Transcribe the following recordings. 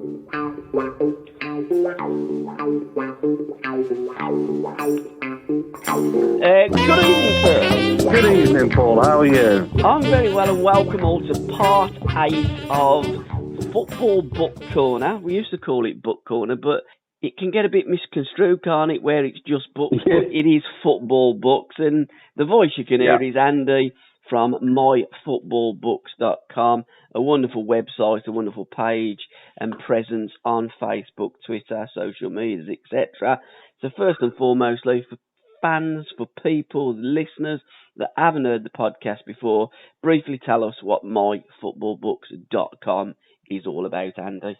Good evening, sir. Good evening, Paul. How are you? I'm very well, and welcome all to part 8 of Football Book Corner. We used to call it Book Corner, but it can get a bit misconstrued, can't it, where it's just books, but it is football books. And the voice you can hear is Andy from myfootballbooks.com, a wonderful website, a wonderful page and presence on Facebook, Twitter, social medias, etc. So first and foremostly, for fans, for people, listeners that haven't heard the podcast before, briefly tell us what myfootballbooks.com is all about, Andy.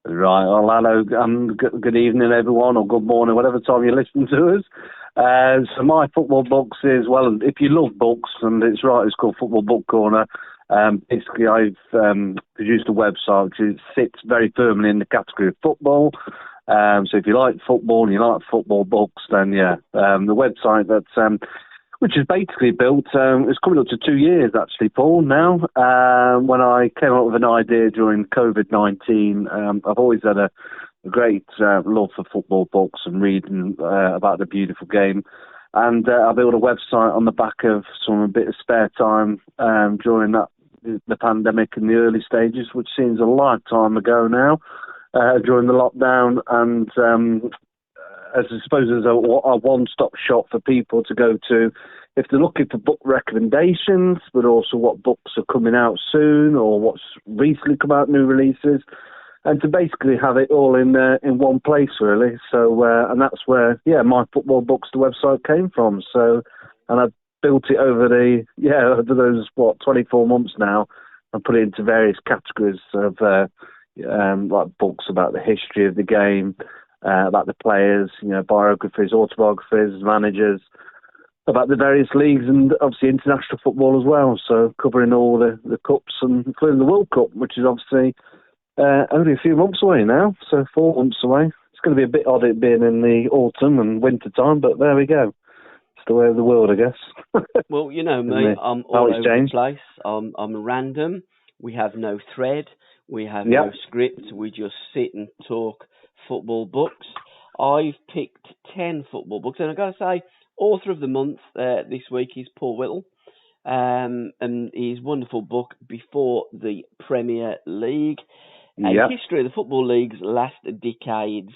Right. Well, hello. Good evening, everyone, or good morning, whatever time you listen to us. So my football books is, well, if you love books, and it's right, it's called Football Book Corner. Basically, I've produced a website which sits very firmly in the category of football. So if you like football and you like football books, then the website that's which is basically built, it's coming up to 2 years actually, Paul, now. When I came up with an idea during COVID-19, I've always had a great love for football books and reading about the beautiful game. And I built a website on the back of a bit of spare time during the pandemic in the early stages, which seems a lifetime ago now, during the lockdown. And as I suppose as a one-stop shop for people to go to if they're looking for book recommendations, but also what books are coming out soon or what's recently come out, new releases, and to basically have it all in one place, really. So, and that's where, My Football Books, the website, came from. So, and I've built it over those 24 months now, and put it into various categories of like books about the history of the game, about the players, biographies, autobiographies, managers, about the various leagues and obviously international football as well. So covering all the cups and including the World Cup, which is obviously only a few months away now, so 4 months away. It's going to be a bit odd it being in the autumn and winter time, but there we go. It's the way of the world, I guess. Well, you know me, I'm all over the place. I'm random. We have no thread. We have no script. We just sit and talk football books. I've picked 10 football books, and I've got to say, author of the month this week is Paul Whittle, and his wonderful book, Before the Premier League, a history of the Football League's last decades.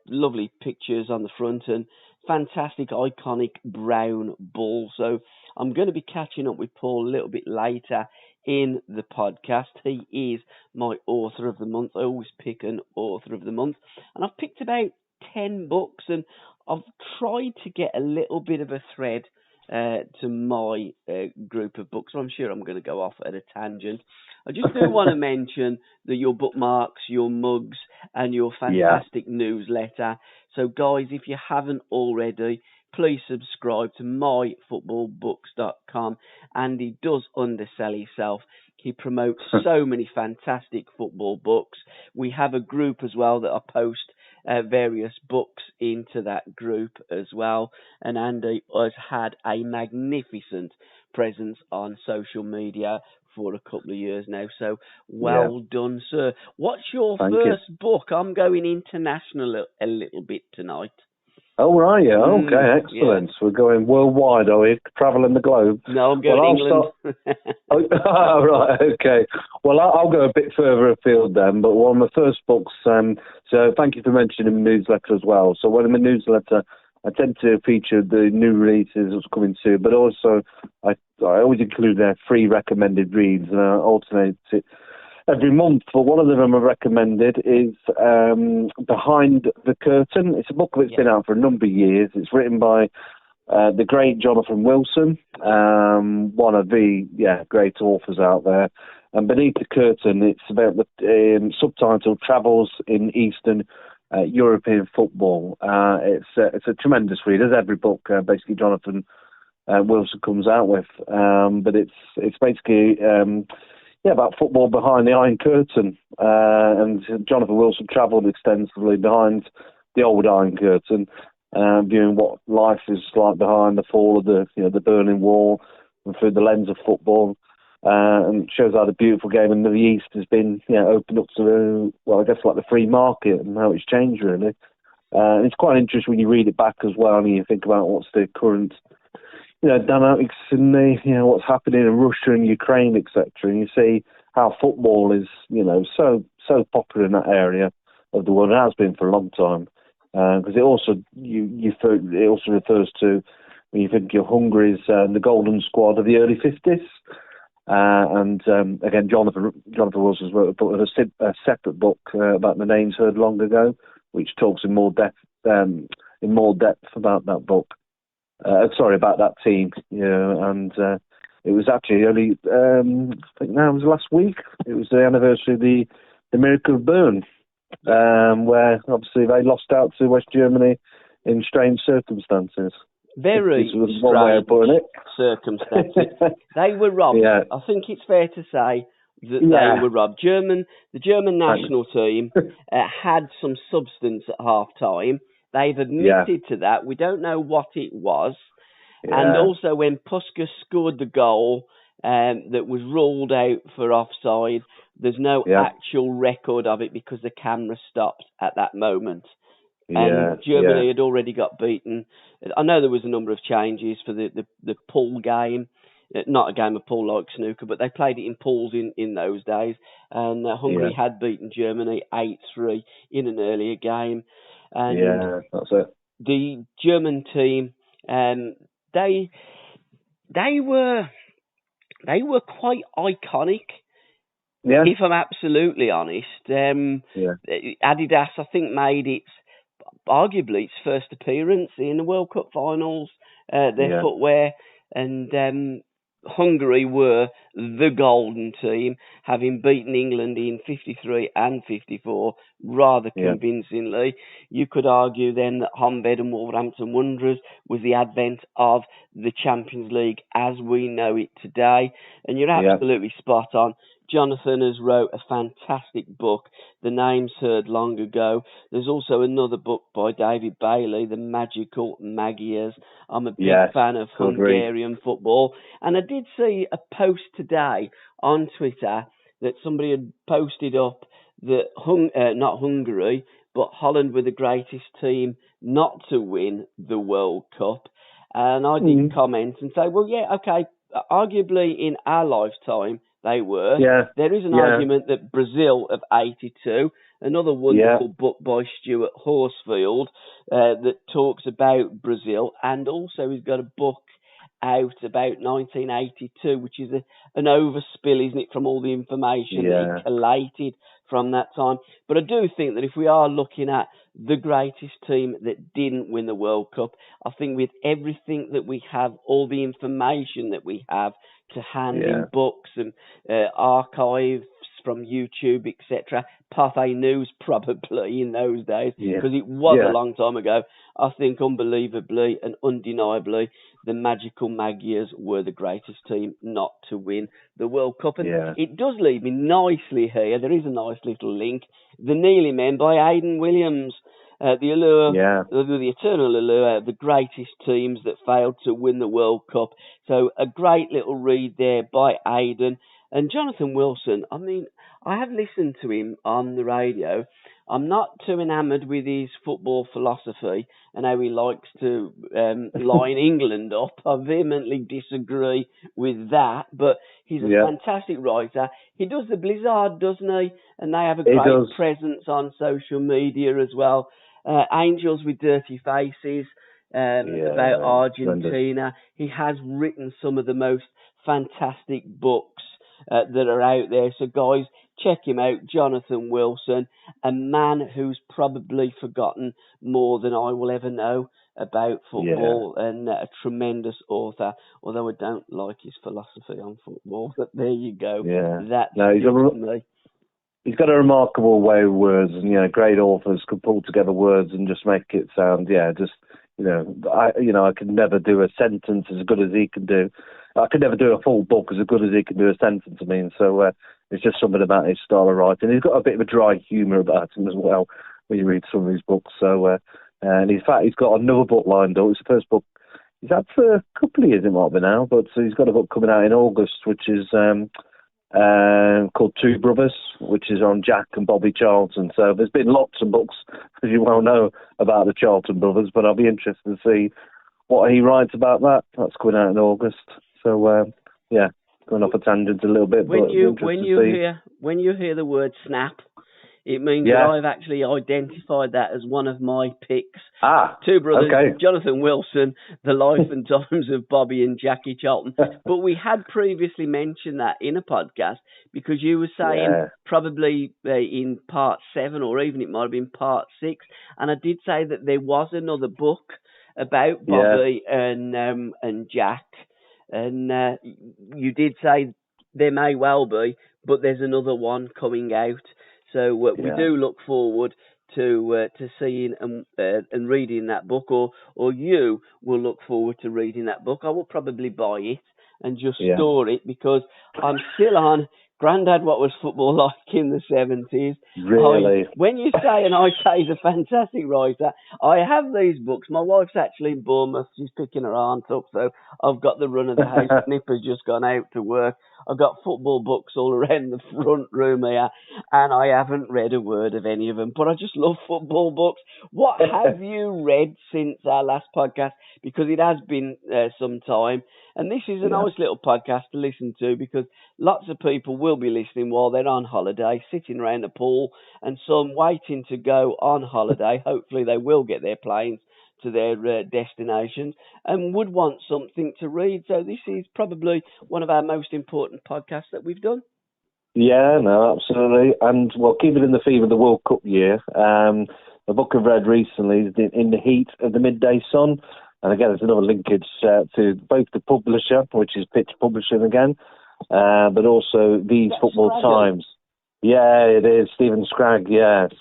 Lovely pictures on the front and fantastic, iconic Browne bull. So I'm going to be catching up with Paul a little bit later in the podcast. He is my author of the month. I always pick an author of the month, and I've picked about 10 books, and I've tried to get a little bit of a thread to my group of books. So I'm sure I'm going to go off at a tangent. I just do want to mention that your bookmarks, your mugs, and your fantastic newsletter. So guys, if you haven't already, please subscribe to myfootballbooks.com. And he does undersell himself. He promotes so many fantastic football books. We have a group as well that I post various books into that group as well. And Andy has had a magnificent presence on social media for a couple of years now. So well done, sir. What's your first book? I'm going international a little bit tonight. Oh, are you? Okay, excellent. We're going worldwide, are we? Travelling the globe? No, I'm going to England. Right, okay. Well, I'll go a bit further afield then, but one of my first books, so thank you for mentioning the newsletter as well. So when in the newsletter, I tend to feature the new releases that's coming soon, but also I always include their free recommended reads, and I alternate it every month. But one of them I recommended is Behind the Curtain. It's a book that's been out for a number of years. It's written by the great Jonathan Wilson, one of the great authors out there. And Beneath the Curtain, it's about the subtitle Travels in Eastern European Football. It's a tremendous read, as every book basically Jonathan Wilson comes out with. But it's basically about football behind the Iron Curtain. And Jonathan Wilson travelled extensively behind the old Iron Curtain, viewing what life is like behind the fall of the Berlin Wall and through the lens of football. and shows how the beautiful game in the East has been, opened up to I guess like the free market and how it's changed really. And it's quite interesting when you read it back as well, and you think about what's the current, dynamics in the, what's happening in Russia and Ukraine, etc. And you see how football is, so popular in that area of the world. It has been for a long time, because it also it also refers to, when you think of Hungary's the golden squad of the early 50s. And again, Jonathan Wilson's wrote a separate book about the names heard long ago, which talks in more depth about that book. About that team. And it was actually only I think now it was last week. It was the anniversary of the miracle of Browne, where obviously they lost out to West Germany in strange circumstances. Very strange circumstances. They were robbed. Yeah. I think it's fair to say that they were robbed. The German national team had some substance at half time. They've admitted to that. We don't know what it was. Yeah. And also when Puskas scored the goal that was ruled out for offside, there's no actual record of it because the camera stopped at that moment. And Germany had already got beaten. I know there was a number of changes for the pool game. Not a game of pool like snooker, but they played it in pools in those days. And Hungary had beaten Germany 8-3 in an earlier game. And that's it. The German team, they were quite iconic. Yeah. If I'm absolutely honest, Adidas, I think, made its arguably its first appearance in the World Cup finals. Their footwear, and Hungary were the golden team, having beaten England in 53 and 54 rather convincingly. You could argue then that Honved and Wolverhampton Wanderers was the advent of the Champions League as we know it today. And you're absolutely spot on. Jonathan has wrote a fantastic book, The Names Heard Long Ago. There's also another book by David Bailey, The Magical Magyars. I'm a big fan of Hungarian football. And I did see a post today on Twitter that somebody had posted up that not Hungary, but Holland were the greatest team not to win the World Cup. And I did comment and say, well, arguably in our lifetime, they were. Yeah. There is an argument that Brazil of 82, another wonderful book by Stuart Horsfield that talks about Brazil, and also he's got a book out about 1982, which is an overspill, isn't it, from all the information that he collated from that time. But I do think that if we are looking at the greatest team that didn't win the World Cup, I think with everything that we have, all the information that we have to hand in books and archives from YouTube, etc., Pathé News probably in those days, because it was a long time ago, I think unbelievably and undeniably the Magical Magyars were the greatest team not to win the World Cup. And it does lead me nicely here. There is a nice little link. The Neely Men by Aidan Williams. The allure, the eternal allure, the greatest teams that failed to win the World Cup. So a great little read there by Aidan. And Jonathan Wilson, I mean, I have listened to him on the radio. I'm not too enamoured with his football philosophy and how he likes to line England up. I vehemently disagree with that, but he's a fantastic writer. He does the Blizzard, doesn't he? And they have a great presence on social media as well. Angels with Dirty Faces, about Argentina. He has written some of the most fantastic books that are out there. So guys, check him out, Jonathan Wilson, a man who's probably forgotten more than I will ever know about football, and a tremendous author, although I don't like his philosophy on football. But there you go. He's got a remarkable way with words, and great authors could pull together words and just make it sound, I could never do a sentence as good as he can do. I could never do a full book as good as he can do a sentence. I mean, so it's just something about his style of writing. He's got a bit of a dry humour about him as well when you read some of his books. So, and in fact, he's got another book lined up. It's the first book he's had for a couple of years, it might be now, but he's got a book coming out in August, which is called Two Brothers, which is on Jack and Bobby Charlton. So there's been lots of books, as you well know, about the Charlton brothers, but I'll be interested to see what he writes about that. That's coming out in August. So, going off a tangent a little bit. When you hear the word snap, it means that I've actually identified that as one of my picks. Two Brothers, okay. Jonathan Wilson, The Life and Times of Bobby and Jackie Charlton. But we had previously mentioned that in a podcast because you were saying probably in part 7 or even it might have been part 6. And I did say that there was another book about Bobby and Jack. And you did say there may well be, but there's another one coming out. So we do look forward to seeing and reading that book, or you will look forward to reading that book. I will probably buy it and just store it because I'm still on Grandad, what was football like in the 70s? Really? When you say, and I say he's a fantastic writer, I have these books. My wife's actually in Bournemouth. She's picking her aunt up, so I've got the run of the house. Snipper's just gone out to work. I've got football books all around the front room here, and I haven't read a word of any of them, but I just love football books. What have you read since our last podcast? Because it has been some time, and this is a nice little podcast to listen to because lots of people will be listening while they're on holiday, sitting around the pool, and some waiting to go on holiday. Hopefully they will get their planes to their destinations and would want something to read. So this is probably one of our most important podcasts that we've done. Yeah, no, absolutely. And, well, keeping in the theme of the World Cup year, the book I've read recently is In the Heat of the Midday Sun. And again, it's another linkage to both the publisher, which is Pitch Publishing again, but also These Football Times. Yeah, it is. Stephen Scragg,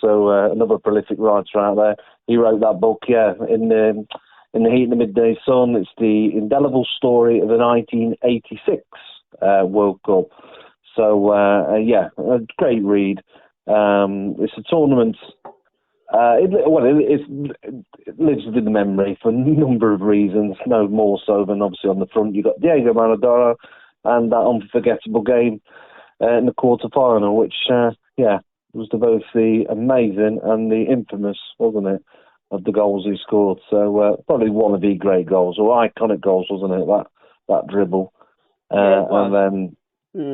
So another prolific writer out there. He wrote that book, In the Heat of the Midday Sun. It's the indelible story of the 1986 World Cup. So, a great read. It's a tournament. It lives within the memory for a number of reasons, no more so than obviously on the front. You've got Diego Maradona and that unforgettable game in the quarter-final, which, was both the amazing and the infamous, wasn't it, of the goals he scored. So probably one of the great goals, or iconic goals, wasn't it, that dribble. And then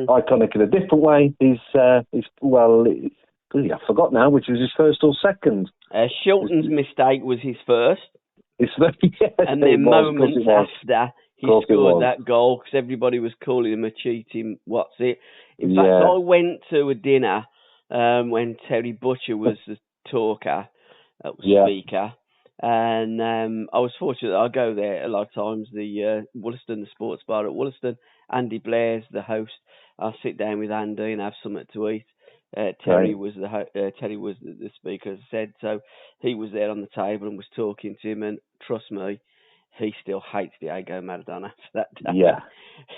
iconic in a different way, I forgot now, which was his first or second. Shilton's mistake was his first. And then moments after he scored that goal, because everybody was calling him a cheating In fact, I went to a dinner when Terry Butcher was the talker, speaker, and I was fortunate. I go there a lot of times, the Wollaston, the sports bar at Wollaston. Andy Blair's the host. I'll sit down with Andy and have something to eat. Terry was the speaker, as I said, so he was there on the table and was talking to him, and trust me, he still hates Diego Maradona for that day.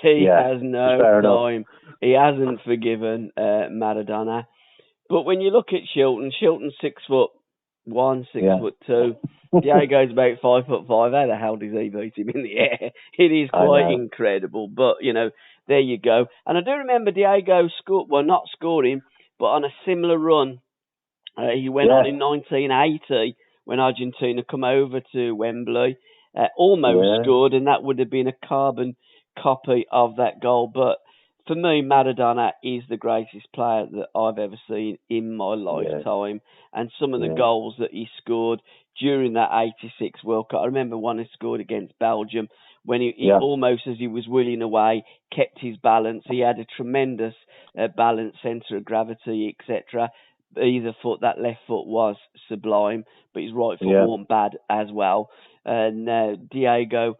He has no time. He hasn't forgiven Maradona. But when you look at Shilton's 6'1", 6'2". Diego's about 5'5". How the hell does he beat him in the air? It is quite incredible. But there you go. And I do remember Diego not scoring, but on a similar run, he went on in 1980 when Argentina come over to Wembley, almost scored, and that would have been a carbon copy of that goal. But for me, Maradona is the greatest player that I've ever seen in my lifetime. And some of the goals that he scored during that 86 World Cup, I remember one he scored against Belgium, when he almost, as he was wheeling away, kept his balance. He had a tremendous balance, centre of gravity, etc. Either foot, that left foot was sublime, but his right foot wasn't bad as well. And Diego,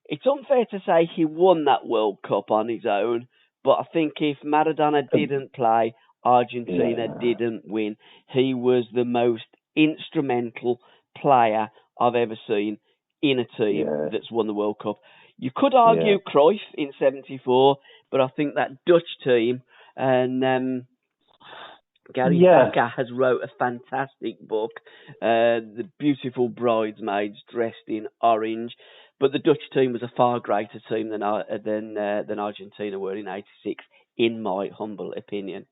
it's unfair to say he won that World Cup on his own, but I think if Maradona didn't play, Argentina didn't win. He was the most instrumental player I've ever seen in a team that's won the World Cup. You could argue Cruyff in 74, but I think that Dutch team, and Gary Becker has wrote a fantastic book, The Beautiful Bridesmaids Dressed in Orange. But the Dutch team was a far greater team than Argentina were in '86, in my humble opinion.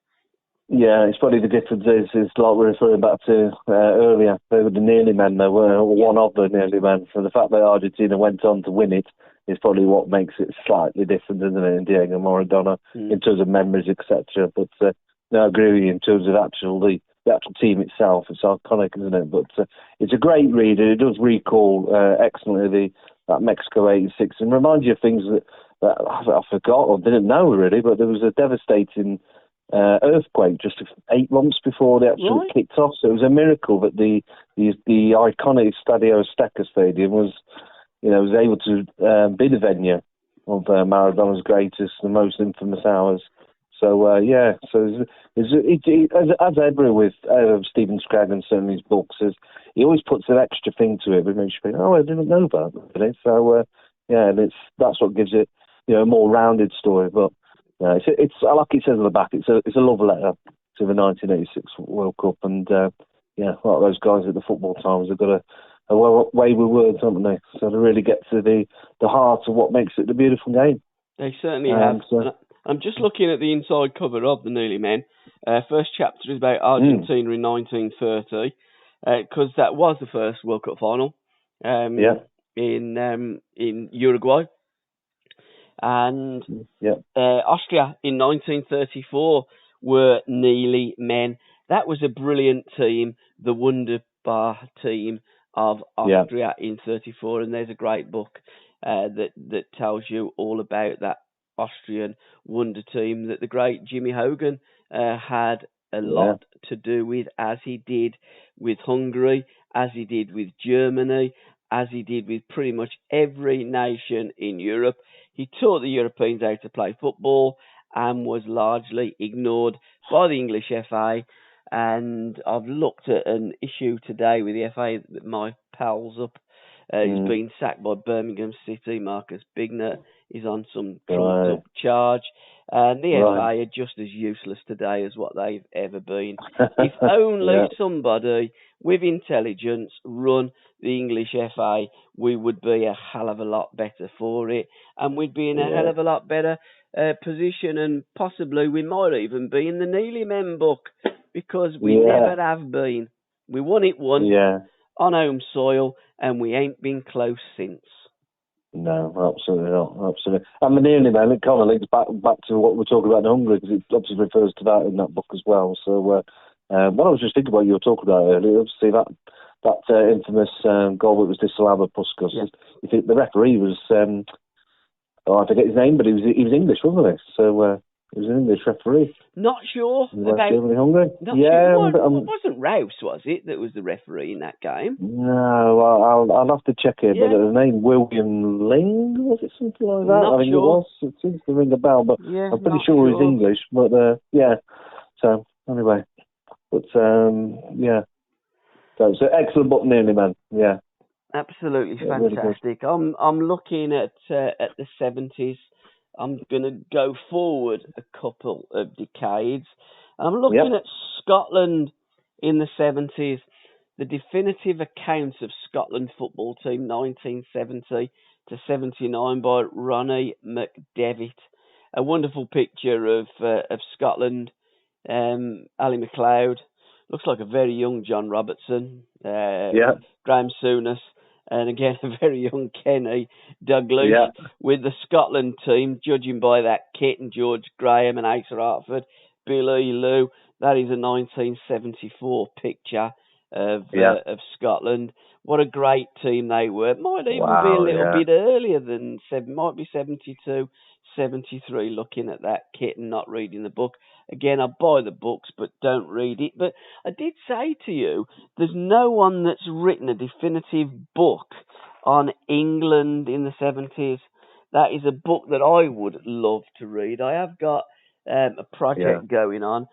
Yeah, it's probably the difference is like we're referring back to earlier. They were the nearly men, they were one of the nearly men. So the fact that Argentina went on to win it is probably what makes it slightly different, isn't it, in Diego Maradona, in terms of memories, etc. But no, I agree with you in terms of the actual team itself. It's iconic, isn't it? But it's a great read. It does recall excellently that Mexico '86 and reminds you of things that I forgot or didn't know really. But there was a devastating earthquake just 8 months before they actually kicked off. So it was a miracle that the iconic Estadio Azteca Stadium was able to be the venue of Maradona's greatest and most infamous hours. So so as ever with Stephen Scraggan, certainly his books, he always puts an extra thing to it, which makes you think, I didn't know about that. So that's what gives it a more rounded story. But it's like it says on the back, it's a love letter to the 1986 World Cup, and like those guys at the Football Times have got a way with words, haven't they? So they really get to the heart of what makes it the beautiful game. They certainly have. I'm just looking at the inside cover of the Nearly Men. First chapter is about Argentina in 1930, because that was the first World Cup final in Uruguay. And Austria in 1934 were Nearly Men. That was a brilliant team, the Wunderbar team of Austria in 34. And there's a great book that tells you all about that Austrian wonder team that the great Jimmy Hogan had a lot to do with, as he did with Hungary, as he did with Germany, as he did with pretty much every nation in Europe. He taught the Europeans how to play football and was largely ignored by the English FA. And I've looked at an issue today with the FA that my pal's up. He's been sacked by Birmingham City. Marcus Bignett is on some trumped-up charge. And the FA are just as useless today as what they've ever been. If only somebody with intelligence run the English FA, we would be a hell of a lot better for it. And we'd be in a hell of a lot better position. And possibly we might even be in the Nearly Men book, because we never have been. We won it once on home soil, and we ain't been close since. No, absolutely not. Absolutely. And the Nearly Men, it kind of links back to what we're talking about in Hungary, because it obviously refers to that in that book as well. So what I was just thinking about, you were talking about earlier, obviously that infamous goal that was disallowed by Puskas. You think the referee was, I forget his name, but he was English, wasn't he? So he was an English referee. Not sure about Hungary. Not sure. It wasn't Rouse, was it, that was the referee in that game? No, I'll have to check it. But the name William Ling, was it something like that? Not I think sure. it was. It seems to ring a bell, but I'm pretty sure he's English. But So anyway, but So it's an excellent book, Nearly Men. Yeah. Absolutely fantastic. Really I'm looking at the 70s. I'm going to go forward a couple of decades. I'm looking at Scotland in the 70s, the definitive account of Scotland football team 1970 to 79 by Ronnie McDevitt. A wonderful picture of Scotland. Ali MacLeod looks like a very young John Robertson. Graham Souness. And again, a very young Kenny Douglas with the Scotland team, judging by that kit and George Graham and Asa Hartford, Billy Lou. That is a 1974 picture of Scotland. What a great team they were. It might even be a little bit earlier than might be 72, 73, looking at that kit and not reading the book. Again, I buy the books, but don't read it. But I did say to you, there's no one that's written a definitive book on England in the 70s. That is a book that I would love to read. I have got a project going on,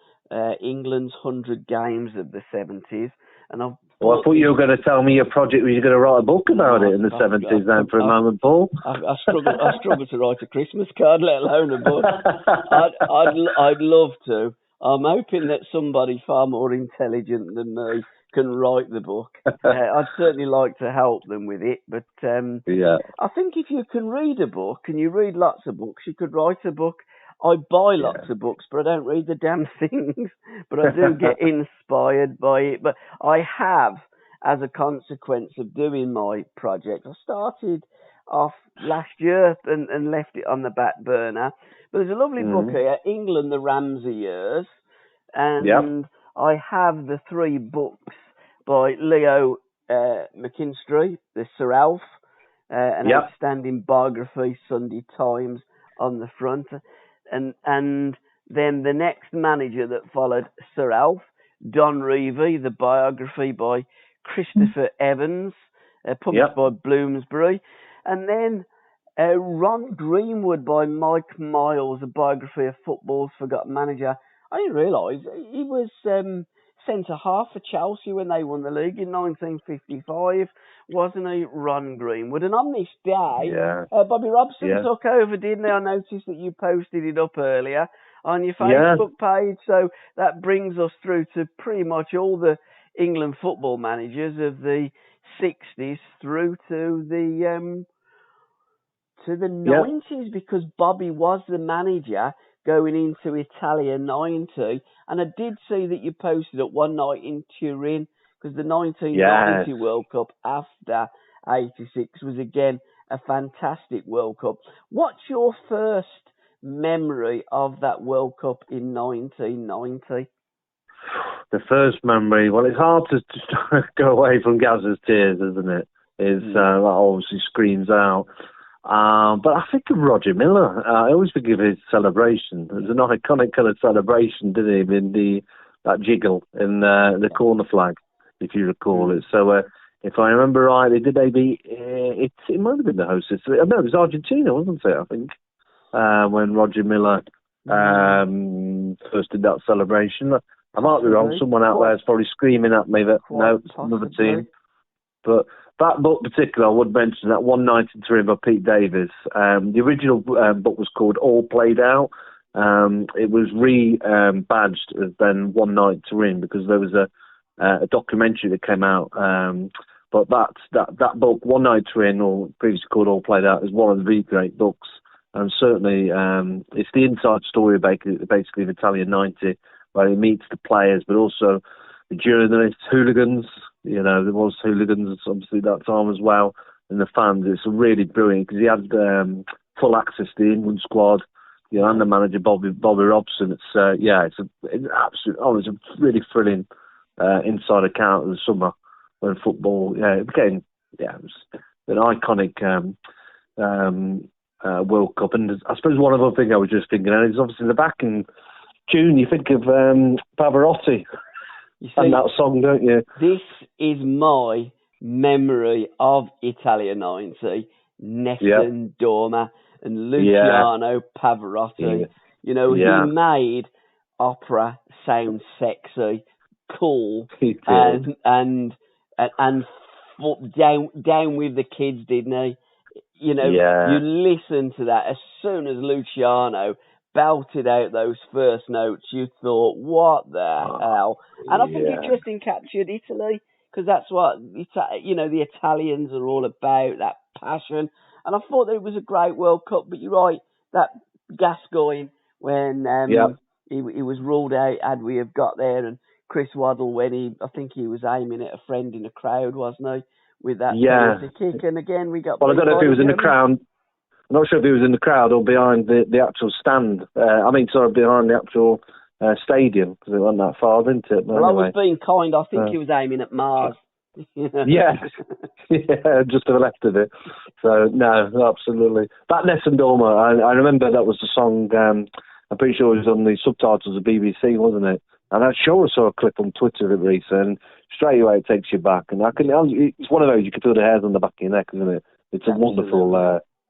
England's 100 Games of the 70s. And I thought you were going to tell me your project was you're going to write a book about it in the 70s then for a moment, Paul. I struggle to write a Christmas card, let alone a book. I'd love to. I'm hoping that somebody far more intelligent than me can write the book. I'd certainly like to help them with it, but I think if you can read a book, and you read lots of books, you could write a book. I buy lots of books, but I don't read the damn things. But I do get inspired by it. But I have, as a consequence of doing my project, I started off last year and left it on the back burner. But there's a lovely book here, England, the Ramsey Years. And I have the 3 books by Leo McKinstry, the Sir Alf, an outstanding biography, Sunday Times on the front. And then the next manager that followed Sir Alf, Don Revie, the biography by Christopher Evans, published by Bloomsbury. And then Ron Greenwood by Mike Miles, a biography of football's forgotten manager. I didn't realise he was centre-half for Chelsea when they won the league in 1955, wasn't he, Ron Greenwood? And on this day, Bobby Robson took over, didn't he? I noticed that you posted it up earlier on your Facebook page. So that brings us through to pretty much all the England football managers of the 60s through to the 90s, because Bobby was the manager going into Italia 90, and I did see that you posted it one night in Turin, because the 1990 World Cup after 86 was again a fantastic World Cup. What's your first memory of that World Cup in 1990? The first memory, well, it's hard to go away from Gazza's tears, isn't it? That obviously screams out. But I think of Roger Miller. I always think of his celebration. It was an iconic kind of celebration, didn't he? In that jiggle in the corner flag, if you recall it. So if I remember right, it might have been the hostess. No, it was Argentina, wasn't it? I think when Roger Miller first did that celebration. I might be wrong. Someone out there is probably screaming at me that no, it's another team. But that book particular, I would mention that One Night in Turin by Pete Davis. The original book was called All Played Out. It was badged as then One Night in Turin because there was a documentary that came out. But that book, One Night in Turin, or previously called All Played Out, is one of the great books. And certainly it's the inside story basically of Italian 90, where he meets the players, but also the journalists, hooligans. You know, there was hooligans obviously that time as well, and the fans. It's really brilliant because he had full access to the England squad, you know, and the manager Bobby Robson. It's a really thrilling inside account of the summer when football. It became it was an iconic World Cup. And I suppose one other thing I was just thinking, and it's obviously the back in June. You think of Pavarotti. You see, and that song, don't you? This is my memory of Italia 90, Nessun Dorma and Luciano Pavarotti. You know, he made opera sound sexy, cool, and down with the kids, didn't he? You know, you listen to that. As soon as Luciano belted out those first notes, you thought, what the hell? And I think it just encaptured Italy, because that's what, the Italians are all about, that passion. And I thought that it was a great World Cup, but you're right, that Gascoigne, when he was ruled out, had we have got there, and Chris Waddle, when I think he was aiming at a friend in the crowd, wasn't he, with that penalty kick, and again we got... Well, I don't know if he was in the crowd. I'm not sure if he was in the crowd or behind the actual stand. Behind the actual stadium, because it wasn't that far, didn't it? But well, anyway. I was being kind. I think he was aiming at Mars. Just to the left of it. So, no, absolutely. That Nessun Dorma, I remember that was the song, I'm pretty sure it was on the subtitles of BBC, wasn't it? And I sure saw a clip on Twitter of it recently, and straight away it takes you back. And it's one of those, you can feel the hairs on the back of your neck, isn't it? It's a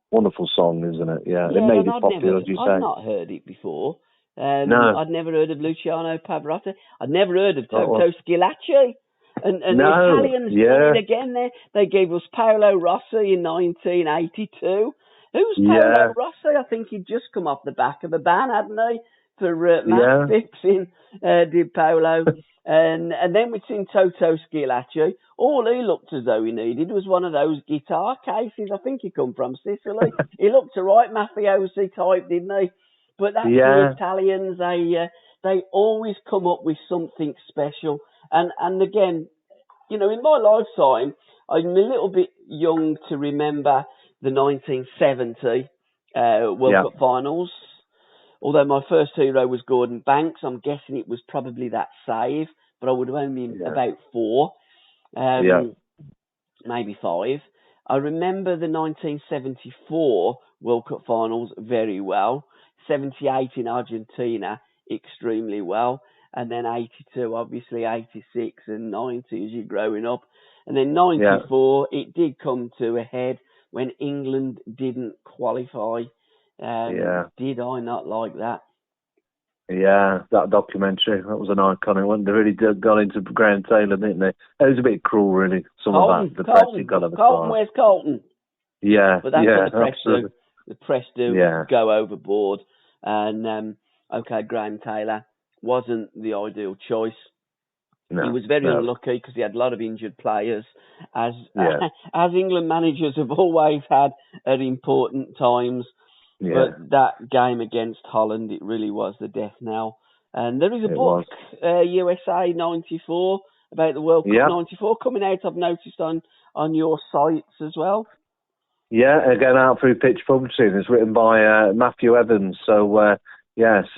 wonderful song, isn't it? Yeah, it made it popular, as you say. I've not heard it before. No. I'd never heard of Luciano Pavarotti. I'd never heard of Toto Schillaci. And the Italians did it again there. They gave us Paolo Rossi in 1982. Who's Paolo Rossi? I think he'd just come off the back of a ban, hadn't he? for Matt Phipps in Di Paolo. And then we'd seen Toto Schillaci. All he looked as though he needed was one of those guitar cases. I think he come from Sicily. He looked a right mafiosi type, didn't he? But that's the Italians. They always come up with something special. And again, in my lifetime, I'm a little bit young to remember the 1970 World Cup finals. Although my first hero was Gordon Banks, I'm guessing it was probably that save, but I would have only been about 4, maybe 5. I remember the 1974 World Cup finals very well, 78 in Argentina extremely well, and then 82, obviously 86 and 90 as you're growing up. And then 94, it did come to a head when England didn't qualify. Did I not like that? Yeah, that documentary, that was an iconic one. They really got into Graham Taylor, didn't they? It was a bit cruel, really. Some of that, the press got at the Carlton, where's Carlton? Yeah, but that's what the press do. The press do go overboard. And, Graham Taylor wasn't the ideal choice. No, he was very unlucky because he had a lot of injured players, as England managers have always had at important times. Yeah. But that game against Holland, it really was the death knell. And there is a book, USA 94, about the World Cup 94, coming out, I've noticed, on your sites as well. Yeah, again, out through Pitch Publishing. It's written by Matthew Evans. So, USA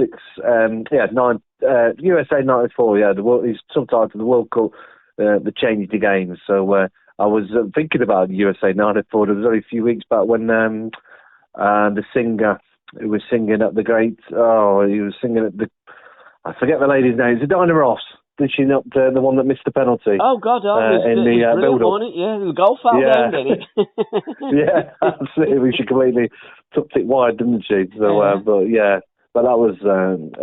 94, he's subtitled The World Cup, the Changed the Game. So, I was thinking about USA 94. There was only a few weeks back when... the singer who was singing at the he was singing at I forget the lady's name. It's Dinah Ross. Did she not the one that missed the penalty? Oh God, in the build-up. The goal foul game, didn't it? Yeah, absolutely. She completely tucked it wide, didn't she? So, but that was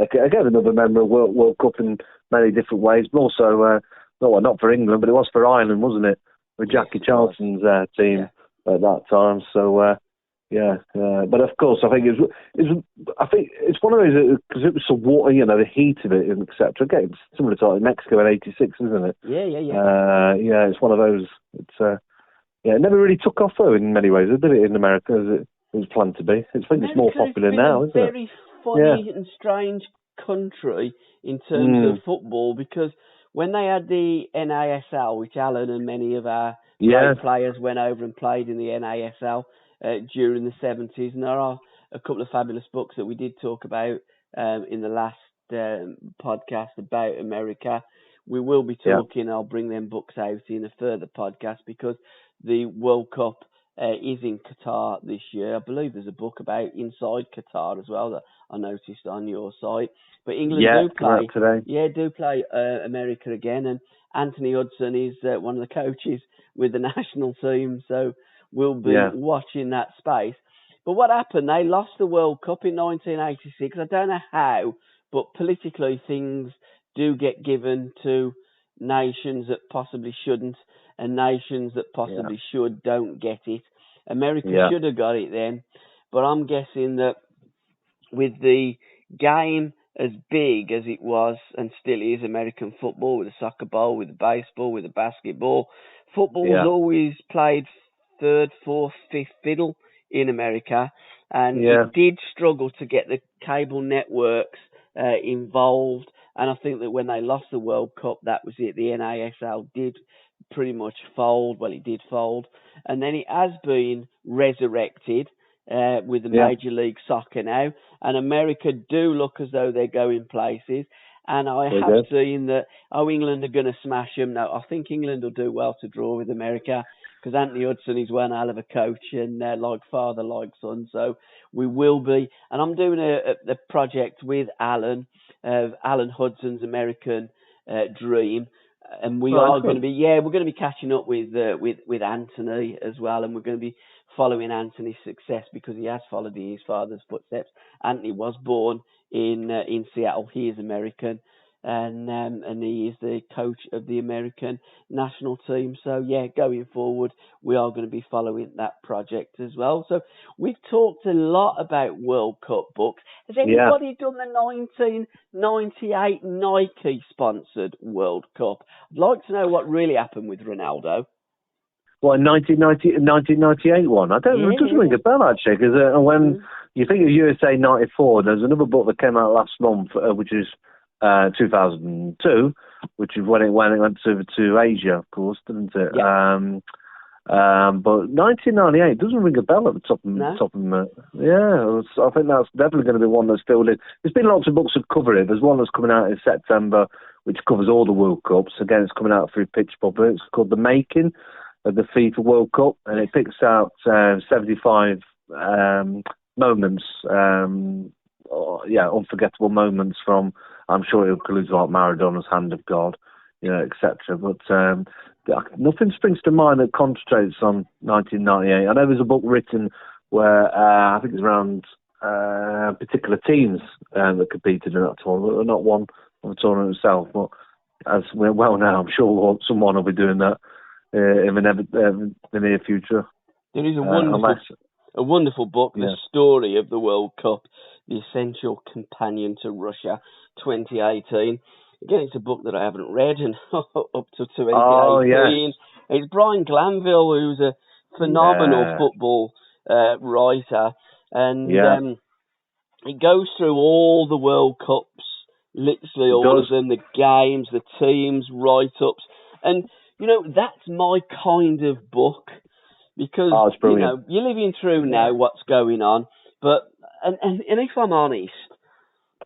again another memorable World Cup in many different ways. But also, not for England, but it was for Ireland, wasn't it? With Jackie Charlton's team at that time. So. But of course, I think it's one of those because it was so water, the heat of it, and etc. Again, it's similar to like Mexico in '86, isn't it? Yeah. It's one of those. It's it never really took off though in many ways, did it? In America, as it was planned to be. I think it's more popular now, isn't it? It's a very funny and strange country in terms of football because when they had the NASL, which Alan and many of our great players went over and played in the NASL. During the 70s, and there are a couple of fabulous books that we did talk about in the last podcast about America. We will be talking, I'll bring them books out in a further podcast because the World Cup is in Qatar this year. I believe there's a book about inside Qatar as well that I noticed on your site. But England do play America again, and Anthony Hudson is one of the coaches with the national team, so we'll be watching that space. But what happened? They lost the World Cup in 1986. I don't know how, but politically things do get given to nations that possibly shouldn't, and nations that possibly should don't get it. America should have got it then, but I'm guessing that with the game as big as it was and still is, American football, with the soccer ball, with the baseball, with the basketball, football's always played third, fourth, fifth fiddle in America, and it did struggle to get the cable networks involved. And I think that when they lost the World Cup, that was it. The NASL did pretty much fold. Well, it did fold, and then it has been resurrected with the Major League Soccer now. And America do look as though they're going places. And I have seen that, England are going to smash them. No, I think England will do well to draw with America because Anthony Hudson is one hell of a coach and like father, like son. So we will be. And I'm doing a project with Alan Hudson's American Dream. And we are going to be, we're going to be catching up with Anthony as well. And we're going to be following Anthony's success because he has followed in his father's footsteps. Anthony was born in Seattle. He is American. and he is the coach of the American national team. So yeah, going forward, we are going to be following that project as well. So we've talked a lot about World Cup books. Has anybody done the 1998 Nike sponsored World Cup? I'd like to know what really happened with Ronaldo. Well, 1998 one. I don't. It doesn't ring a bell actually, because when you think of USA '94, there's another book that came out last month, which is 2002, which is when it went to Asia, of course, didn't it? Yeah. But 1998 doesn't ring a bell at the top of my. Yeah, I think that's definitely going to be one that's filled in. There's been lots of books that cover it. There's one that's coming out in September, which covers all the World Cups. Again, it's coming out through Pitch Public. It's called The Making of the FIFA World Cup, and it picks out 75 moments, unforgettable moments from. I'm sure it includes like Maradona's Hand of God, etc. But nothing springs to mind that concentrates on 1998. I know there's a book written where I think it's around particular teams that competed in that tournament, not one of the tournament itself. But as we're well now, I'm sure someone will be doing that in the near future. There is a wonderful book, The Story of the World Cup, The Essential Companion to Russia 2018. Again, it's a book that I haven't read, and up to 2018. Oh, yeah. It's Brian Glanville, who's a phenomenal football writer, and it goes through all the World Cups, literally all of them, the games, the teams, write-ups, and that's my kind of book, because you're living through now what's going on, but and if I'm honest,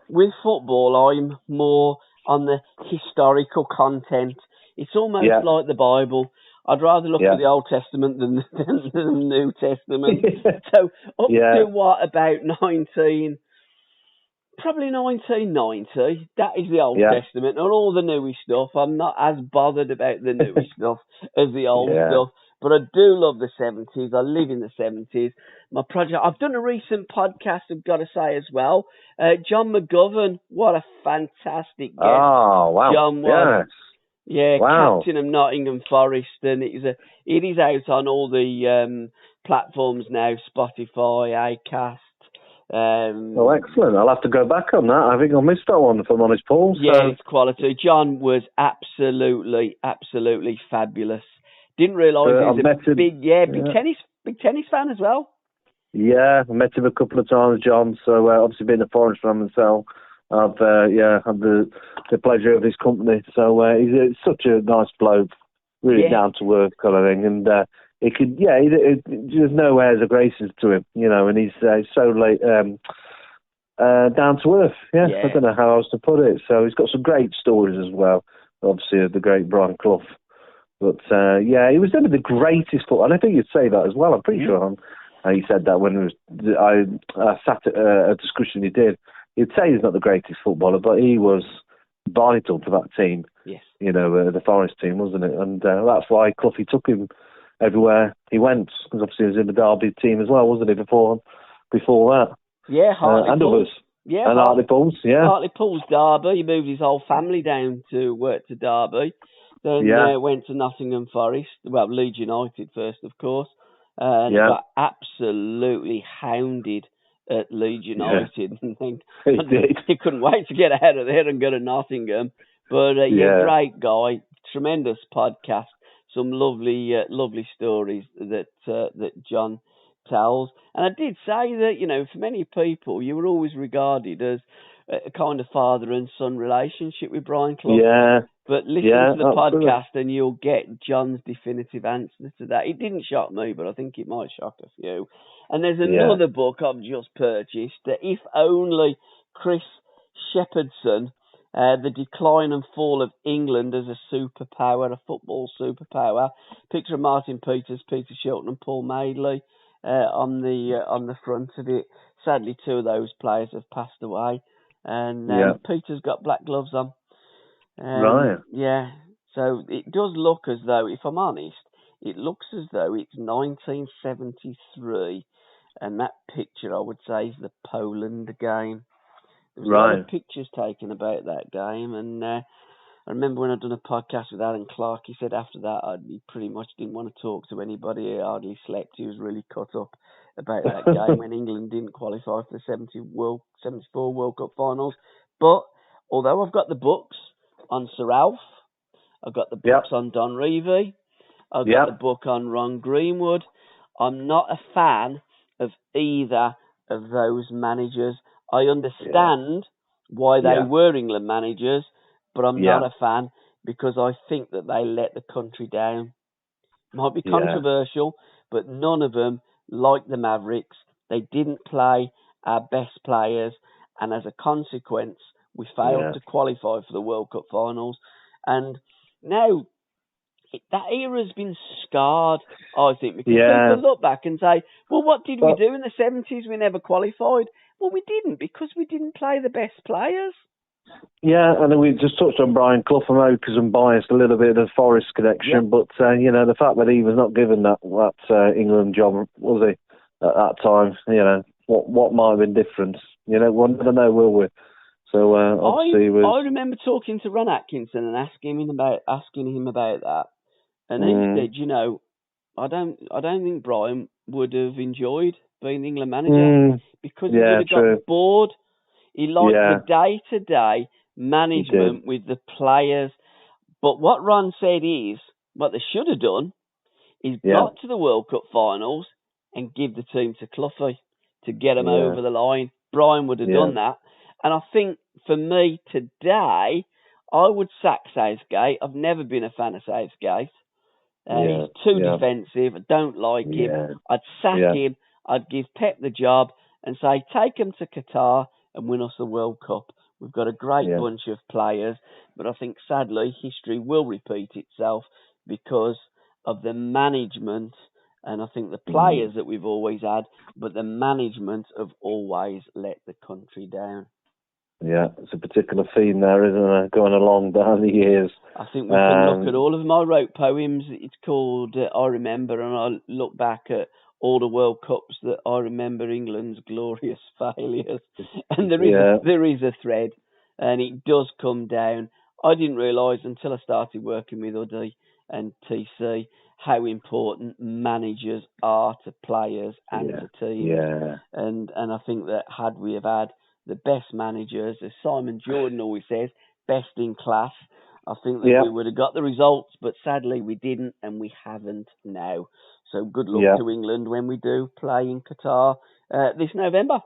with football, I'm more on the historical content. It's almost like the Bible. I'd rather look at the Old Testament than the New Testament. So up to what, about 1990, that is the Old Testament, and all the newy stuff. I'm not as bothered about the newy stuff as the old stuff, but I do love the 70s. I live in the 70s. My project, I've done a recent podcast, I've got to say as well. John McGovern, what a fantastic guest. Oh, wow. John was. Yes. Yeah, captain of Nottingham Forest, and it is out on all the platforms now, Spotify, Acast. Excellent. I'll have to go back on that. I think I missed that one, if I'm honest, Paul. Yeah, it's quality. John was absolutely fabulous. Didn't realise he was a big tennis fan as well. Yeah, I met him a couple of times, John. So obviously being a Forest fan myself, I've had the pleasure of his company. So he's such a nice bloke, really down to earth kind of thing, and there's no airs or graces to him, and he's so down to earth. Yeah, I don't know how else to put it. So he's got some great stories as well. Obviously, the great Brian Clough. But he was never the greatest footballer. And I think you'd say that as well. I'm pretty sure he said that when I sat at a discussion he did. He'd say he's not the greatest footballer, but he was vital to that team. Yes. The Forest team, wasn't it? And that's why Cloughy took him everywhere he went, because obviously he was in the Derby team as well, wasn't he, before that? Yeah, Hartlepool. And Hartlepool, Hartlepool's Derby. He moved his whole family down to work to Derby. Then went to Nottingham Forest. Well, Leeds United first, of course. And got absolutely hounded at Leeds United. He couldn't wait to get out of there and go to Nottingham. But great guy, tremendous podcast. Some lovely stories that John tells. And I did say that, for many people, you were always regarded as a kind of father and son relationship with Brian Clough. Yeah. But listen to the podcast and you'll get John's definitive answer to that. It didn't shock me, but I think it might shock a few. And there's another book I've just purchased, If Only Chris Shepherdson, The Decline and Fall of England as a Superpower, a football superpower. Picture of Martin Peters, Peter Shilton and Paul Madeley on the front of it. Sadly, two of those players have passed away. And Peter's got black gloves on. Right. Yeah. So it does look as though, if I'm honest, it looks as though it's 1973. And that picture, I would say, is the Poland game. There was a lot of pictures taken about that game, and I remember when I'd done a podcast with Alan Clark, he said after that he pretty much didn't want to talk to anybody. He hardly slept. He was really cut up about that game when England didn't qualify for the 74 World Cup finals. But although I've got the books on Sir Alf, I've got the books on Don Revie, I've got the book on Ron Greenwood, I'm not a fan of either of those managers. I understand why they were England managers, but I'm not a fan because I think that they let the country down. Might be controversial, but none of them, like the Mavericks, they didn't play our best players, and as a consequence, we failed to qualify for the World Cup finals. And now, that era's been scarred, I think, because people look back and say, well, what did we do in the 70s? We never qualified. Well, we didn't, because we didn't play the best players. Yeah, and then we just touched on Brian Clough, and I because I'm biased a little bit of the Forest connection, but, the fact that he was not given that England job, was he, at that time, what might have been different? We'll never know, will we? So, obviously... I remember talking to Ron Atkinson and asking him about that, and he said, I don't think Brian would have enjoyed being the England manager because he would have got bored. He liked the day-to-day management with the players. But what Ron said is, what they should have done is got to the World Cup finals and give the team to Cloughie to get them over the line. Brian would have done that. And I think, for me, today, I would sack Southgate. I've never been a fan of Southgate. He's too defensive. I don't like him. I'd sack him. I'd give Pep the job and say, take him to Qatar and win us the World Cup. We've got a great bunch of players, but I think, sadly, history will repeat itself because of the management, and I think the players that we've always had, but the management have always let the country down. Yeah, it's a particular theme there, isn't it, going along down the years. I think we can look at all of them. I wrote poems. It's called I Remember, and I look back at all the World Cups that I remember England's glorious failures. And there is a thread, and it does come down. I didn't realise until I started working with Uddy and TC how important managers are to players and to teams. Yeah. And I think that had we have had the best managers, as Simon Jordan always says, best in class, I think that we would have got the results, but sadly we didn't, and we haven't now. So good luck to England when we do play in Qatar this November.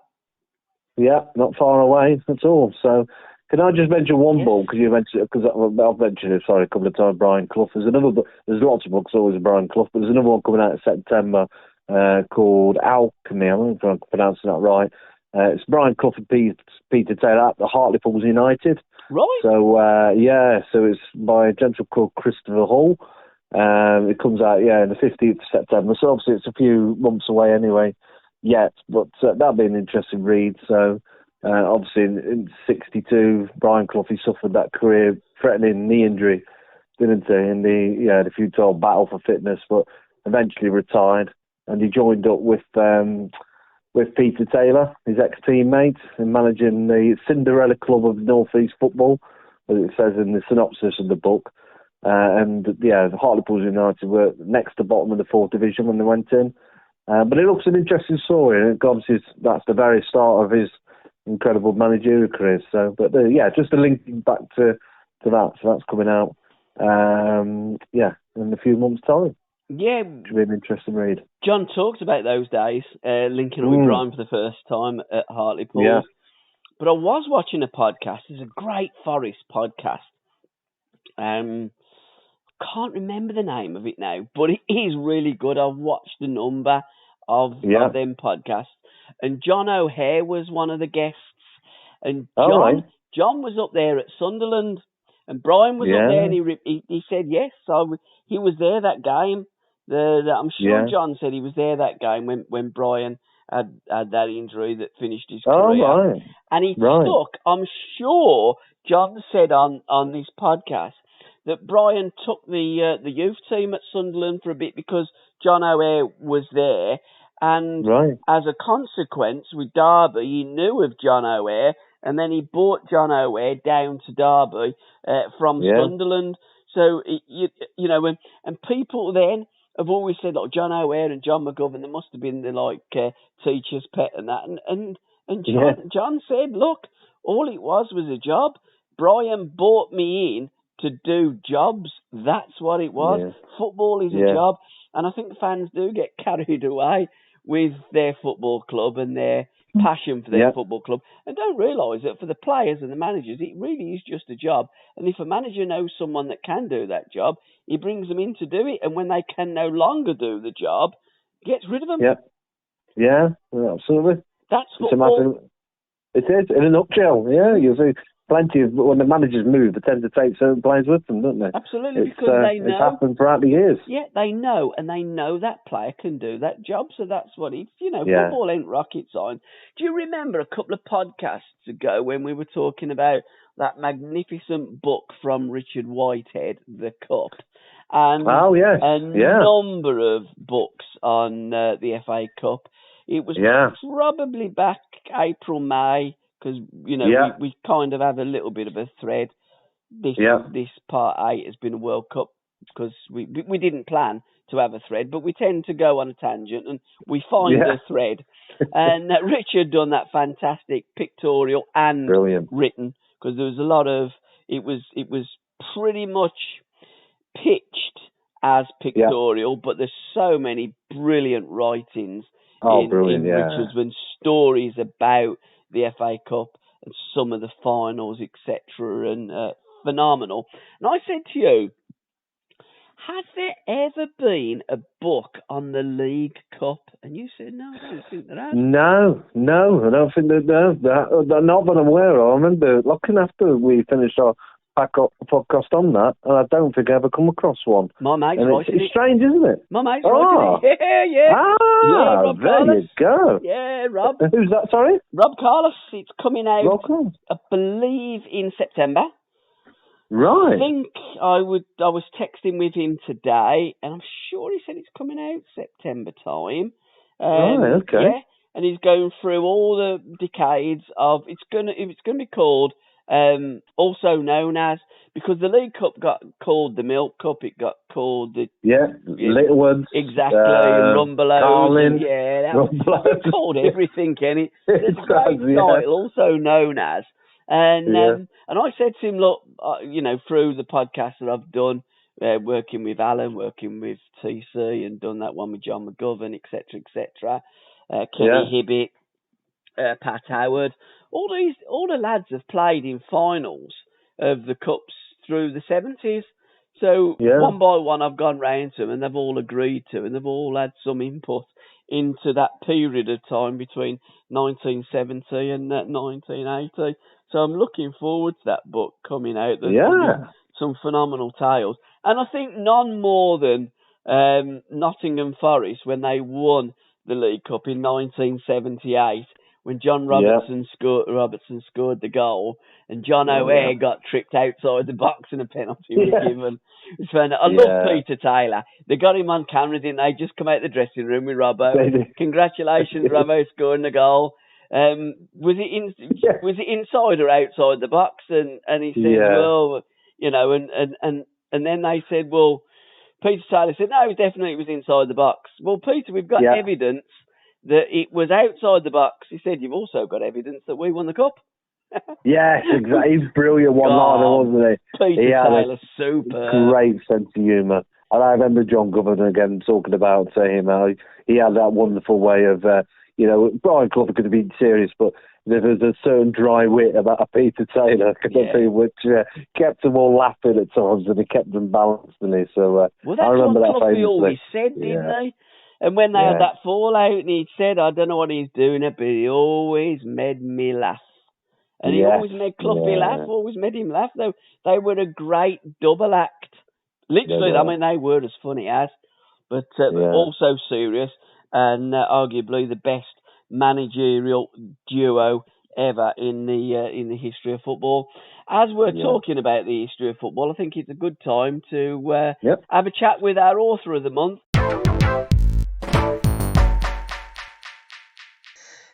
Yeah, not far away at all. So can I just mention one book, because you mentioned, because I've mentioned it, a couple of times, Brian Clough. There's another book, there's lots of books always of Brian Clough, but there's another one coming out in September called Alchemy. I don't know if I'm pronouncing that right. It's Brian Clough and Peter Taylor at the Hartlepool United. Right. So, so it's by a gentleman called Christopher Hall. It comes out, in the 15th of September. So obviously it's a few months away anyway yet, but that'll be an interesting read. So obviously in 62, Brian Clough, he suffered that career-threatening knee injury, didn't he, in the futile battle for fitness, but eventually retired. And he joined up with Peter Taylor, his ex-teammate, in managing the Cinderella Club of North East Football, as it says in the synopsis of the book. The Hartlepool United were next to bottom of the 4th division when they went in. But it looks an interesting story, and obviously that's the very start of his incredible managerial career. So, but just a link back to that. So that's coming out, in a few months' time. Yeah. Should be an interesting read. John talked about those days, linking up with Brian for the first time at Hartlepool. Yeah. But I was watching a podcast. There's a great Forest podcast. Can't remember the name of it now, but it is really good. I've watched a number of them podcasts. And John O'Hare was one of the guests. And John was up there at Sunderland. And Brian was up there, and he said yes. So he was there that game. I'm sure John said he was there that game when Brian had that injury that finished his career. Oh, right. And he took, I'm sure John said on this podcast, that Brian took the youth team at Sunderland for a bit because John O'Hare was there. And as a consequence, with Derby, he knew of John O'Hare, and then he bought John O'Hare down to Derby from Sunderland. So, and people then have always said, like, John O'Hare and John McGovern, they must have been the, teacher's pet and that. And John said, look, all it was a job. Brian brought me in to do jobs. That's what it was. Yeah. Football is a job. And I think fans do get carried away with their football club and their passion for their football club, and don't realise that for the players and the managers, it really is just a job. And if a manager knows someone that can do that job, he brings them in to do it. And when they can no longer do the job, he gets rid of them. Yeah, absolutely. That's football. It is, in a nutshell. Yeah, you see plenty of, when the managers move, they tend to take certain players with them, don't they? Absolutely, because they know. It's happened throughout the years. Yeah, they know, and they know that player can do that job, so that's what it's, football ain't rocket science. Do you remember a couple of podcasts ago when we were talking about that magnificent book from Richard Whitehead, The Cup? And number of books on the FA Cup. It was probably back April, May, because, we kind of have a little bit of a thread. This part 8 has been a World Cup because we didn't plan to have a thread, but we tend to go on a tangent and we find a thread. And Richard done that fantastic pictorial and written, because there was a lot of, it was pretty much pitched as pictorial, but there's so many brilliant writings in Richard's and stories about the FA Cup and some of the finals, etc., and phenomenal. And I said to you, has there ever been a book on the League Cup? And you said, no, I don't think there has. No, I don't think that. Not that I'm aware of. I remember looking after we finished our podcast on that, and I don't think I ever come across one. My mate's writing it. It's strange, isn't it? My mate's writing it. Yeah. Rob there Carlos. You go. Yeah, Rob. Who's that, sorry? Rob Carlos. It's coming out, I believe, in September. Right. I think I was texting with him today, and I'm sure he said it's coming out September time. Right, okay. Yeah, and he's going through all the decades of, it's going to be called, also known as, because the League Cup got called the Milk Cup, it got called the Little Ones, exactly, Rumbelows, Carlin, it's called everything, Kenny. There's a great title, also known as, and I said to him, look, through the podcast that I've done, working with Alan, working with TC, and done that one with John McGovern, etc., Kenny Hibbett, Pat Howard. All the lads have played in finals of the Cups through the 70s. So one by one I've gone round to them and they've all agreed to, and they've all had some input into that period of time between 1970 and 1980. So I'm looking forward to that book coming out. There's some phenomenal tales. And I think none more than Nottingham Forest when they won the League Cup in 1978. When John Robertson scored the goal, and John O'Hare got tripped outside the box and a penalty was given. I love Peter Taylor. They got him on camera, didn't they? Just come out the dressing room with Robbo. Congratulations, Robbo, scoring the goal. Was it inside or outside the box? And he said, well, and then they said, well, Peter Taylor said, no, definitely it was inside the box. Well, Peter, we've got evidence that it was outside the box. He said, you've also got evidence that we won the cup. Yes, exactly. He's brilliant one-liner, wasn't he? Peter Taylor, super. Great sense of humour. And I remember John Governor again talking about him, how he had that wonderful way of, Brian Clough could have been serious, but there was a certain dry wit about Peter Taylor, which kept them all laughing at times, and he kept them balanced, didn't he? So I remember that famously. He always said, didn't they? And when they had that fallout, and he said, I don't know what he's doing, but he always made me laugh. And he always made Cloughie laugh, always made him laugh. They were a great double act. Literally, they were as funny as, but also serious, and arguably the best managerial duo ever in the history of football. As we're talking about the history of football, I think it's a good time to have a chat with our author of the month.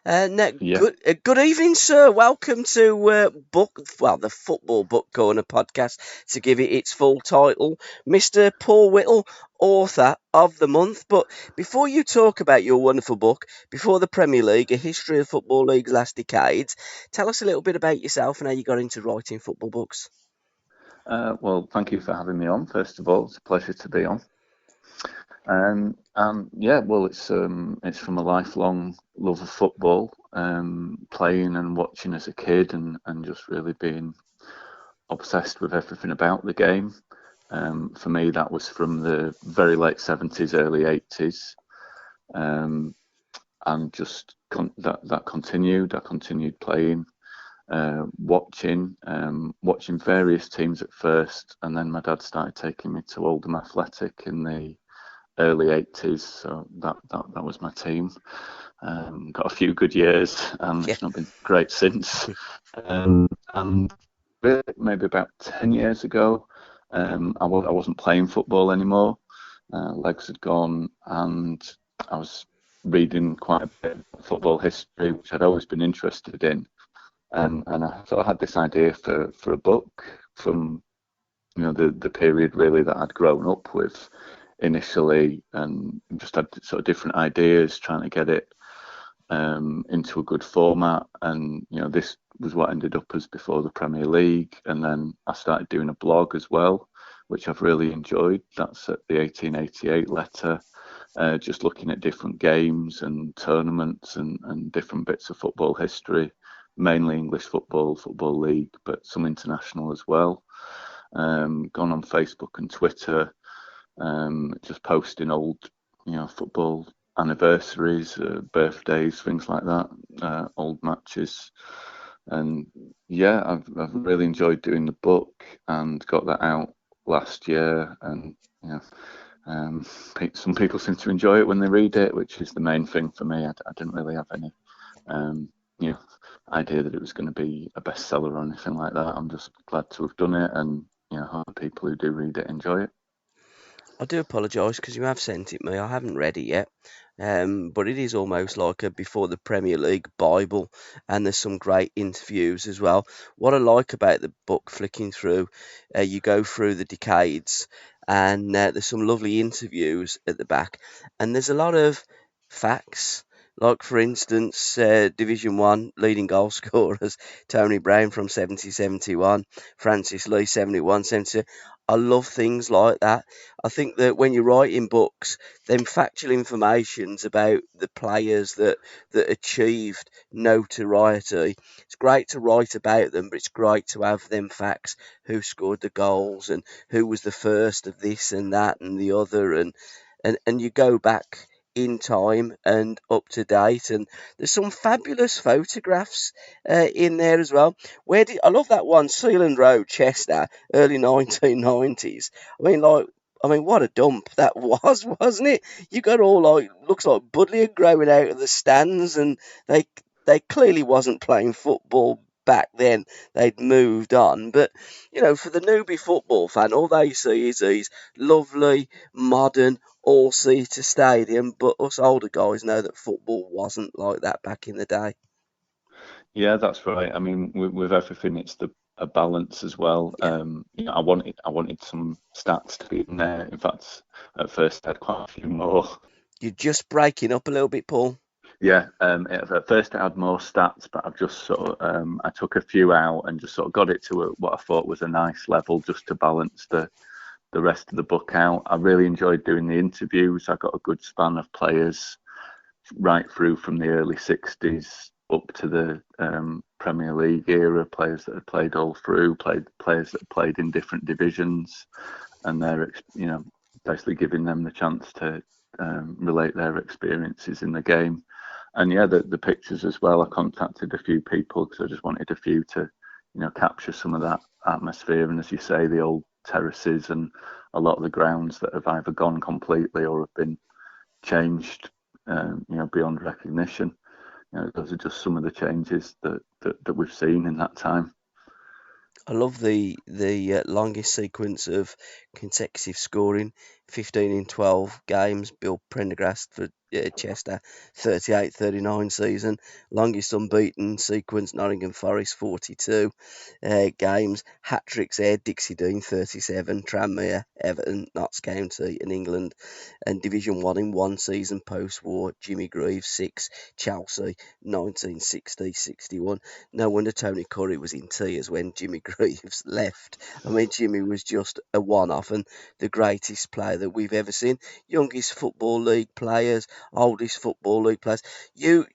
Good evening, sir. Welcome to the Football Book Corner podcast. To give it its full title, Mr. Paul Whittle, author of the month. But before you talk about your wonderful book, Before the Premier League: A History of Football League's Last Decades, tell us a little bit about yourself and how you got into writing football books. Well, thank you for having me on. First of all, it's a pleasure to be on. It's from a lifelong love of football, playing and watching as a kid, and just really being obsessed with everything about the game. For me, that was from the very late 70s, early 80s, and just that continued. I continued playing, watching various teams at first, and then my dad started taking me to Oldham Athletic in the early 80s, so that was my team. Got a few good years, and it's not been great since. And really, maybe about 10 years ago, I wasn't playing football anymore. Legs had gone, and I was reading quite a bit of football history, which I'd always been interested in. And I sort of had this idea for a book from the period really that I'd grown up with initially, and just had sort of different ideas, trying to get it into a good format. And this was what ended up as Before the Premier League. And then I started doing a blog as well, which I've really enjoyed. That's at the 1888 letter, just looking at different games and tournaments and different bits of football history, mainly English football league, but some international as well. Gone on Facebook and Twitter, just posting old football anniversaries, birthdays, things like that, old matches. And I've really enjoyed doing the book and got that out last year. And some people seem to enjoy it when they read it, which is the main thing for me. I didn't really have any idea that it was going to be a bestseller or anything like that. I'm just glad to have done it, and hope people who do read it enjoy it. I do apologise because you have sent it me. I haven't read it yet, but it is almost like a Before the Premier League Bible, and there's some great interviews as well. What I like about the book, flicking through, you go through the decades, and there's some lovely interviews at the back, and there's a lot of facts. Like, for instance, Division 1 leading goal scorers, Tony Browne from 70-71, Francis Lee 71-72. I love things like that. I think that when you're writing books, then factual information's about the players that achieved notoriety. It's great to write about them, but it's great to have them facts: who scored the goals and who was the first of this and that and the other, and you go back in time and up to date, and there's some fabulous photographs in there as well. I love that one, Sealand Road, Chester, early 1990s. I mean, what a dump that was, wasn't it? You got all looks like Budley growing out of the stands, and they clearly wasn't playing football back then. They'd moved on, but for the newbie football fan, all they see is these lovely, modern, all-seater stadium, but us older guys know that football wasn't like that back in the day. Yeah, that's right. I mean, with everything, it's a balance as well. Yeah. I wanted some stats to be in there. In fact, at first I had quite a few more. You're just breaking up a little bit, Paul. Yeah, at first I had more stats, but I've just sort of I took a few out and just sort of got it to what I thought was a nice level, just to balance the rest of the book out. I really enjoyed doing the interviews. I got a good span of players right through from the early 60s up to the Premier League era, players that had played all through, players that played in different divisions, and they're basically giving them the chance to relate their experiences in the game. And the pictures as well. I contacted a few people because I just wanted a few to capture some of that atmosphere, and as you say, the old terraces and a lot of the grounds that have either gone completely or have been changed beyond recognition. Those are just some of the changes that we've seen in that time. I love the longest sequence of consecutive scoring, 15 in 12 games. Bill Prendergast for Chester, 38-39 season. Longest unbeaten sequence, Nottingham Forest, 42 games. Hat-tricks there, Dixie Dean, 37. Tranmere, Everton, Notts County in England. And Division 1 in one season post-war, Jimmy Greaves, 6. Chelsea, 1960-61. No wonder Tony Curry was in tears when Jimmy Greaves left. I mean, Jimmy was just a one-off and the greatest player that we've ever seen. Youngest Football League players, oldest Football League players. You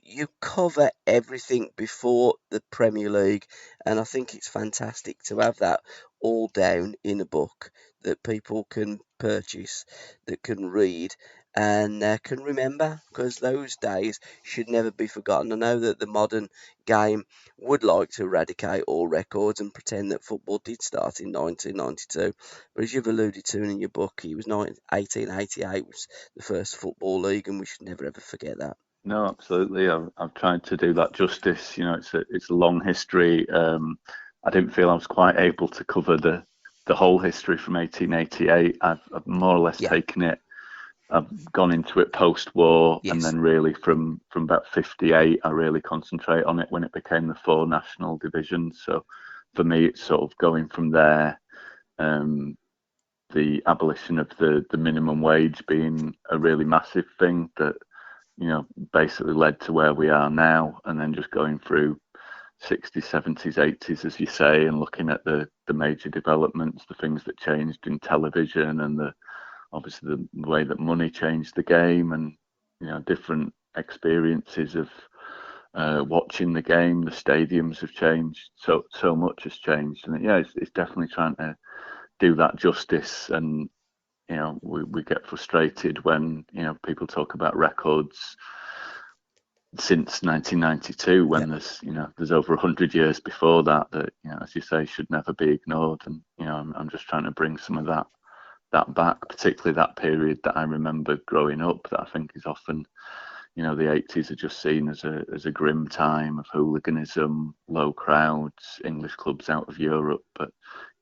cover everything before the Premier League, and I think it's fantastic to have that all down in a book that people can purchase, that can read, and can remember, because those days should never be forgotten. I know that the modern game would like to eradicate all records and pretend that football did start in 1992, but as you've alluded to in your book, it was 1888 was the first football league, and we should never ever forget that. No, absolutely. I've tried to do that justice. It's a long history. I didn't feel I was quite able to cover the whole history from 1888. I've more or less taken it. I've gone into it post-war, and then really from about 58, I really concentrate on it when it became the 4 national divisions. So for me, it's sort of going from there. The abolition of the minimum wage being a really massive thing that basically led to where we are now, and then just going through 60s, 70s, 80s, as you say, and looking at the major developments, the things that changed in television, and obviously the way that money changed the game, and different experiences of watching the game. The stadiums have changed, so much has changed, and it's definitely trying to do that justice. And we get frustrated when people talk about records since 1992, when there's over 100 years before that as you say, should never be ignored. And I'm just trying to bring some of that back, particularly that period that I remember growing up, that I think is often, the 80s are just seen as a grim time of hooliganism, low crowds, English clubs out of Europe. But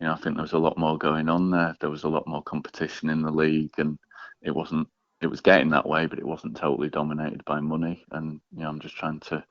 I think there was a lot more going on there. There was a lot more competition in the league, and it was getting that way, but it wasn't totally dominated by money. And I'm just trying to,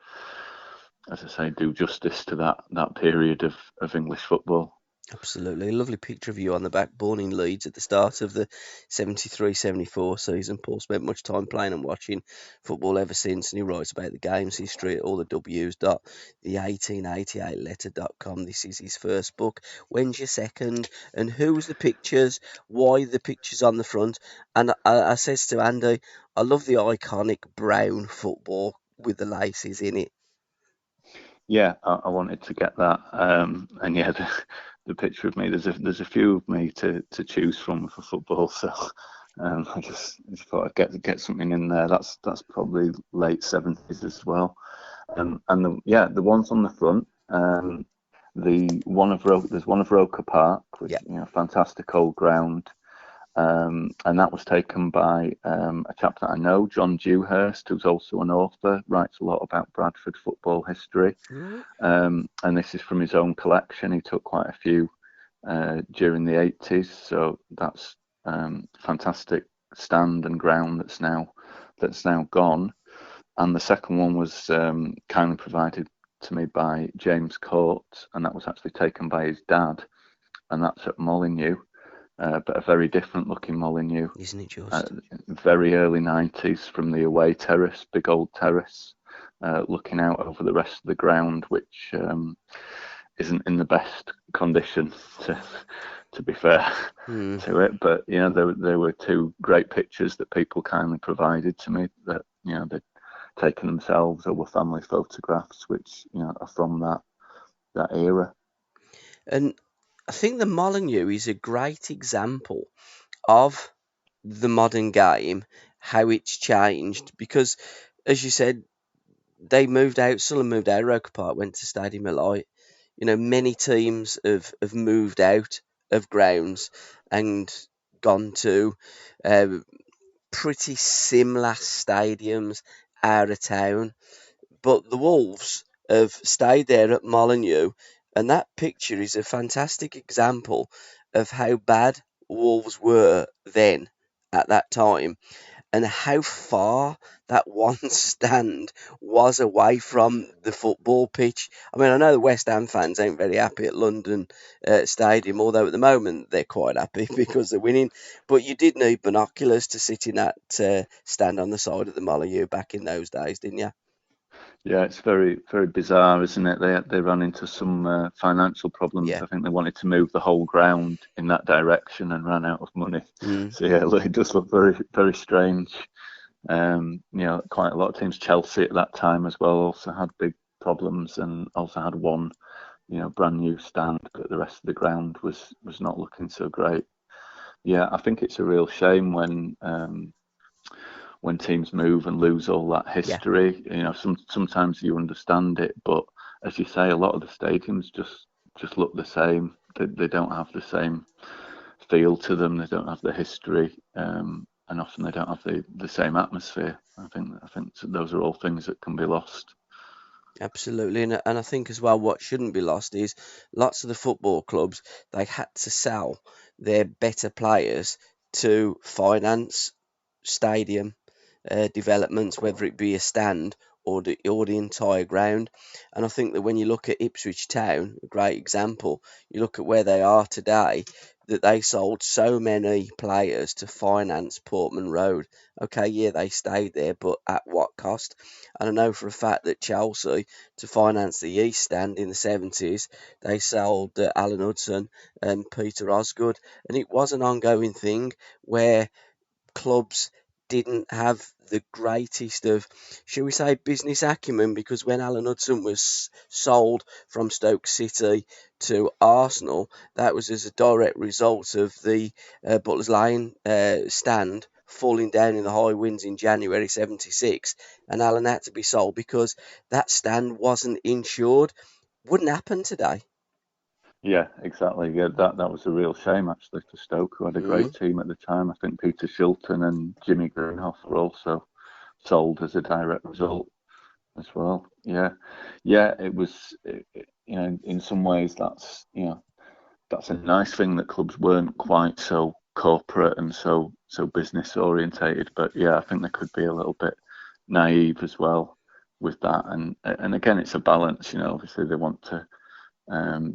as I say, do justice to that period of English football. Absolutely. A lovely picture of you on the back, born in Leeds at the start of the 73-74 season. Paul spent much time playing and watching football ever since, and he writes about the game's history at all the W's.the1888letter.com. This is his first book. When's your second? And who's the pictures? Why the pictures on the front? And I says to Andy, I love the iconic Browne football with the laces in it. Yeah, I wanted to get that, and the picture of me. There's a few of me to choose from for football, so I just thought I'd get something in there. That's probably late 70s as well, and the ones on the front. There's one of Roker Park, which fantastic old ground. And that was taken by a chap that I know, John Dewhurst, who's also an author, writes a lot about Bradford football history. And this is from his own collection. He took quite a few during the 80s, so that's fantastic stand and ground that's now gone. And the second one was kindly provided to me by James Court, and that was actually taken by his dad, and that's at Molineux. But a very different looking Molineux. Isn't it just? Very early 90s, from the away terrace, big old terrace, looking out over the rest of the ground, which isn't in the best condition, to be fair to it. But there were 2 great pictures that people kindly provided to me that they'd taken themselves, or were family photographs, which are from that era. And I think the Molineux is a great example of the modern game, how it's changed, because, as you said, they moved out, Sullen moved out, Roker Park went to Stadium of Light. Many teams have moved out of grounds and gone to pretty similar stadiums out of town. But the Wolves have stayed there at Molineux, and that picture is a fantastic example of how bad Wolves were then at that time, and how far that one stand was away from the football pitch. I mean, I know the West Ham fans ain't very happy at London Stadium, although at the moment they're quite happy because they're winning. But you did need binoculars to sit in that stand on the side of the Molyneux back in those days, didn't you? Yeah, it's very, very bizarre, isn't it? They ran into some financial problems. Yeah. I think they wanted to move the whole ground in that direction and ran out of money. So yeah, it does look very, very strange. Quite a lot of teams, Chelsea at that time as well, also had big problems and also had one, brand new stand, but the rest of the ground was not looking so great. Yeah, I think it's a real shame when teams move and lose all that history. Yeah. Sometimes you understand it, but as you say, a lot of the stadiums just look the same. They don't have the same feel to them. They don't have the history, and often they don't have the same atmosphere. I think those are all things that can be lost. Absolutely, and I think as well, what shouldn't be lost is lots of the football clubs, they had to sell their better players to finance stadium developments, whether it be a stand or the entire ground. And I think that when you look at Ipswich Town, a great example, you look at where they are today, that they sold so many players to finance Portman Road. Okay, yeah, they stayed there, but at what cost? And I know for a fact that Chelsea, to finance the East Stand in the 70s, they sold Alan Hudson and Peter Osgood. And it was an ongoing thing where clubs didn't have the greatest of, shall we say, business acumen, because when Alan Hudson was sold from Stoke City to Arsenal, that was as a direct result of the Butler's Lane stand falling down in the high winds in January 76, and Alan had to be sold because that stand wasn't insured. Wouldn't happen today. Yeah, exactly. Yeah, that was a real shame actually for Stoke, who had a great team at the time. I think Peter Shilton and Jimmy Greenhoff were also sold as a direct result as well. Yeah, it was. In some ways, that's a nice thing that clubs weren't quite so corporate and so business orientated. But yeah, I think they could be a little bit naive as well with that. And again, it's a balance. Obviously they want to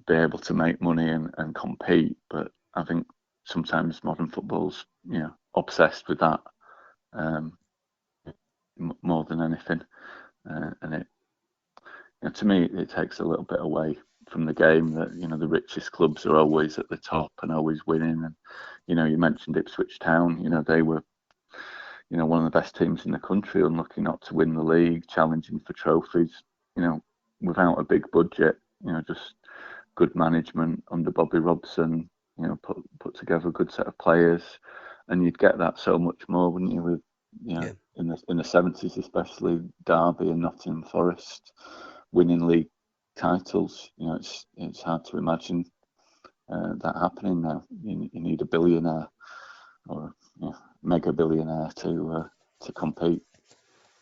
be able to make money and compete. But I think sometimes modern football's obsessed with that more than anything, and it to me it takes a little bit away from the game that the richest clubs are always at the top and always winning. And you mentioned Ipswich Town. They were one of the best teams in the country, unlucky not to win the league, challenging for trophies. Without a big budget. Just good management under Bobby Robson, put together a good set of players, and you'd get that so much more, wouldn't you? With in the 70s, especially Derby and Nottingham Forest winning league titles. It's hard to imagine that happening now. You need a billionaire or mega billionaire to compete.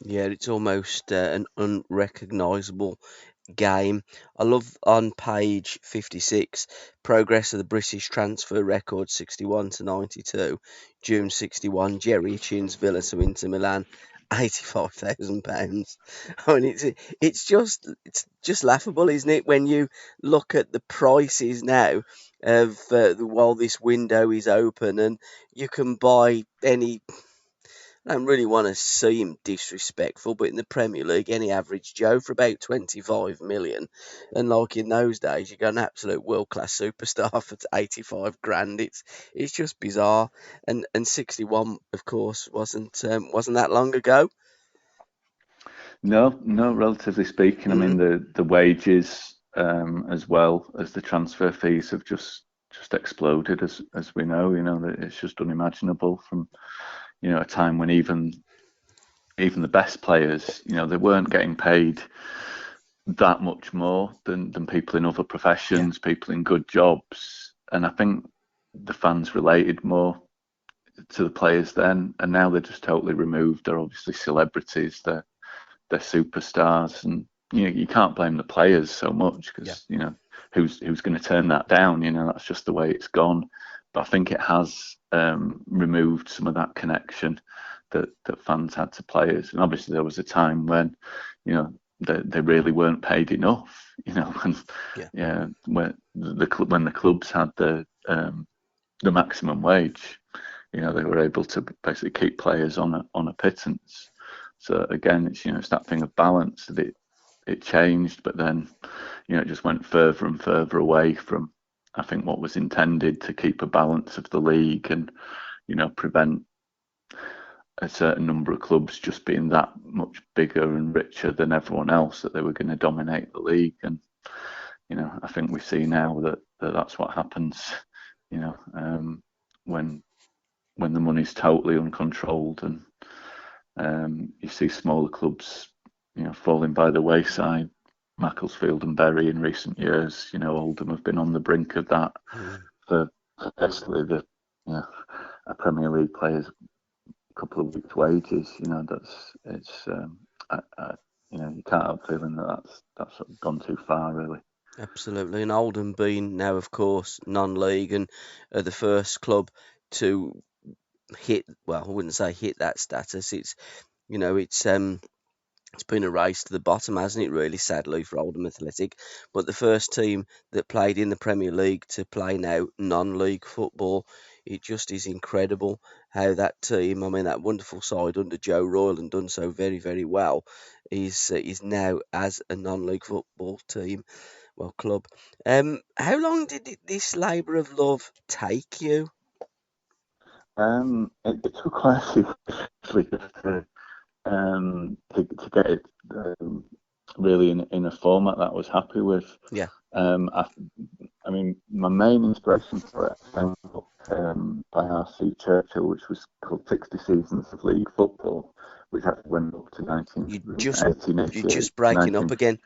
Yeah, it's almost an unrecognisable game. I love on page 56, progress of the British transfer record 61 to 92. June 61, Jerry Chin's Villa to Inter Milan, £85,000. I mean, it's just laughable, isn't it, when you look at the prices now of while this window is open, and you can buy any. I don't really want to seem disrespectful, but in the Premier League, any average Joe for about 25 million. And like in those days, you got an absolute world class superstar for 85 grand. It's just bizarre. And 61, of course, wasn't that long ago. No, relatively speaking. I mean, the wages as well as the transfer fees have just exploded, as we know. That it's just unimaginable from a time when even the best players, they weren't getting paid that much more than people in other professions, people in good jobs. And I think the fans related more to the players then, and now they're just totally removed. They're obviously celebrities, they're superstars, and you can't blame the players so much because who's going to turn that down? That's just the way it's gone. But I think it has removed some of that connection that fans had to players. And obviously there was a time when, they really weren't paid enough, and when the clubs had the maximum wage, they were able to basically keep players on a pittance. So again, it's that thing of balance that it changed, but then it just went further and further away from, I think, what was intended to keep a balance of the league and prevent a certain number of clubs just being that much bigger and richer than everyone else, that they were going to dominate the league. And I think we see now that that's what happens. When the money's totally uncontrolled, and you see smaller clubs falling by the wayside. Macclesfield and Bury in recent years, Oldham have been on the brink of that for basically a Premier League player's couple of weeks' wages. You can't help feeling that's gone too far, really. Absolutely, and Oldham being now, of course, non-league and the first club to hit. Well, I wouldn't say hit that status. It's it's been a race to the bottom, hasn't it, really, sadly, for Oldham Athletic. But the first team that played in the Premier League to play now non-league football, it just is incredible how that team, that wonderful side under Joe Royle and done so very, very well, is now as a non-league football team, club. How long did this labour of love take you? It took quite a few years to get it really in a format that I was happy with. Yeah. I mean, my main inspiration for it came by R.C. Churchill, which was called 60 Seasons of League Football, which actually went up to 1888. You're just breaking up again.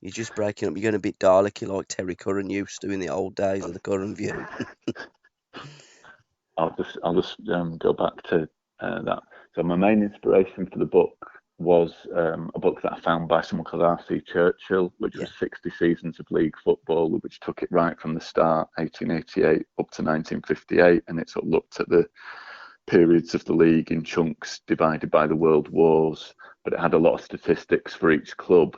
You're just breaking up. You're going a bit Dalek-y like Terry Curran used to in the old days of the Curran View. I'll just go back to that. So my main inspiration for the book was a book that I found by someone called R.C. Churchill, which was 60 Seasons of League Football, which took it right from the start, 1888 up to 1958, and it sort of looked at the periods of the league in chunks divided by the world wars, but it had a lot of statistics for each club.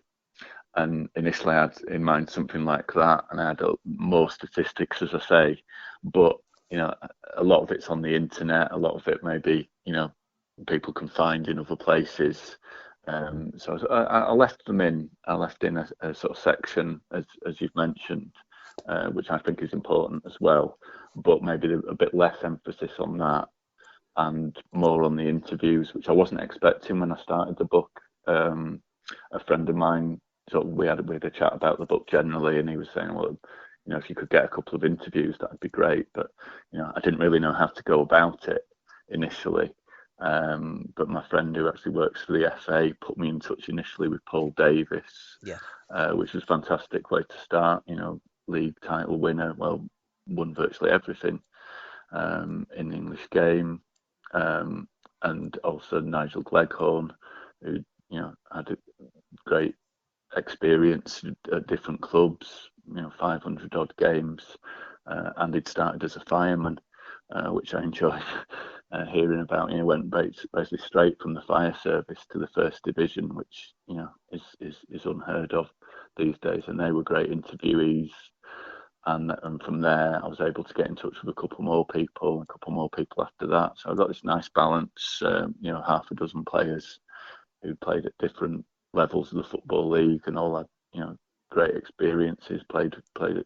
And initially I had in mind something like that, and I had more statistics, as I say, but a lot of it's on the internet, a lot of it maybe people can find in other places. So I left them in. I left in a sort of section, as you've mentioned, which I think is important as well, but maybe a bit less emphasis on that and more on the interviews, which I wasn't expecting when I started the book. A friend of mine, we had a chat about the book generally, and he was saying, well, if you could get a couple of interviews, that'd be great. But I didn't really know how to go about it initially. But my friend who actually works for the FA put me in touch initially with Paul Davis, which was a fantastic way to start. League title winner, won virtually everything in the English game, and also Nigel Gleghorn, who had a great experience at different clubs, 500 odd games, and he'd started as a fireman, which I enjoyed hearing about. Went basically straight from the fire service to the first division, which is unheard of these days, and they were great interviewees. And from there, I was able to get in touch with a couple more people after that. So I got this nice balance, half a dozen players who played at different levels of the Football League and all had, great experiences, played at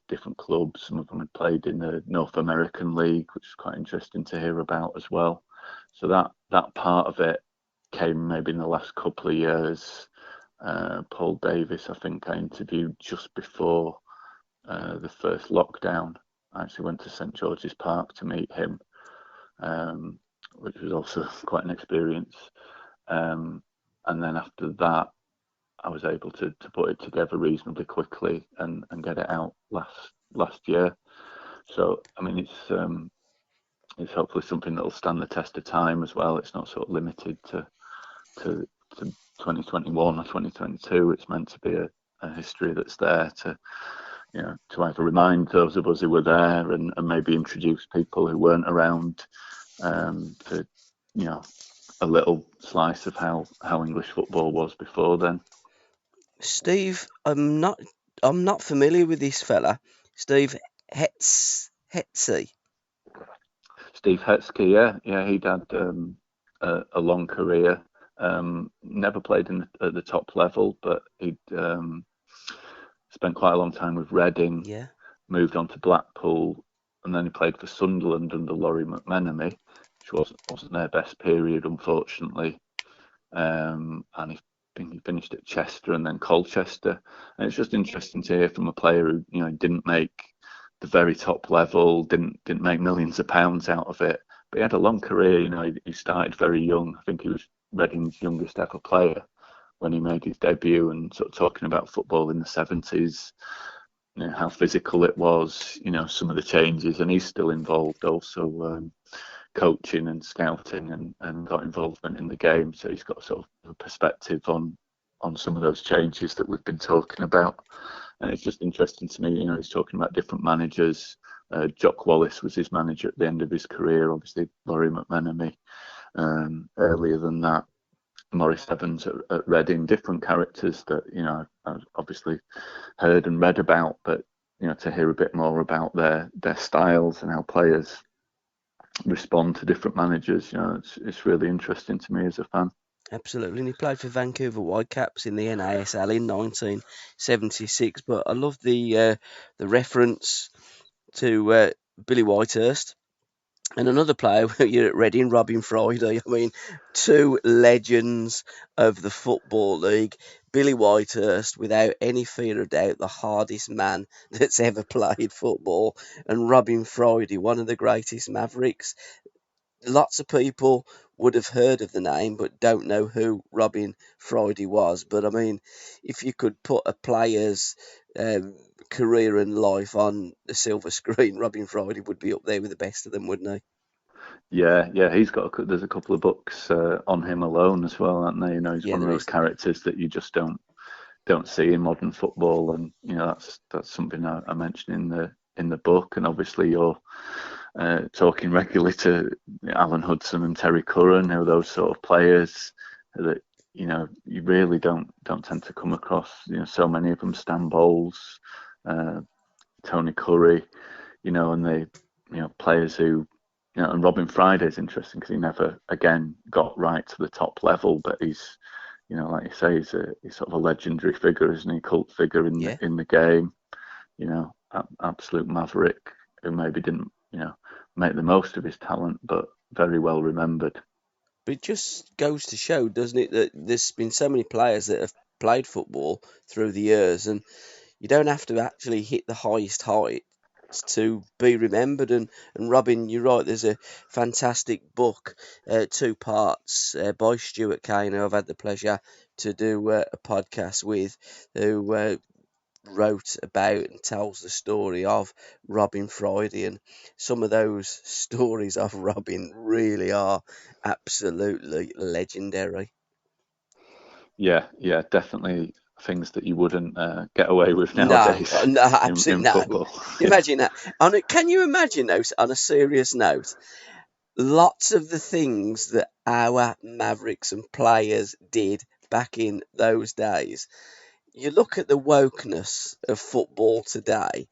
different clubs. Some of them had played in the North American League, which is quite interesting to hear about as well. So that part of it came maybe in the last couple of years. Paul Davis, I think I interviewed just before the first lockdown. I actually went to St George's Park to meet him, which was also quite an experience. And then after that, I was able to put it together reasonably quickly and get it out last year. So I mean, it's hopefully something that will stand the test of time as well. It's not sort of limited to 2021 or 2022. It's meant to be a history that's there to to either remind those of us who were there and maybe introduce people who weren't around to, a little slice of how English football was before then. Steve, I'm not familiar with this fella. Steve Hetsy. Steve Hetsky, yeah, he'd had a long career. Never played at the top level, but he'd spent quite a long time with Reading. Yeah. Moved on to Blackpool, and then he played for Sunderland under Laurie McMenemy, which wasn't their best period, unfortunately. And he finished at Chester and then Colchester. And it's just interesting to hear from a player who didn't make the very top level, didn't make millions of pounds out of it, but he had a long career. He started very young. I think he was Reading's youngest ever player when he made his debut, and sort of talking about football in the 70s, how physical it was, some of the changes, and he's still involved also coaching and scouting and got involvement in the game, so he's got sort of a perspective on some of those changes that we've been talking about. And it's just interesting to me, he's talking about different managers. Jock Wallace was his manager at the end of his career, obviously Laurie McMenemy earlier than that, Maurice Evans at Reading, different characters that I've obviously heard and read about, but to hear a bit more about their styles and how players respond to different managers, it's really interesting to me as a fan. Absolutely, and he played for Vancouver Whitecaps in the NASL in 1976. But I love the reference to Billy Whitehurst. And another player you're at Reading, Robin Friday. I mean, two legends of the Football League. Billy Whitehurst, without any fear of doubt, the hardest man that's ever played football. And Robin Friday, one of the greatest Mavericks. Lots of people would have heard of the name but don't know who Robin Friday was. But I mean, if you could put a player's career and life on the silver screen, Robin Friday would be up there with the best of them, wouldn't he? Yeah, he's there's a couple of books on him alone as well, aren't they? He's one of those characters that you just don't see in modern football, and that's something I mentioned in the book. And obviously you're talking regularly to Alan Hudson and Terry Curran, who are those sort of players that you really don't tend to come across. So many of them, Stan Bowles, Tony Curry, and they players who and Robin Friday is interesting because he never again got right to the top level, but he's like you say, he's sort of a legendary figure, isn't he? Cult figure in the game. Absolute maverick who maybe didn't make the most of his talent, but very well remembered. But it just goes to show, doesn't it, that there's been so many players that have played football through the years, and you don't have to actually hit the highest heights to be remembered. And Robin, you're right, there's a fantastic book, 2 parts, by Stuart Kane, who I've had the pleasure to do a podcast with, who wrote about and tells the story of Robin Friday, and some of those stories of Robin really are absolutely legendary. Yeah, definitely things that you wouldn't get away with nowadays. No, absolutely in football. Imagine that. Can you imagine those? On a serious note, lots of the things that our Mavericks and players did back in those days. You look at the wokeness of football today.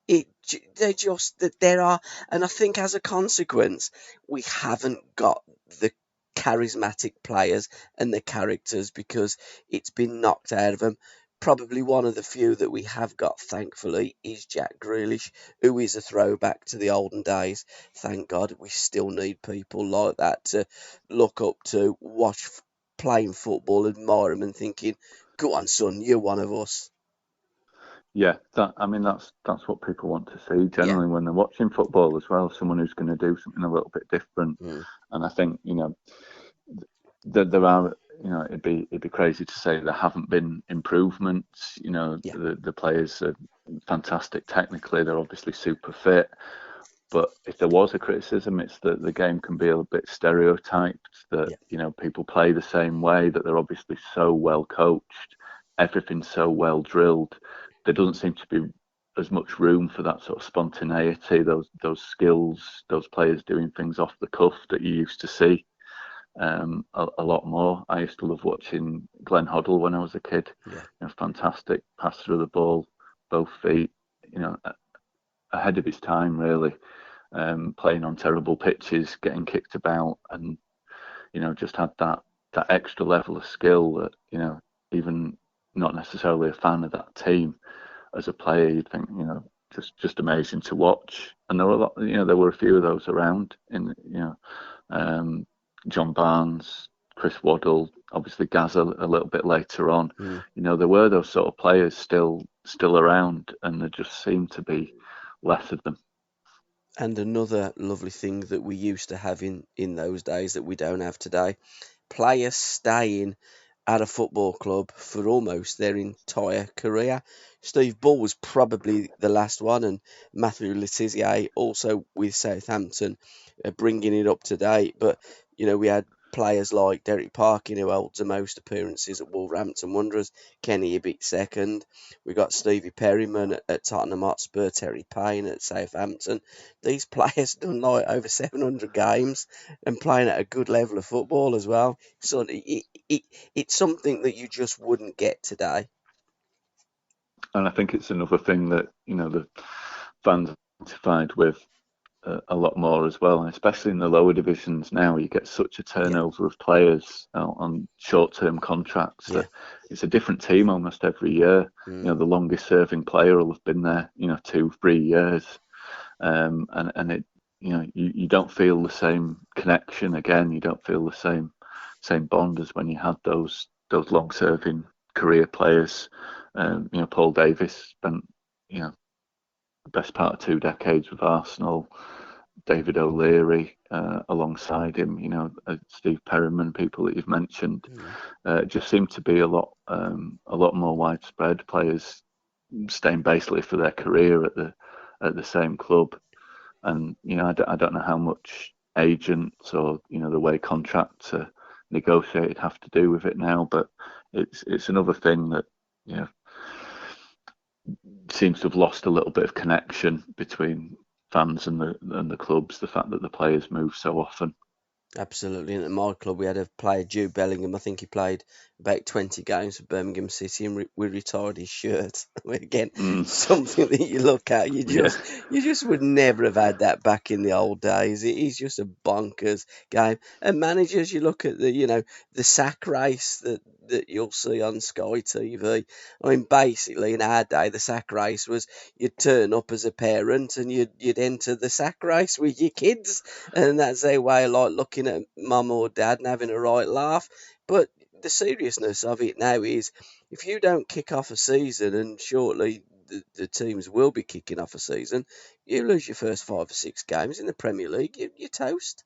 There are, and I think as a consequence, we haven't got the charismatic players and the characters because it's been knocked out of them. Probably one of the few that we have got, thankfully, is Jack Grealish, who is a throwback to the olden days. Thank God we still need people like that to look up to, watch playing football, admire them, and thinking, "Go on, son, you're one of us." Yeah, that's what people want to see generally when they're watching football as well. Someone who's going to do something a little bit different. And I think there are it'd be crazy to say there haven't been improvements. The players are fantastic technically. They're obviously super fit. But if there was a criticism, it's that the game can be a bit stereotyped. That people play the same way. That they're obviously so well coached. Everything's so well drilled. There doesn't seem to be as much room for that sort of spontaneity, those skills, those players doing things off the cuff that you used to see a lot more. I used to love watching Glenn Hoddle when I was a kid. Yeah. Fantastic pass through the ball, both feet, ahead of his time really. Playing on terrible pitches, getting kicked about, and just had that extra level of skill that even not necessarily a fan of that team, as a player, you'd think, just amazing to watch. And there were a lot, there were a few of those around John Barnes, Chris Waddle, obviously Gaz a little bit later on. There were those sort of players still around, and there just seemed to be less of them. And another lovely thing that we used to have in those days that we don't have today, players staying at a football club for almost their entire career. Steve Bull was probably the last one, and Matthew Letizia also with Southampton, bringing it up to date. But we had players like Derek Parkin, who holds the most appearances at Wolverhampton Wanderers, Kenny Ibbett second. We got Stevie Perryman at Tottenham Hotspur, Terry Payne at Southampton. These players done like over 700 games and playing at a good level of football as well. So it's something that you just wouldn't get today. And I think it's another thing that the fans are identified with a lot more as well, and especially in the lower divisions now, you get such a turnover of players on short-term contracts that it's a different team almost every year. The longest-serving player will have been there, 2-3 years, and it, you don't feel the same connection again. You don't feel the same bond as when you had those long-serving career players. Paul Davis spent the best part of 2 decades with Arsenal. David O'Leary alongside him, Steve Perryman, people that you've mentioned. It just seemed to be a lot more widespread. Players staying basically for their career at the same club, and I don't know how much agents or the way contracts are negotiated have to do with it now, but it's another thing that seems to have lost a little bit of connection between fans and the clubs, the fact that the players move so often. Absolutely. And at my club, we had a player, Jude Bellingham. I think he played about 20 games for Birmingham City, and we retired his shirt. Again, something that you look at, you just would never have had that back in the old days. It is just a bonkers game. And managers, you look at the sack race that you'll see on Sky TV. I mean, basically in our day, the sack race was you'd turn up as a parent and you'd enter the sack race with your kids, and that's their way of like looking at mum or dad and having a right laugh. But the seriousness of it now is, if you don't kick off a season, and shortly the teams will be kicking off a season, you lose your first 5 or 6 games in the Premier League, you're toast.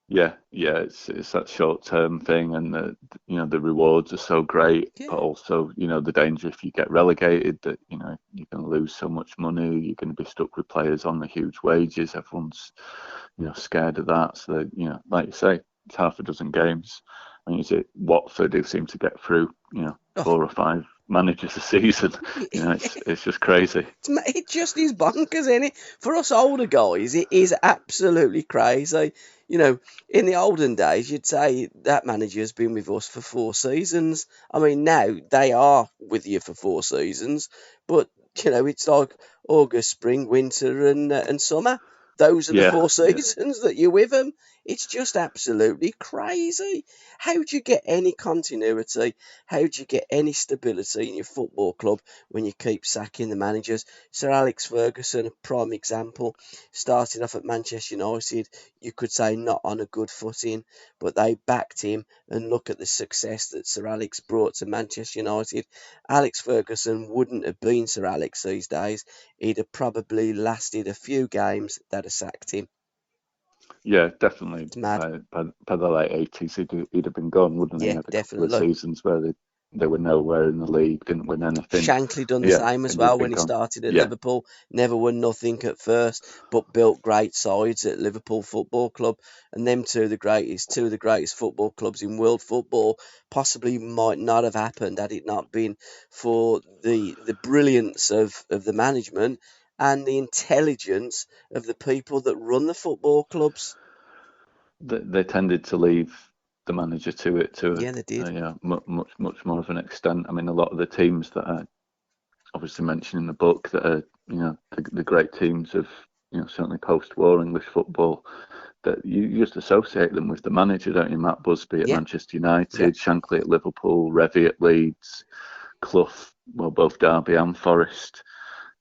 Yeah, it's that short-term thing, and the rewards are so great, but also the danger if you get relegated that you're going to lose so much money, you're going to be stuck with players on the huge wages. Everyone's scared of that, so that, like you say, it's half a dozen games. I mean, is it Watford who seem to get through 4 or 5 managers a season? It's just crazy. It just is bonkers, isn't it? For us older guys, it is absolutely crazy. In the olden days, you'd say that manager's been with us for 4 seasons. I mean, now they are with you for 4 seasons, but it's like August, spring, winter, and summer. Those are the 4 seasons that you're with them. It's just absolutely crazy. How do you get any continuity? How do you get any stability in your football club when you keep sacking the managers? Sir Alex Ferguson, a prime example, started off at Manchester United, you could say not on a good footing, but they backed him, and look at the success that Sir Alex brought to Manchester United. Alex Ferguson wouldn't have been Sir Alex these days. He'd have probably lasted a few games that have sacked him. Yeah, definitely. By the late 80s, he'd have been gone, wouldn't he? Had a couple of seasons where they were nowhere in the league, didn't win anything. Shankly done the same as well when he started at Liverpool. Never won nothing at first, but built great sides at Liverpool Football Club. And them two of the greatest football clubs in world football, possibly might not have happened had it not been for the brilliance of the management and the intelligence of the people that run the football clubs. They tended to leave the manager to it they did. Much more of an extent. I mean, a lot of the teams that I obviously mention in the book that are, the great teams of, certainly post-war English football, that you just associate them with the manager, don't you? Matt Busby at Manchester United, Shankly at Liverpool, Revie at Leeds, Clough, well, both Derby and Forest.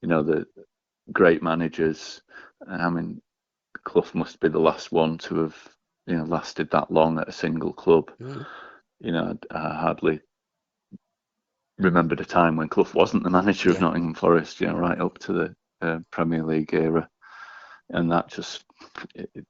The great managers. I mean, Clough must be the last one to have, lasted that long at a single club. I hardly remembered a time when Clough wasn't the manager of Nottingham Forest, right up to the Premier League era, and that just, it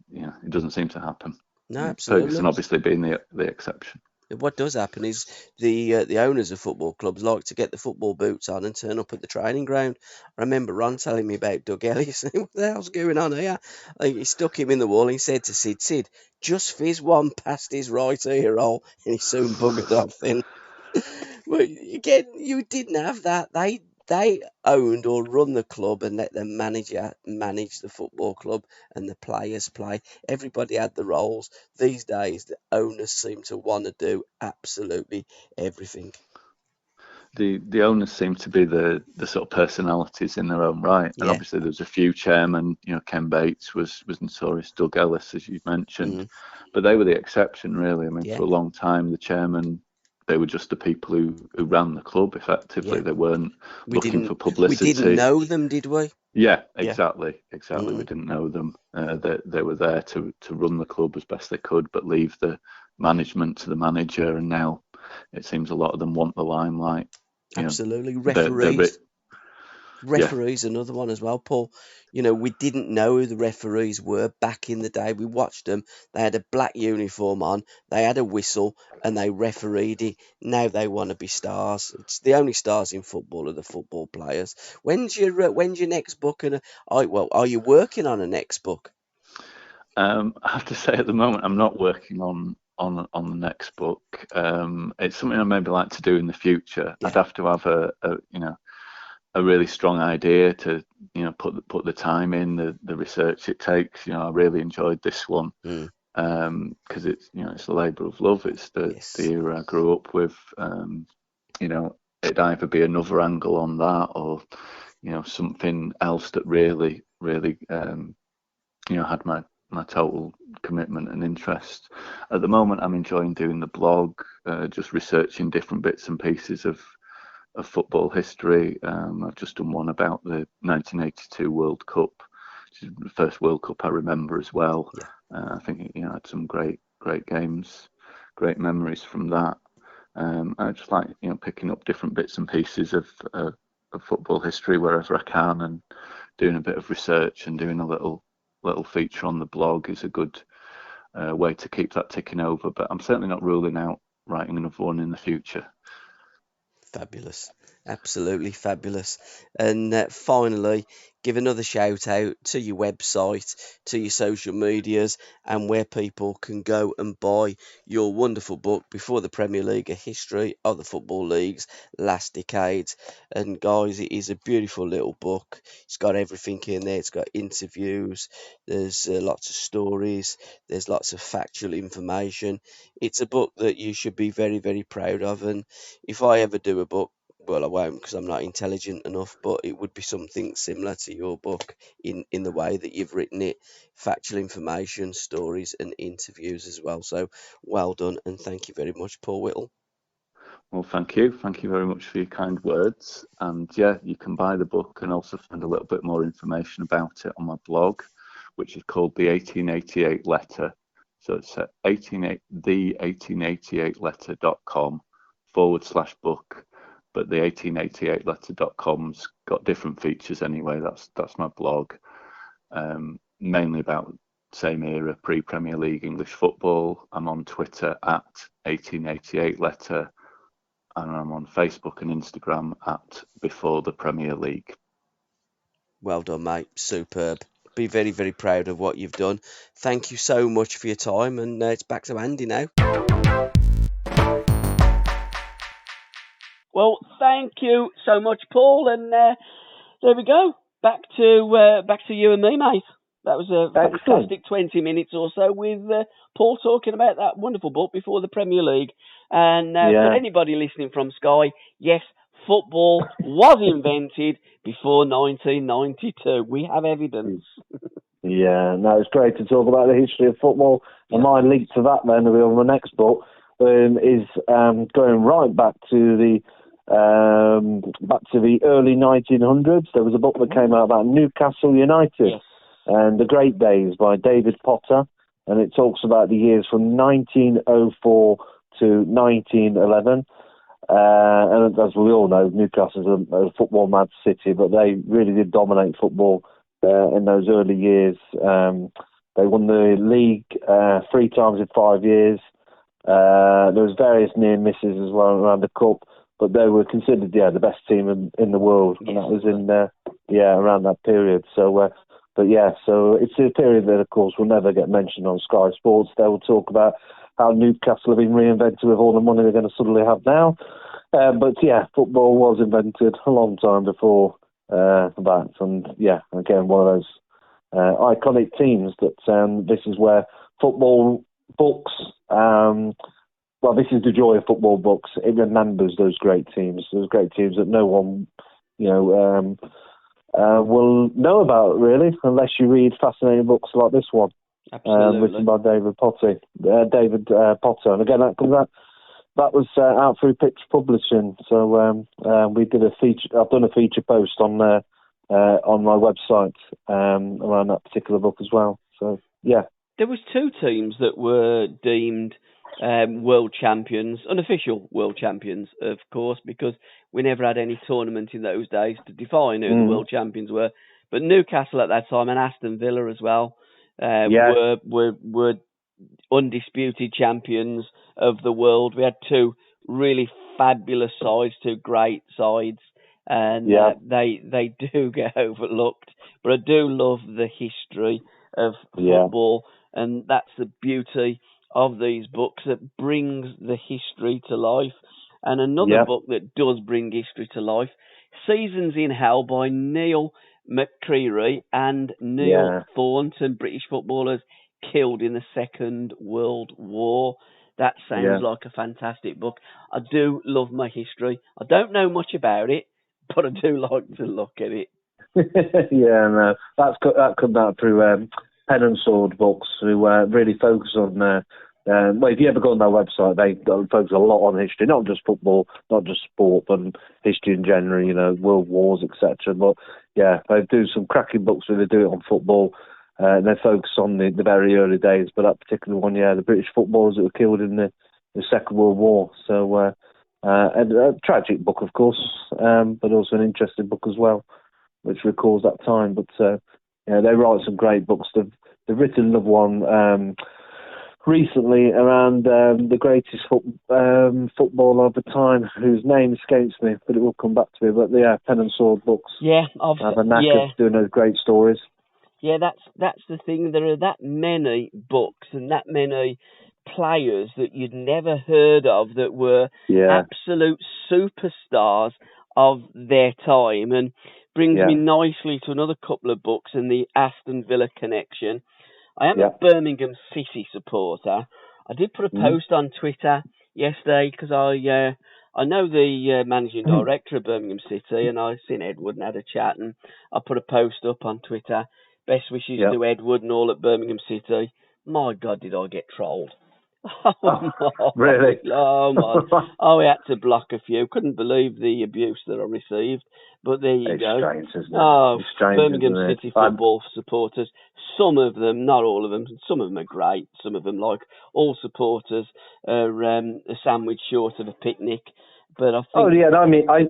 doesn't seem to happen. No, absolutely. Ferguson obviously being the exception. What does happen is the owners of football clubs like to get the football boots on and turn up at the training ground. I remember Ron telling me about Doug Ellis. What the hell's going on here? He stuck him in the wall and he said to Sid, just fizz one past his right ear hole, and he soon buggered off then. Well, again, you didn't have that. They owned or run the club and let the manager manage the football club and the players play. Everybody had the roles. These days, the owners seem to want to do absolutely everything. The owners seem to be the sort of personalities in their own right, and obviously there's a few chairmen. Ken Bates was notorious, Doug Ellis, as you mentioned, but they were the exception, really. I mean, for a long time, the chairman, they were just the people who ran the club effectively. They weren't looking for publicity. We didn't know them, did we? Yeah, exactly. We didn't know them. They were there to run the club as best they could, but leave the management to the manager. And now it seems a lot of them want the limelight. Absolutely. Referees, another one as well, Paul. We didn't know who the referees were back in the day. We watched them. They had a black uniform on. They had a whistle, and they refereed it. Now they want to be stars. It's the only stars in football are the football players. When's your next book? And are you working on a next book? I have to say, at the moment, I'm not working on the next book. It's something I maybe like to do in the future. I'd have to have a really strong idea to put the time in, the research it takes. I really enjoyed this one because it's it's a labour of love. It's the era I grew up with. It'd either be another angle on that or something else that really had my total commitment and interest. At the moment, I'm enjoying doing the blog, just researching different bits and pieces of football history. I've just done one about the 1982 World Cup, which is the first World Cup I remember as well. I think I had some great games, great memories from that. I just like picking up different bits and pieces of football history wherever I can, and doing a bit of research and doing a little feature on the blog is a good way to keep that ticking over. But I'm certainly not ruling out writing another one in the future. Fabulous. Absolutely fabulous. And finally, give another shout out to your website, to your social medias, and where people can go and buy your wonderful book, Before the Premier League, A History of the Football League's Last Decades. And guys, it is a beautiful little book. It's got everything in there. It's got interviews, there's lots of stories, there's lots of factual information. It's a book that you should be very, very proud of. And if I ever do a book, well, I won't because I'm not intelligent enough, but it would be something similar to your book in the way that you've written it. Factual information, stories and interviews as well. So well done, and thank you very much, Paul Whittle. Well, thank you. Thank you very much for your kind words. And you can buy the book and also find a little bit more information about it on my blog, which is called The 1888 Letter. So it's at the1888letter.com/book. But the 1888letter.com's got different features anyway. That's my blog, mainly about same era, pre-Premier League English football. I'm on Twitter at 1888letter. and I'm on Facebook and Instagram at Before the Premier League. Well done, mate. Superb. Be very, very proud of what you've done. Thank you so much for your time, and it's back to Andy now. Well, thank you so much, Paul, and there we go. Back to you and me, mate. That was a fantastic 20 minutes or so with Paul talking about that wonderful book, Before the Premier League. And for anybody listening from Sky, yes, football was invented before 1992. We have evidence. Yeah, no, it's great to talk about the history of football. And my link to that then, on the next book, is going right back to the early 1900s. There was a book that came out about Newcastle United and the Great Days by David Potter, and it talks about the years from 1904 to 1911. And as we all know, Newcastle's a football-mad city, but they really did dominate football in those early years. They won the league 3 times in 5 years. There was various near misses as well around the cup, but they were considered the best team in the world, and that was in around that period. So so it's a period that, of course, will never get mentioned on Sky Sports. They will talk about how Newcastle have been reinvented with all the money they're going to suddenly have now. But football was invented a long time before that, and again, one of those iconic teams that this is where football books. This is the joy of football books. It remembers those great teams that no one, will know about, really, unless you read fascinating books like this one, written by David Potter. And again, that was out through Pitch Publishing. So we did a feature. I've done a feature post on my website around that particular book as well. So there was 2 teams that were deemed world champions, unofficial world champions, of course, because we never had any tournament in those days to define who the world champions were. But Newcastle at that time and Aston Villa as well were undisputed champions of the world. We had 2 really fabulous sides, 2 great sides, and they do get overlooked. But I do love the history of football, and that's the beauty of these books, that brings the history to life. And another book that does bring history to life, Seasons in Hell by Neil McCreary and Neil Thornton, British footballers killed in the Second World War. That sounds like a fantastic book. I do love my history. I don't know much about it, but I do like to look at it. That comes out through Pen and Sword Books, who really focus on if you ever go on their website, they focus a lot on history, not just football, not just sport, but history in general, world wars, etc. But they do some cracking books where they do it on football, and they focus on the very early days. But that particular one, the British footballers that were killed in the Second World War. So a tragic book, of course, but also an interesting book as well, which recalls that time. But they write some great books. They've written another one recently around the greatest footballer of the time, whose name escapes me, but it will come back to me. But Pen and Sword Books have a knack of doing those great stories. Yeah, that's the thing. There are that many books and that many players that you'd never heard of that were absolute superstars of their time, and brings me nicely to another couple of books and the Aston Villa connection. I am a Birmingham City supporter. I did put a post on Twitter yesterday because I know the managing director of Birmingham City, and I seen Edward and had a chat, and I put a post up on Twitter. Best wishes to Edward and all at Birmingham City. My God, did I get trolled? Really? Oh, my. We had to block a few. Couldn't believe the abuse that I received. But there you go. Strange, isn't it? Strange, Birmingham City football supporters. Some of them, not all of them, some of them are great. Some of them, like all supporters, are a sandwich short of a picnic. But I think...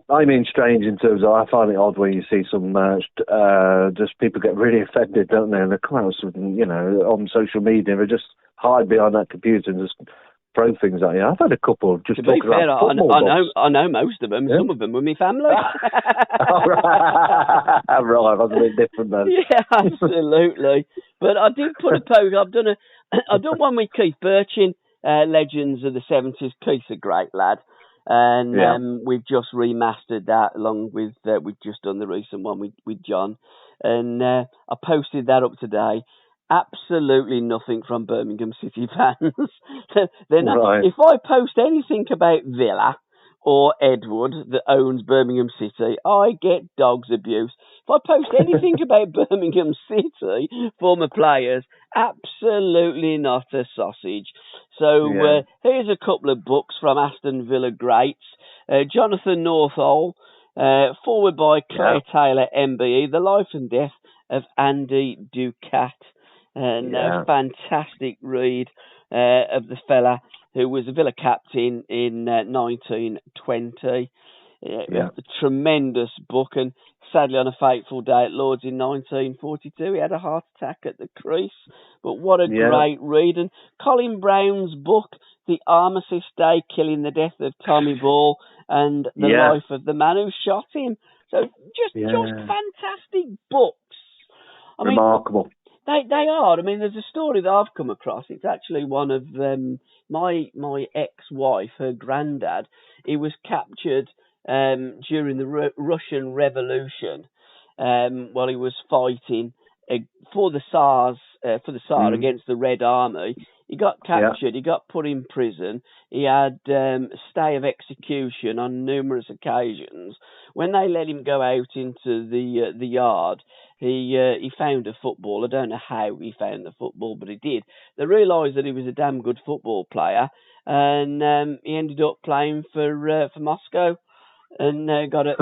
I mean strange in terms of, I find it odd when you see some just people get really offended, don't they? And they come out with, on social media, they just hide behind that computer and just throw things at you. I've had a couple just to be talking fair, about football books. I know most of them, and some of them were my family. Oh, right, that's a bit different then. Yeah, absolutely. But I did put a post. I've done one with Keith Birchin, Legends of the 70s. Keith's a great lad. And we've just remastered that along with, we've just done the recent one with John. And I posted that up today. Absolutely nothing from Birmingham City fans. They're not, right. If I post anything about Villa or Edward that owns Birmingham City, I get dog's abuse. If I post anything about Birmingham City, former players, absolutely not a sausage. So here's a couple of books from Aston Villa greats. Jonathan Northoll, forward by Claire Taylor, MBE, The Life and Death of Andy Ducat. And a fantastic read of the fella who was a Villa captain in 1920. A tremendous book, and sadly on a fateful day at Lord's in 1942 he had a heart attack at the crease. But what a great read. And Colin Browne's book, The Armistice Day Killing the Death of Tommy Ball and the Life of the Man Who Shot Him. So just fantastic books. I mean, remarkable. They are. I mean, there's a story that I've come across. It's actually one of my ex-wife, her granddad. He was captured during the Russian Revolution while he was fighting for the Tsar against the Red Army. He got captured. He got put in prison. He had a stay of execution on numerous occasions. When they let him go out into the yard, he found a football. I don't know how he found the football, but he did. They realised that he was a damn good football player, and he ended up playing for Moscow. And got a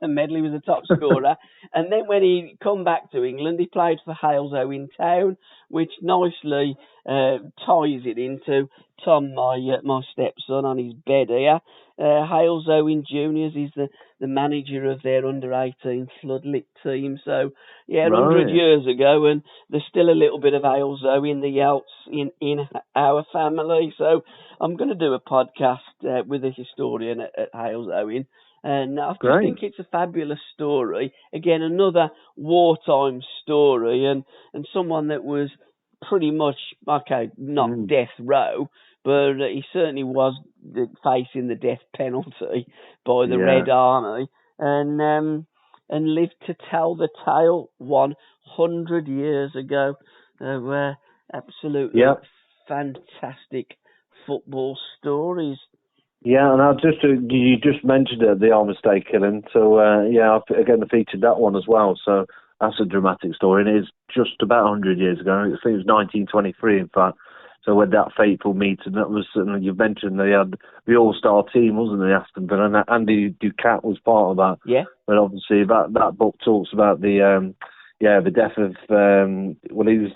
medal. He was a top scorer. And then when he come back to England, he played for Halesoe Town, which nicely ties it into Tom, my stepson, on his bed here. Halesoe Juniors is the manager of their under-18 floodlit team. So, 100 years ago, and there's still a little bit of Halesoe in the Yelts in our family. So I'm going to do a podcast with a historian at Halesoe. And I just think it's a fabulous story. Again, another wartime story, and someone that was pretty much, not death row, but he certainly was facing the death penalty by the Red Army, and lived to tell the tale 100 years ago. Absolutely fantastic football stories. Yeah, and you just mentioned it, the Armistice killing. So, I featured that one as well. So that's a dramatic story. And it is just about 100 years ago. I think it was 1923, in fact. So with that fateful meeting, that was, and you mentioned they had the all-star team, wasn't it, Aston Villa? And Andy Ducat was part of that. Yeah. But obviously that book talks about the death of,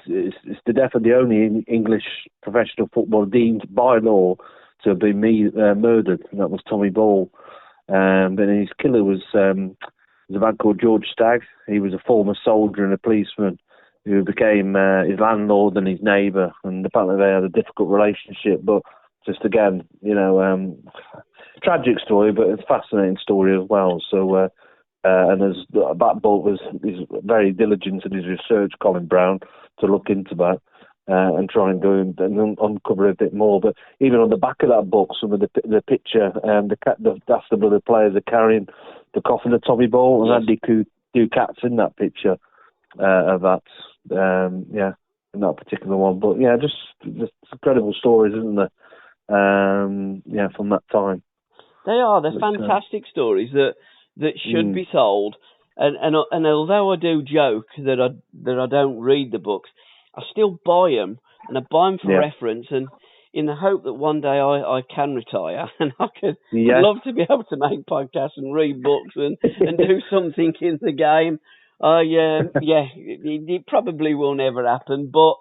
it's the death of the only English professional footballer deemed by law to have been murdered, and that was Tommy Ball. But his killer was a man called George Stagg. He was a former soldier and a policeman who became his landlord and his neighbour, and apparently they had a difficult relationship. But just again, tragic story, but it's a fascinating story as well. So, and that book is very diligent in his research, Colin Browne, to look into that. And try and go and uncover a bit more. But even on the back of that book, some of the picture, the Aston Villa players are carrying the coffin of Tommy Ball, and Andy Ducat's in that picture of that, in that particular one. But just incredible stories, isn't there? From that time. They're fantastic stories that should be told. And although I do joke that I don't read the books, I still buy them, and I buy them for reference, and in the hope that one day I can retire, and I'd love to be able to make podcasts and read books and do something in the game. It probably will never happen, but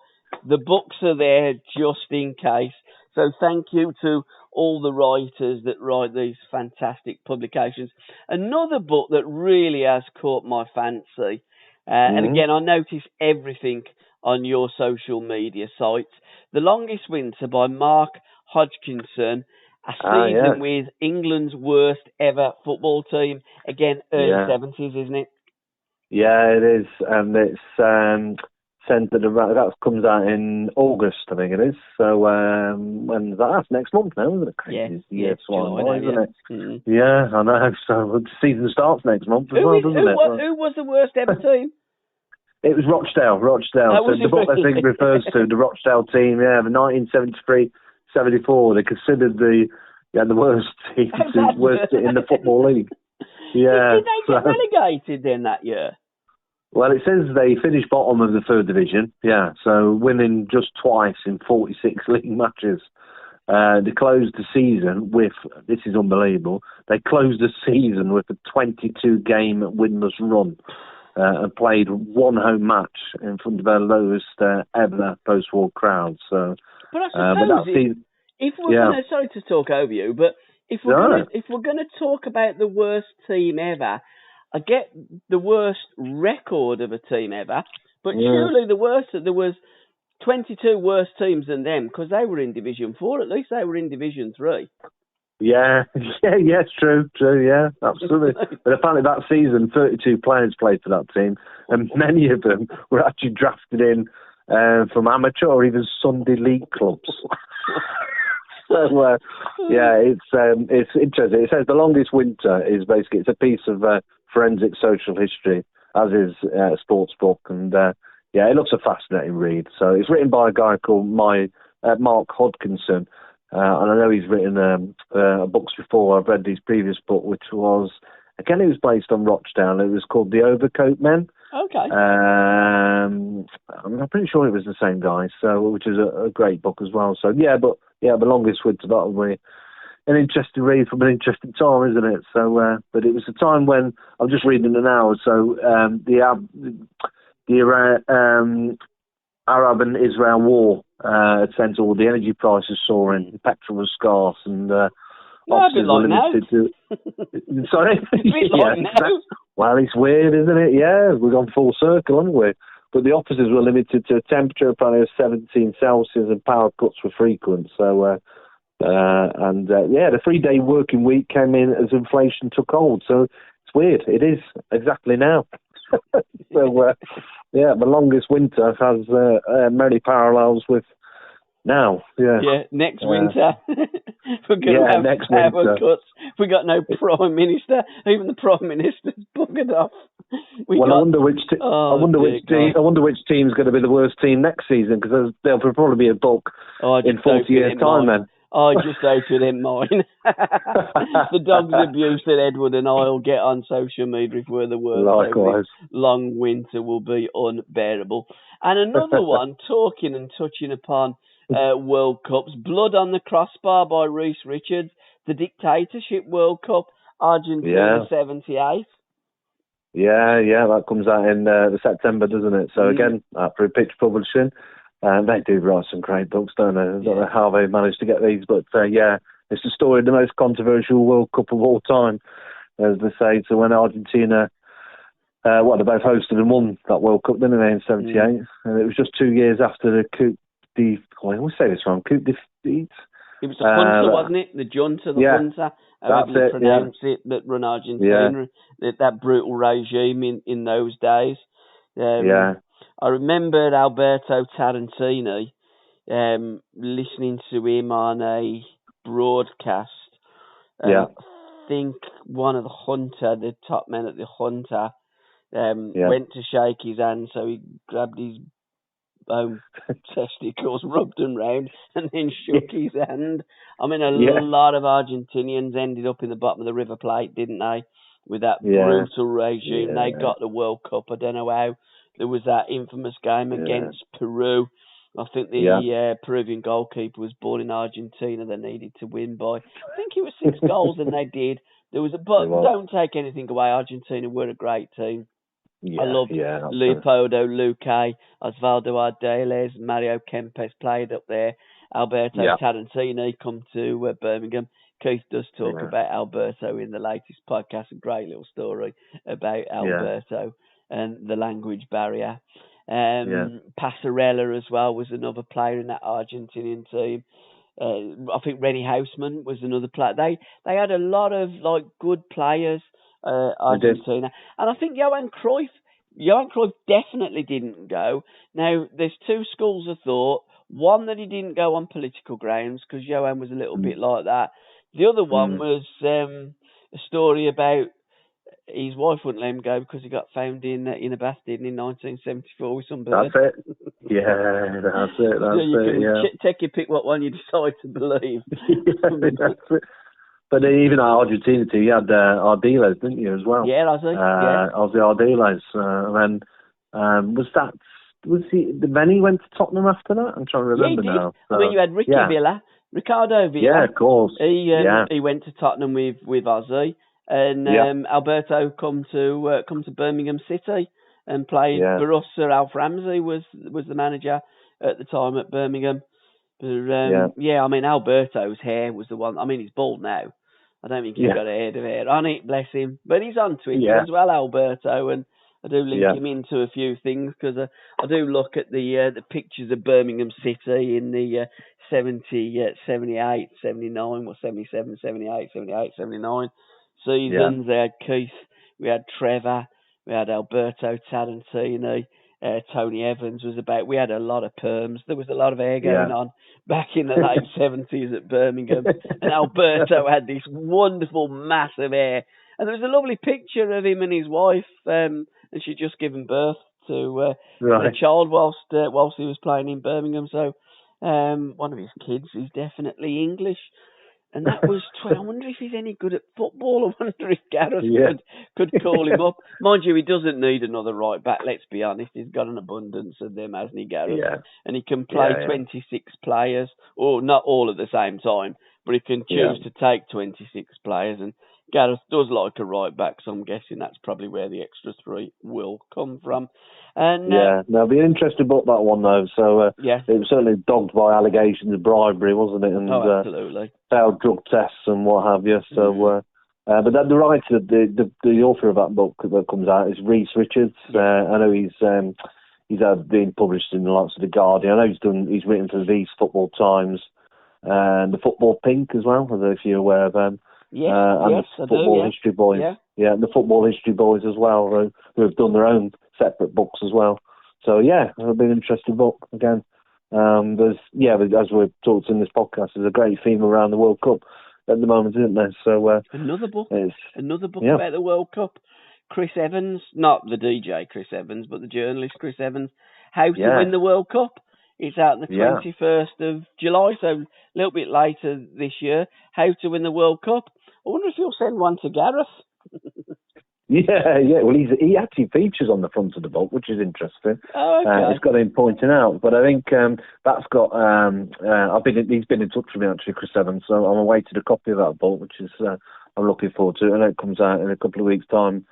the books are there just in case. So thank you to all the writers that write these fantastic publications. Another book that really has caught my fancy, and again, I notice everything on your social media sites, The Longest Winter by Mark Hodgkinson, a season with England's worst ever football team. Again, early 70s, isn't it? Yeah, it is. And it's centred around, that comes out in August, I think it is. So when's that? That's next month now, isn't it? Crazy. Yeah, July, isn't it? Yeah, I know. So the season starts next month as well, doesn't it? Who was the worst ever team? It was Rochdale. So the book I think refers to the Rochdale team. Yeah, the 1973-74. They considered the worst team, worst in the football league. Yeah. Did they get relegated then that year? Well, it says they finished bottom of the third division. Yeah, so winning just twice in 46 league matches. They closed the season with, this is unbelievable, they closed the season with a 22-game winless run. And played one home match in front of their lowest ever post-war crowd. So, but I suppose if we're going to, sorry to talk over you, but if we're going to talk about the worst team ever, I get the worst record of a team ever, but surely there was 22 worse teams than them because they were in Division 4. At least they were in Division 3. Yeah, true, yeah, absolutely. But apparently that season, 32 players played for that team, and many of them were actually drafted in from amateur or even Sunday league clubs. So, it's interesting. It says the longest winter is basically, it's a piece of forensic social history, as is a sports book, and it looks a fascinating read. So it's written by a guy called Mark Hodgkinson. And I know he's written books before. I've read his previous book, which was, again, it was based on Rochdale. It was called The Overcoat Men. Okay. I'm pretty sure it was the same guy, which is a great book as well. So, the longest winter, that'll be an interesting read from an interesting time, isn't it? So, but it was a time when, I'm just reading it now, so the Arab and Israel war had sent all the energy prices soaring, petrol was scarce, and officers were limited to. Sorry? Well, it's weird, isn't it? Yeah, we've gone full circle, haven't we? But the officers were limited to a temperature apparently of 17 Celsius, and power cuts were frequent. So, the 3-day working week came in as inflation took hold. So it's weird. It is exactly now. So, the longest winter has many parallels with now. Yeah, next winter. We're going to have power cuts. We got no Prime Minister. Even the Prime Minister's buggered off. I wonder which team's going to be the worst team next season, because there'll probably be a book in 40 years' time then. I just hope it ain't mine. The dog's abuse that Edward and I will get on social media if we're the worst. Likewise. Long winter will be unbearable. And another one, talking and touching upon World Cups, Blood on the Crossbar by Reese Richards, the Dictatorship World Cup, Argentina 78. Yeah, that comes out in September, doesn't it? So again, for Pitch Publishing. They do write some great books, don't they? I don't know how they managed to get these, but it's the story of the most controversial World Cup of all time, as they say. So when Argentina, they both hosted and won that World Cup, didn't they, in 78? And it was just 2 years after the coup de... I always say this wrong, coup de... It was the junta, wasn't it? The junta, junta, however you pronounce it, that run Argentina, that brutal regime in those days. I remember Alberto Tarantini, listening to him on a broadcast. I think one of the top men at the Junta, went to shake his hand, so he grabbed his own testicles, rubbed them round, and then shook his hand. I mean, a lot of Argentinians ended up in the bottom of the River Plate, didn't they? With that brutal regime. They got the World Cup. I don't know how. There was that infamous game against Peru. I think the Peruvian goalkeeper was born in Argentina. They needed to win by, I think it was 6 goals, and they did. Don't take anything away. Argentina were a great team. I loved Leopoldo Luque, Osvaldo Ardiles, Mario Kempes played up there. Alberto Tarantini come to Birmingham. Keith does talk about Alberto in the latest podcast. A great little story about Alberto and the language barrier. Passarella as well was another player in that Argentinian team. I think Rennie Houseman was another player. They had a lot of like good players, Argentina, and I think Johan Cruyff definitely didn't go. Now there's two schools of thought. One, that he didn't go on political grounds because Johan was a little bit like that. The other one was a story about his wife wouldn't let him go because he got found in a bath in 1974 with some bird. That's it. Yeah, that's it. So you can take your pick what one you decide to believe. That's it. But even at Argentina too, you had Ardiles, didn't you, as well? Yeah, Ozzy Ardiles. And then then he went to Tottenham after that? I'm trying to remember now. So, I mean, you had Ricardo Villa. Yeah, of course. He went to Tottenham with Ozzy. And Alberto come to Birmingham City and played for us. Sir Alf Ramsey was the manager at the time at Birmingham. But, I mean, Alberto's hair was the one. I mean, he's bald now. I don't think he's got a head of hair on it, bless him. But he's on Twitter as well, Alberto, and I do link him into a few things because I do look at the pictures of Birmingham City in the 78, 79, or 77, 78, 79 seasons. They had Keith, we had Trevor, we had Alberto Tarantini, Tony Evans was about. We had a lot of perms. There was a lot of hair going on back in the late 70s at Birmingham. And Alberto had this wonderful, massive hair. And there was a lovely picture of him and his wife, and she'd just given birth to a child whilst he was playing in Birmingham. So one of his kids is definitely English. And that was, I wonder if he's any good at football. I wonder if Gareth could call him up. Mind you, he doesn't need another right back, let's be honest. He's got an abundance of them, hasn't he, Gareth? Yeah. And he can play 26 players, or not all at the same time, but he can choose to take 26 players. And Gareth does like a right back, so I'm guessing that's probably where the extra 3 will come from. And it'll be an interesting book, that one, though. So it was certainly dogged by allegations of bribery, wasn't it? And, absolutely. Failed drug tests and what have you. So, but the writer, the author of that book that comes out is Reese Richards. I know he's been published in the likes of The Guardian. I know he's written for these Football Times and the Football Pink as well. I don't know if you're aware of them. And the Football History Boys. Yeah, the Football History Boys as well, who have done their own separate books as well. So it'll be an interesting book again. As we've talked in this podcast, there's a great theme around the World Cup at the moment, isn't there? So another book about the World Cup. Chris Evans, not the DJ Chris Evans, but the journalist Chris Evans, How to Win the World Cup. It's out on the 21st of July, so a little bit later this year. How to Win the World Cup. I wonder if you'll send one to Gareth. Well, he actually features on the front of the book, which is interesting. Oh, okay. It's got him pointing out, but I think that's got. He's been in touch with me actually, Chris Evans. So I'm awaiting a copy of that book, which is I'm looking forward to. I know it comes out in a couple of weeks' time.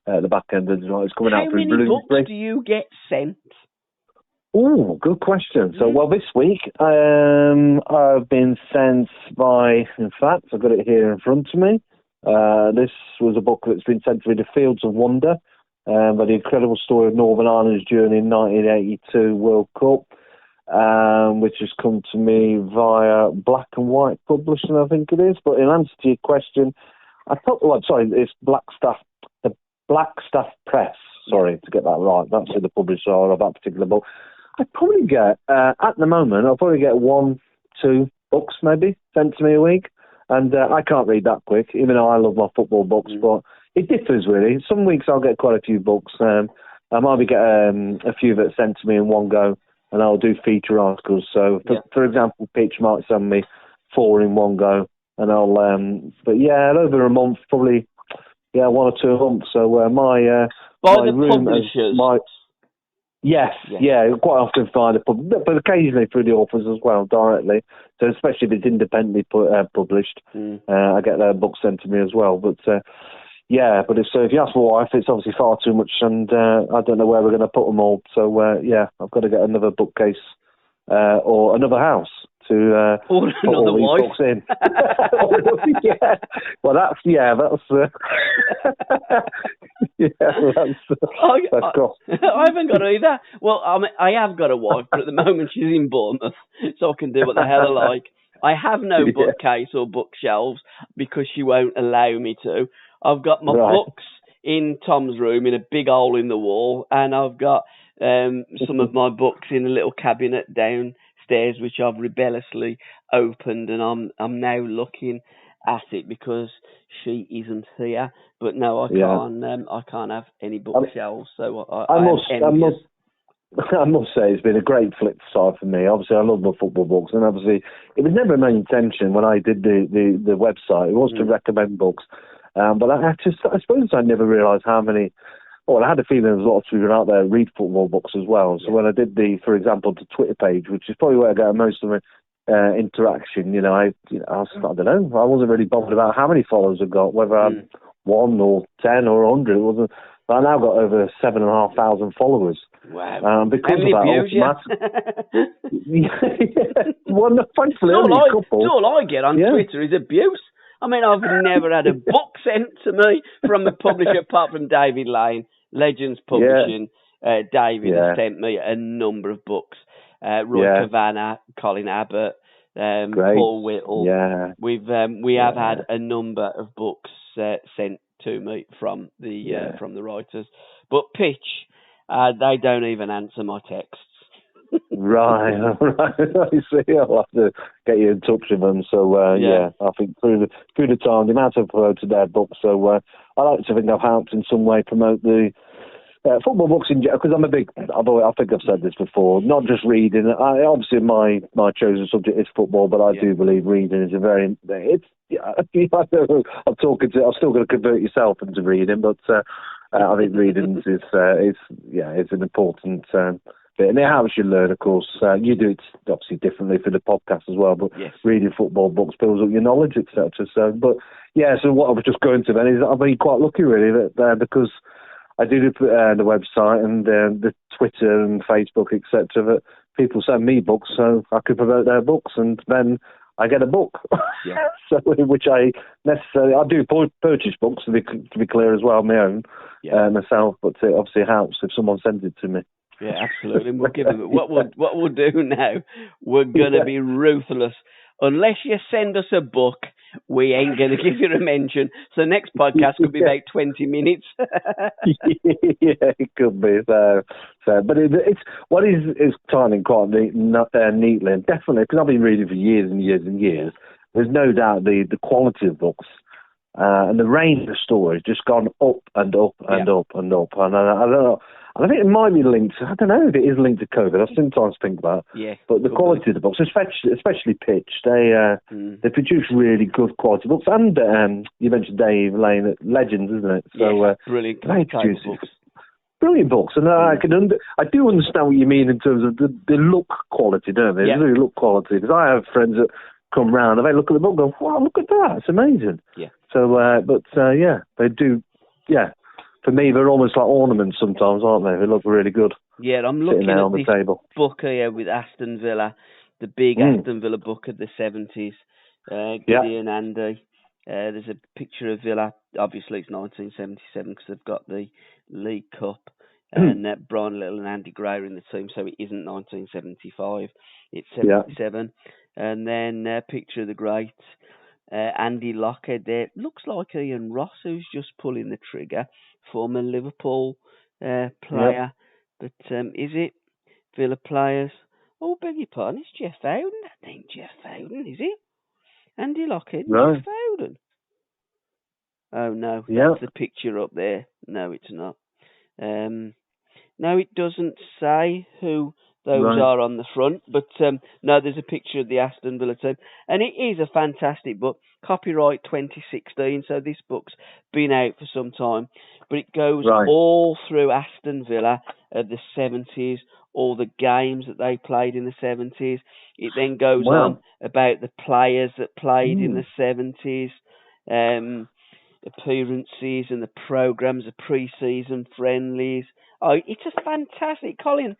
At the back end of July, it's coming out for Bloomsbury. How many books do you get sent? Oh, good question. So, this week I've been sent by. In fact, I've got it here in front of me. This was a book that's been sent to me, The Fields of Wonder, by the incredible story of Northern Ireland's journey in 1982 World Cup, which has come to me via Black and White Publishing, I think it is. But in answer to your question, it's Blackstaff Press. Sorry, to get that right. That's who the publisher are of that particular book. I'd probably get, at the moment, I'll probably get 1-2 books maybe sent to me a week. And I can't read that quick, even though I love my football books, but it differs really. Some weeks I'll get quite a few books. I might get a few that are sent to me in one go, and I'll do feature articles. So, for example, Pitch might send me 4 in one go, and I'll, over a month, probably, 1 or 2 a month. So my publishers. Quite often find but occasionally through the authors as well, directly. So especially if it's independently published, I get their books sent to me as well. But if you ask my wife, it's obviously far too much, and I don't know where we're going to put them all. So I've got to get another bookcase or another house to or put all these wife. books in. Well, that's cross. I haven't got either. Well, I have got a wife, but at the moment she's in Bournemouth, so I can do what the hell I like. I have no bookcase or bookshelves because she won't allow me to. I've got my books in Tom's room in a big hole in the wall, and I've got some of my books in a little cabinet downstairs, which I've rebelliously opened, and I'm now looking at it because she isn't here. But no, I can't have any bookshelves. So I must say it's been a great flip side for me. Obviously, I love my football books, and obviously it was never my intention when I did the website. It was to recommend books, but I suppose I never realised how many. Well, I had a feeling there was lots of people out there who read football books as well. So when I did for example, the Twitter page, which is probably where I get most of my interaction, I don't know. I wasn't really bothered about how many followers I got, whether I had 1 or 10 or 100. It wasn't. But I now got over 7,500 followers. Wow! Because how many of that, well, no, thankfully, only a couple. All I get on Twitter is abuse. I mean, I've never had a book sent to me from a publisher apart from David Lane, Legends Publishing. David has sent me a number of books. Roy Cavanagh, Colin Abbott, Paul Whittle. Yeah. We have had a number of books sent to me from the writers. But Pitch, they don't even answer my texts. Right. I see. I'll have to get you in touch with them. So I think through the time, the amount I've promoted their books. So I like to think I've helped in some way promote the football books in general, because I'm a big. I think I've said this before. Not just reading. Obviously, my chosen subject is football, but I do believe reading is a very. I'm talking to. I'm still going to convert yourself into reading, but I think reading is it's an important. Bit. And it helps you learn, of course. You do it obviously differently for the podcast as well, but reading football books builds up your knowledge, etc. So what I was just going to then is I've been quite lucky really that because I do the website and the Twitter and Facebook, etc. That people send me books, so I can promote their books, and then I get a book. So which I do purchase books to be clear as well, my own myself, but it obviously helps if someone sends it to me. Yeah, absolutely. We'll give them what we'll do now. We're gonna be ruthless. Unless you send us a book, we ain't gonna give you a mention. So next podcast could be about 20 minutes. It could be. So but it's what is timing quite neatly, and definitely because I've been reading for years and years and years. There's no doubt the quality of books and the range of stories just gone up and up and up and up. And I don't know. And I think it might be linked. I don't know if it is linked to COVID. I sometimes think that. Yeah. But the quality of the books, especially Pitch, they produce really good quality books. And you mentioned Dave Lane at Legends, isn't it? So brilliant. They produce books. Brilliant books, and I do understand what you mean in terms of the look quality, don't they? Yeah. The look quality. Because I have friends that come round and they look at the book and go, "Wow, look at that! It's amazing." Yeah. So, they do. Yeah. For me, they're almost like ornaments sometimes, aren't they? They look really good. Yeah, I'm looking at this table. Book here with Aston Villa, the big Aston Villa book of the 70s. Gideon Andy. There's a picture of Villa. Obviously, it's 1977 because they've got the League Cup. And Browne Little and Andy Gray are in the team, so it isn't 1975. It's 77. And then a picture of the great Andy Lockhead there. Looks like Ian Ross, who's just pulling the trigger. Former Liverpool player. But is it Villa players? Oh, beg your pardon, it's Jeff Howden. That ain't Jeff Howden, is it? Andy Lockhead, no. Jeff Howden. Oh, no, that's the picture up there. No, it's not. No, it doesn't say who those are on the front, but no, there's a picture of the Aston Villa team, and it is a fantastic book. Copyright 2016, so this book's been out for some time, but it goes all through Aston Villa of the 70s, all the games that they played in the 70s. It then goes on about the players that played in the 70s, appearances and the programmes, the pre-season friendlies. Oh, it's a fantastic... Colin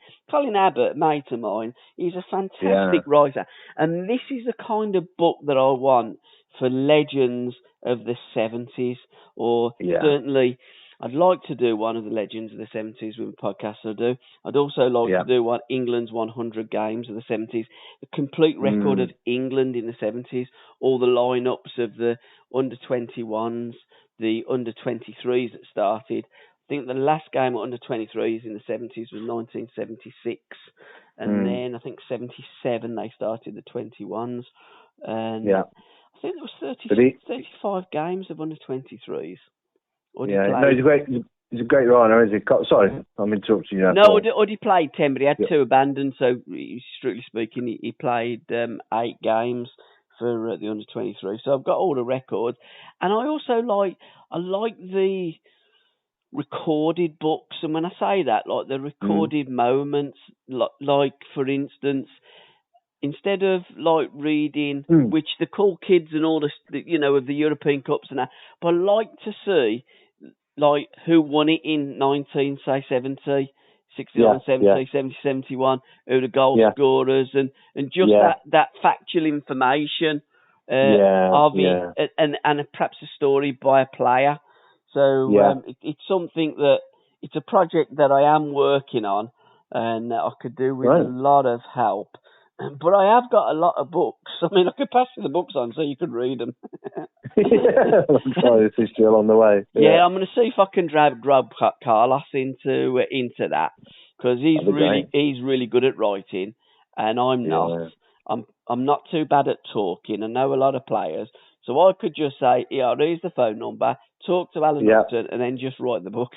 Abbott, mate of mine, he's a fantastic writer. And this is the kind of book that I want for legends of the 70s, or certainly I'd like to do one of the legends of the 70s with a podcast. I do. I'd also like to do one England's 100 games of the 70s, the complete record of England in the 70s, all the lineups of the under 21s, the under 23s that started. I think the last game of under 23s in the 70s was 1976, and then I think 77 they started the 21s, and I think there was 35 games of under 23s. No, he's a great runner, is he? Sorry, I'm interrupting you. No, Uddy played 10, but he had 2 abandoned, so strictly speaking, he played 8 games for the under 23. So I've got all the records, and I also like the recorded books, and when I say that, like the recorded moments, like for instance, instead of like reading, which the cool kids and all the of the European Cups and that, but I like to see like who won it in 1970, 69, 70, 70, 71, who the goal scorers and just that factual information of it, and perhaps a story by a player. So it's something that it's a project that I am working on, and I could do with a lot of help. But I have got a lot of books. I mean, I could pass you the books on so you could read them. I'm trying to assist you along the way. Yeah, I'm going to see if I can grab Carlos into that, because he's really good at writing, and I'm not. I'm not too bad at talking. I know a lot of players, so I could just say, here's the phone number, talk to Alan Upton, and then just write the book,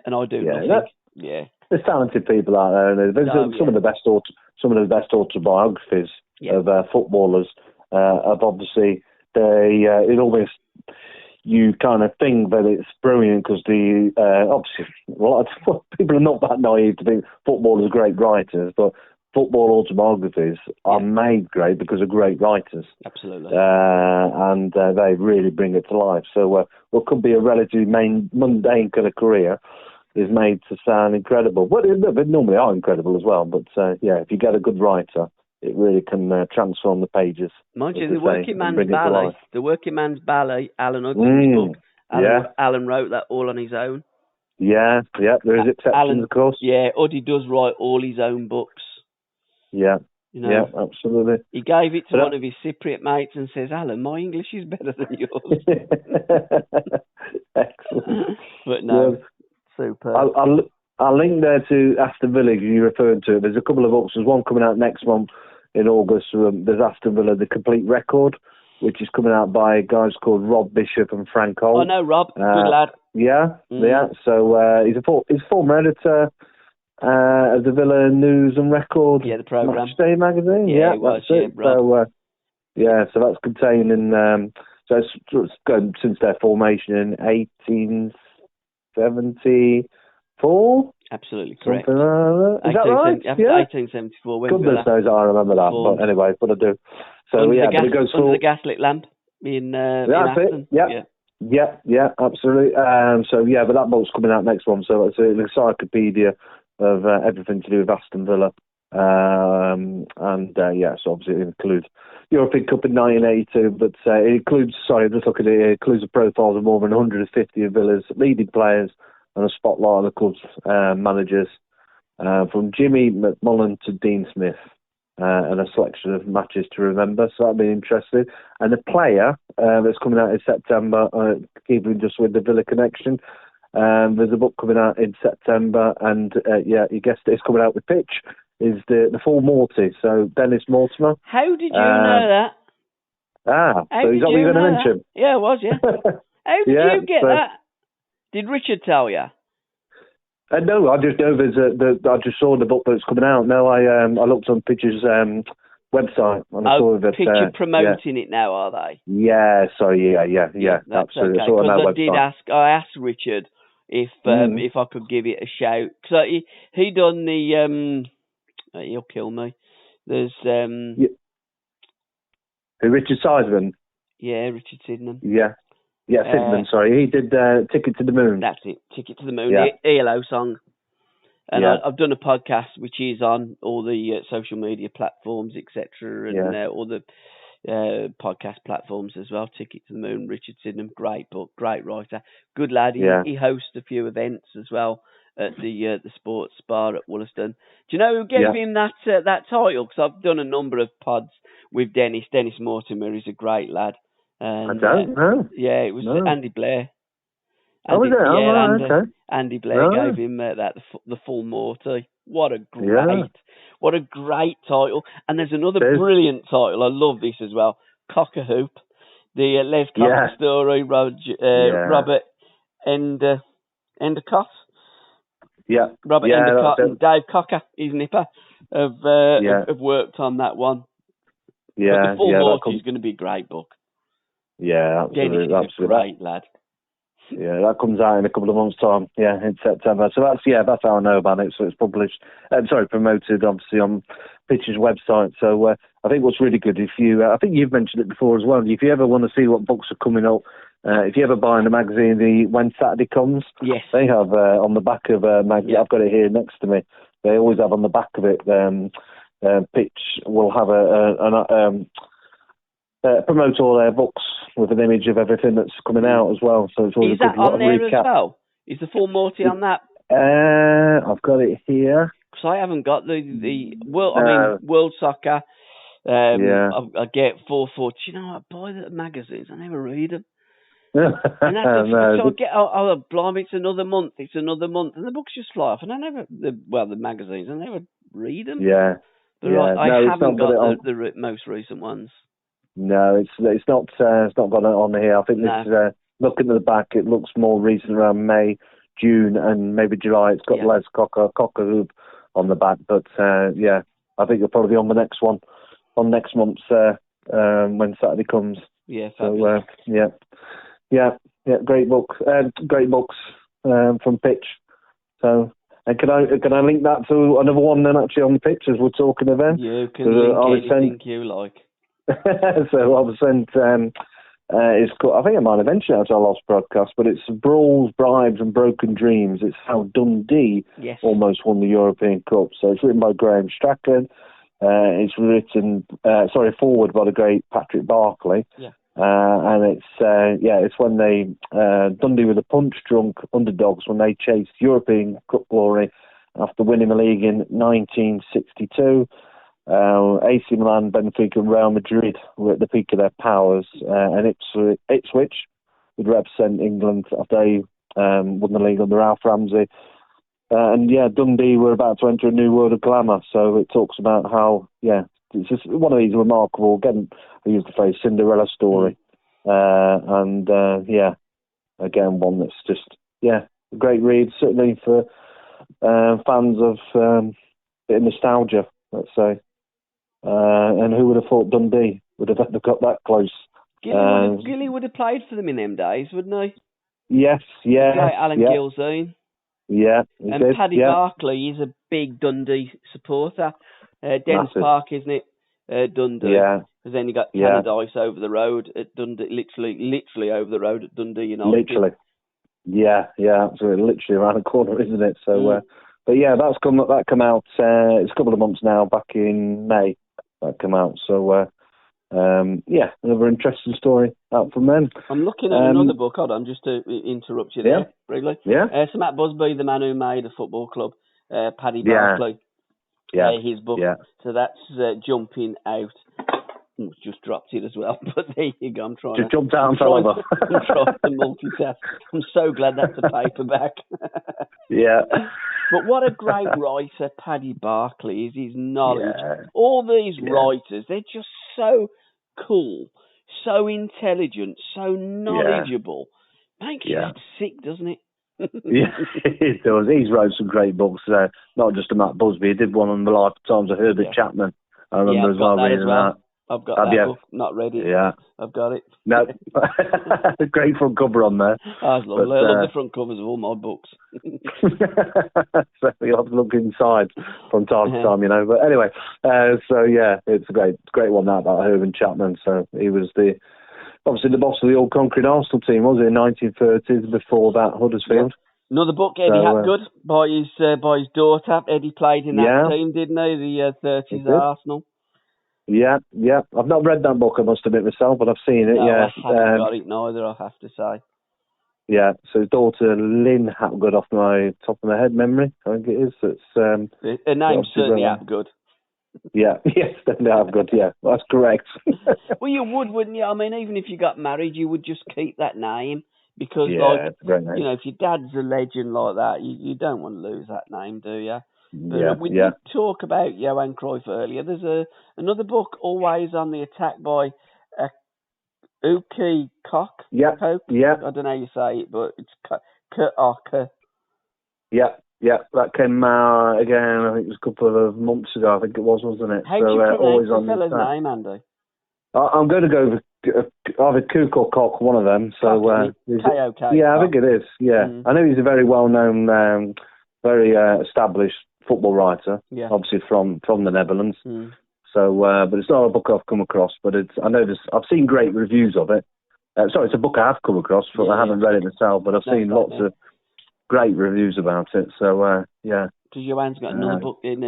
and I do nothing. There's talented people out there, and there's some of the best autobiographies of footballers. Of obviously, it almost you kind of think that it's brilliant because obviously a lot of people are not that naive to think footballers are great writers, but football autobiographies are made great because of great writers. Absolutely. And they really bring it to life. So what could be a relatively mundane kind of career is made to sound incredible. But they normally are incredible as well. But if you get a good writer, it really can transform the pages. Mind you, the Working Man's Ballet, Alan Hudson's book. Alan wrote that all on his own. Yeah, there is exceptions, of course. Yeah, Uddy does write all his own books. Yeah, absolutely. He gave it to one of his Cypriot mates and says, Alan, my English is better than yours. Excellent. But no, super. I'll link there to Aston Villa, you referred to it. There's a couple of books. There's one coming out next month in August. There's Aston Villa, The Complete Record, which is coming out by guys called Rob Bishop and Frank Holt. Oh, no, Rob. Good lad. Yeah. So he's a former editor of the Villa News and Record. Yeah, the programme. Matchday magazine. Yeah, it was. Yeah, Rob. So that's containing. So it's going since their formation in 1874. Absolutely correct. Something like that. Is that right? 1874. Goodness knows I remember that. But anyway, but I do. So under the gaslit lamp in Aston. Yeah, absolutely. But that book's coming out next one. So it's an encyclopedia of everything to do with Aston Villa. So obviously it includes European Cup in 1982, but it includes, it includes the profiles of more than 150 of Villa's leading players and a spotlight on the club's managers, from Jimmy McMullen to Dean Smith, and a selection of matches to remember. So that'll be interesting. And the player that's coming out in September, keeping just with the Villa connection, there's a book coming out in September, and you guessed it, it's coming out with Pitch, is the Full Morty. So Dennis Mortimer. How did you know that? So is that what you're going to mention? Yeah, it was, yeah. How did you get that? Did Richard tell you? No, I just know I just saw the book that's coming out. No, I looked on Pitch's website and I saw that. Pitcher promoting it now, are they? Yeah, sorry, yeah, that's absolutely. Okay, because I asked Richard if I could give it a shout. So he done the he'll kill me. There's Richard Seidman. Yeah, Richard Sydenham. Yeah, Sydenham. Sorry, he did Ticket to the Moon. That's it, Ticket to the Moon. The ELO song. And I've done a podcast which is on all the social media platforms, etc., and all the podcast platforms as well. Ticket to the Moon, Richard Sydenham, great book, great writer, good lad. He hosts a few events as well at the sports bar at Wollaston. Do you know who gave him that title? Because I've done a number of pods with Dennis. Dennis Mortimer is a great lad. And, I don't know. Yeah, it was Andy Blair. Andy, Andy Blair gave him the full Morty. What a great title! And there's another brilliant title. I love this as well. Cock a Hoop, the Les Cocker story. Robert Endicott. Yeah, Robert Endicott and Dave Cocker, his nipper, have worked on that one. Yeah, but the full Morty is going to be a great book. Yeah, absolutely. Dennis is a great lad. Yeah, that comes out in a couple of months' time. Yeah, in September. So that's how I know about it. So it's published, promoted obviously on Pitch's website. So I think what's really good, I think you've mentioned it before as well. If you ever want to see what books are coming up, if you ever buy in the magazine, when Saturday comes, they have on the back of a magazine. I've got it here next to me. They always have on the back of it. Pitch will have promote all their books with an image of everything that's coming out as well. So it's always a good on there recap. As well? Is the full Morty on that? I've got it here. Because I haven't got the World Soccer. I get 440. You know, I buy the magazines. I never read them. And that's so I get. Blimey, it's another month. And the books just fly off. And I never. The magazines. I never read them. Yeah. But I haven't got the most recent ones. No, it's not got it on here. I think this is looking at the back. It looks more recent, around May, June, and maybe July. It's got Les Cocker Hoop on the back, but I think it'll probably be on the next one, on next month's when Saturday comes. Yeah, so great books from Pitch. So. And can I link that to another one then? Actually, on the Pitch as we're talking about. You can link anything you like. So I was sent. It's called, I think I might have mentioned it at our last broadcast, but it's Brawls, Bribes and Broken Dreams. It's how Dundee almost won the European Cup. So it's written by Graham Strachan. It's written, forward by the great Patrick Barclay. Yeah. And it's when they Dundee were the punch-drunk underdogs when they chased European Cup glory after winning the league in 1962. AC Milan, Benfica and Real Madrid were at the peak of their powers, and Ipswich would represent England after they won the league under Ralph Ramsey. Dundee were about to enter a new world of glamour, so it talks about how, it's just one of these remarkable, again, I use the phrase Cinderella story, again, one that's just, a great read, certainly for fans of a bit of nostalgia, let's say. And who would have thought Dundee would have ever got that close? Gilly would have played for them in them days, wouldn't he? Yes, yeah. Like Alan Gilzine. Yeah, and Paddy Barclay is a big Dundee supporter. Dens Park, isn't it? Dundee. Yeah. Because then you got Tannadice over the road at Dundee, literally over the road at Dundee United. Literally. Yeah, absolutely. Literally around the corner, isn't it? So, but that come out. It's a couple of months now. Back in May, that come out. So, another interesting story out from them. I'm looking at another book. Hold on, just to interrupt you there, briefly. Yeah. So Matt Busby, the man who made a football club, Paddy Barclay. Yeah. His book. Yeah. So that's jumping out. Just dropped it as well, but there you go. I'm trying to jumped out and fell over. I'm trying to multitask. I'm so glad that's a paperback. Yeah. But what a great writer Paddy Barclay is. His knowledge. Yeah. All these writers, they're just so cool, so intelligent, so knowledgeable. Makes you sick, doesn't it? Yeah, it does. He's wrote some great books. Not just a Matt Busby. He did one on the Lifetimes of Herbert Chapman. I remember reading that. I've got that book, not read it. Yeah. I've got it. No, great front cover on there. I love the front covers of all my books. So you'll have to look inside from time to time, But anyway, it's a great one, that about Herbert Chapman. So he was obviously the boss of the old Concrete Arsenal team, was it, in 1930s, before that, Huddersfield. Yeah. Another book, Eddie Hapgood, by his daughter. Eddie played in that team, didn't he? The 30s Arsenal. Yeah. I've not read that book, I must admit myself, but I've seen it. No, yeah, I haven't got it neither, I have to say. Yeah, so his daughter Lynn Hapgood, off my top of my head memory, I think it is. It's her name's certainly Hapgood. Yeah, yes, definitely Hapgood. Yeah, that's correct. Well, you would, wouldn't you? I mean, even if you got married, you would just keep that name because, it's a great name. you know, if your dad's a legend like that, you don't want to lose that name, do you? But we did talk about Johan Cruyff earlier. There's another book, Always on the Attack, by Uki Koch. Yeah. I don't know how you say it, but it's Koch. Yeah, that came out again, I think it was a couple of months ago, I think it was, wasn't it? How do you pronounce the fella's name, Andy? I'm going to go with either Koch or Koch, one of them. So, K-O-K. Yeah, I think it is, yeah. I know he's a very well-known, very established football writer, obviously from the Netherlands. So, but it's not a book I've come across, but I've seen great reviews of it. Sorry, it's a book I have come across, but I haven't read it myself, but I've seen lots of great reviews about it. So, yeah. Because Johan's got another book in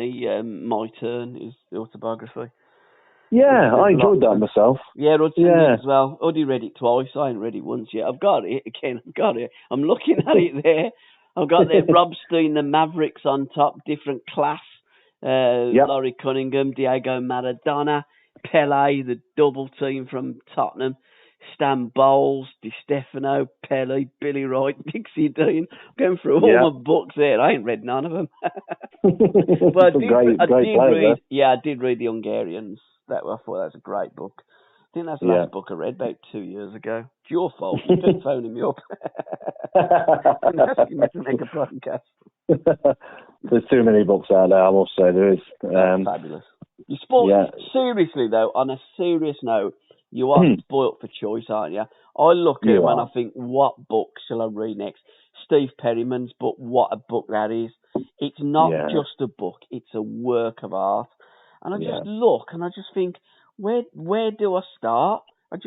My Turn, his autobiography. Yeah, I enjoyed that myself. Yeah, Hudson did as well. Already read it twice. I ain't read it once yet. I've got it again. I'm looking at it there. I've got there Rob Stein, the Mavericks on top, different class. Laurie Cunningham, Diego Maradona, Pele, the double team from Tottenham, Stan Bowles, Di Stefano, Pele, Billy Wright, Dixie Dean. I'm going through all my books there. I ain't read none of them. But I did read The Hungarians. I thought that was a great book. I think that's the last book I read about 2 years ago. It's your fault. You keep phoning me up. I'm asking you to make a podcast. There's too many books out there, I must say. There is. Fabulous. Seriously, though, on a serious note, you are spoilt for choice, aren't you? I look at it when I think, what book shall I read next? Steve Perryman's book, what a book that is. It's not just a book, it's a work of art. And I just look and I just think, where do I start? I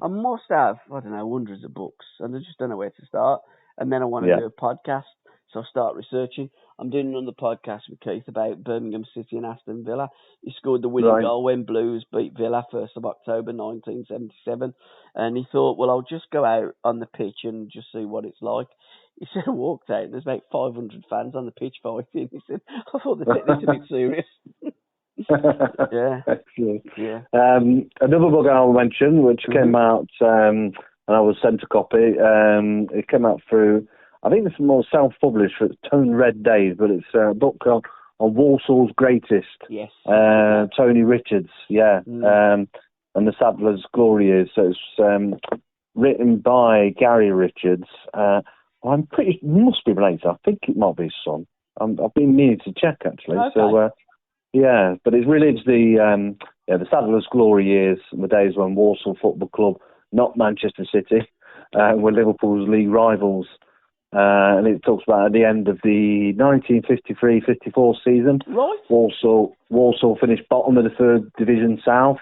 must have, I don't know, hundreds of books, and I just don't know where to start. And then I want to do a podcast, so I start researching. I'm doing another podcast with Keith about Birmingham City and Aston Villa. He scored the winning goal when Blues beat Villa 1st of October 1977. And he thought, well, I'll just go out on the pitch and just see what it's like. He said, I walked out, there's about 500 fans on the pitch fighting. He said, I thought they'd take this a bit serious. Yeah. Another book I'll mention, which came out, and I was sent a copy. It came out through, I think it's more self-published, for Tone Red Days, but it's a book on Walsall's Greatest. Yes. Tony Richards, and the Sadler's Glory Years. So it's written by Gary Richards. I'm pretty, must be related. I think it might be his son. I've been meaning to check, actually. Okay. So, but it relates the Sadler's Glory Years, the days when Walsall Football Club, not Manchester City, were Liverpool's league rivals. And it talks about at the end of the 1953-54 season, Walsall finished bottom of the third division south,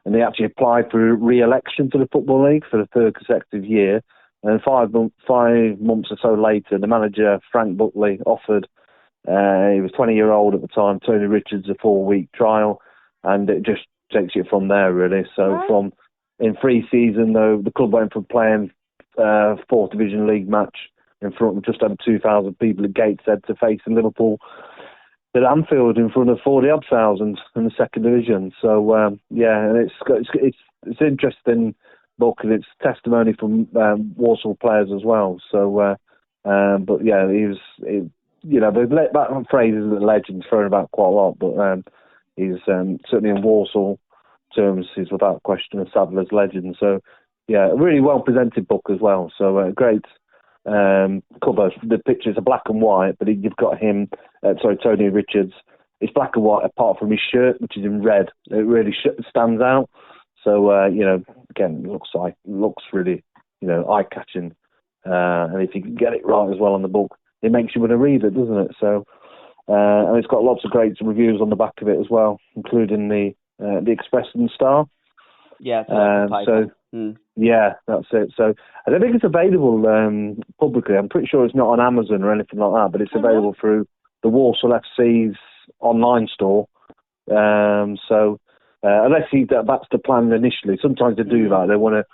and they actually applied for re-election to the Football League for the third consecutive year. And 5 months or so later, the manager, Frank Buckley, offered, he was 20-year-old at the time, Tony Richards, a 4-week trial, and it just takes you from there, really. So in 3 seasons, though, the club went from playing 4th Division League match in front of just over 2,000 people at Gateshead to facing Liverpool at Anfield in front of 40-odd thousand in the 2nd Division. So, and it's an interesting book, and it's testimony from Walsall players as well. So, that phrase is a legend, thrown about quite a lot, but he's certainly in Walsall terms, he's without question a Sadler's legend. So, a really well presented book as well. So, great cover. The pictures are black and white, but you've got him, Tony Richards. It's black and white apart from his shirt, which is in red. It really stands out. So, again, looks really, eye-catching. And if you can get it right as well on the book, it makes you want to read it, doesn't it? So, and it's got lots of great reviews on the back of it as well, including the Express and Star. Yeah. That's it. So, I don't think it's available publicly. I'm pretty sure it's not on Amazon or anything like that, but it's available through the Walsall FC's online store. So, unless that's the plan initially. Sometimes they do that. They want to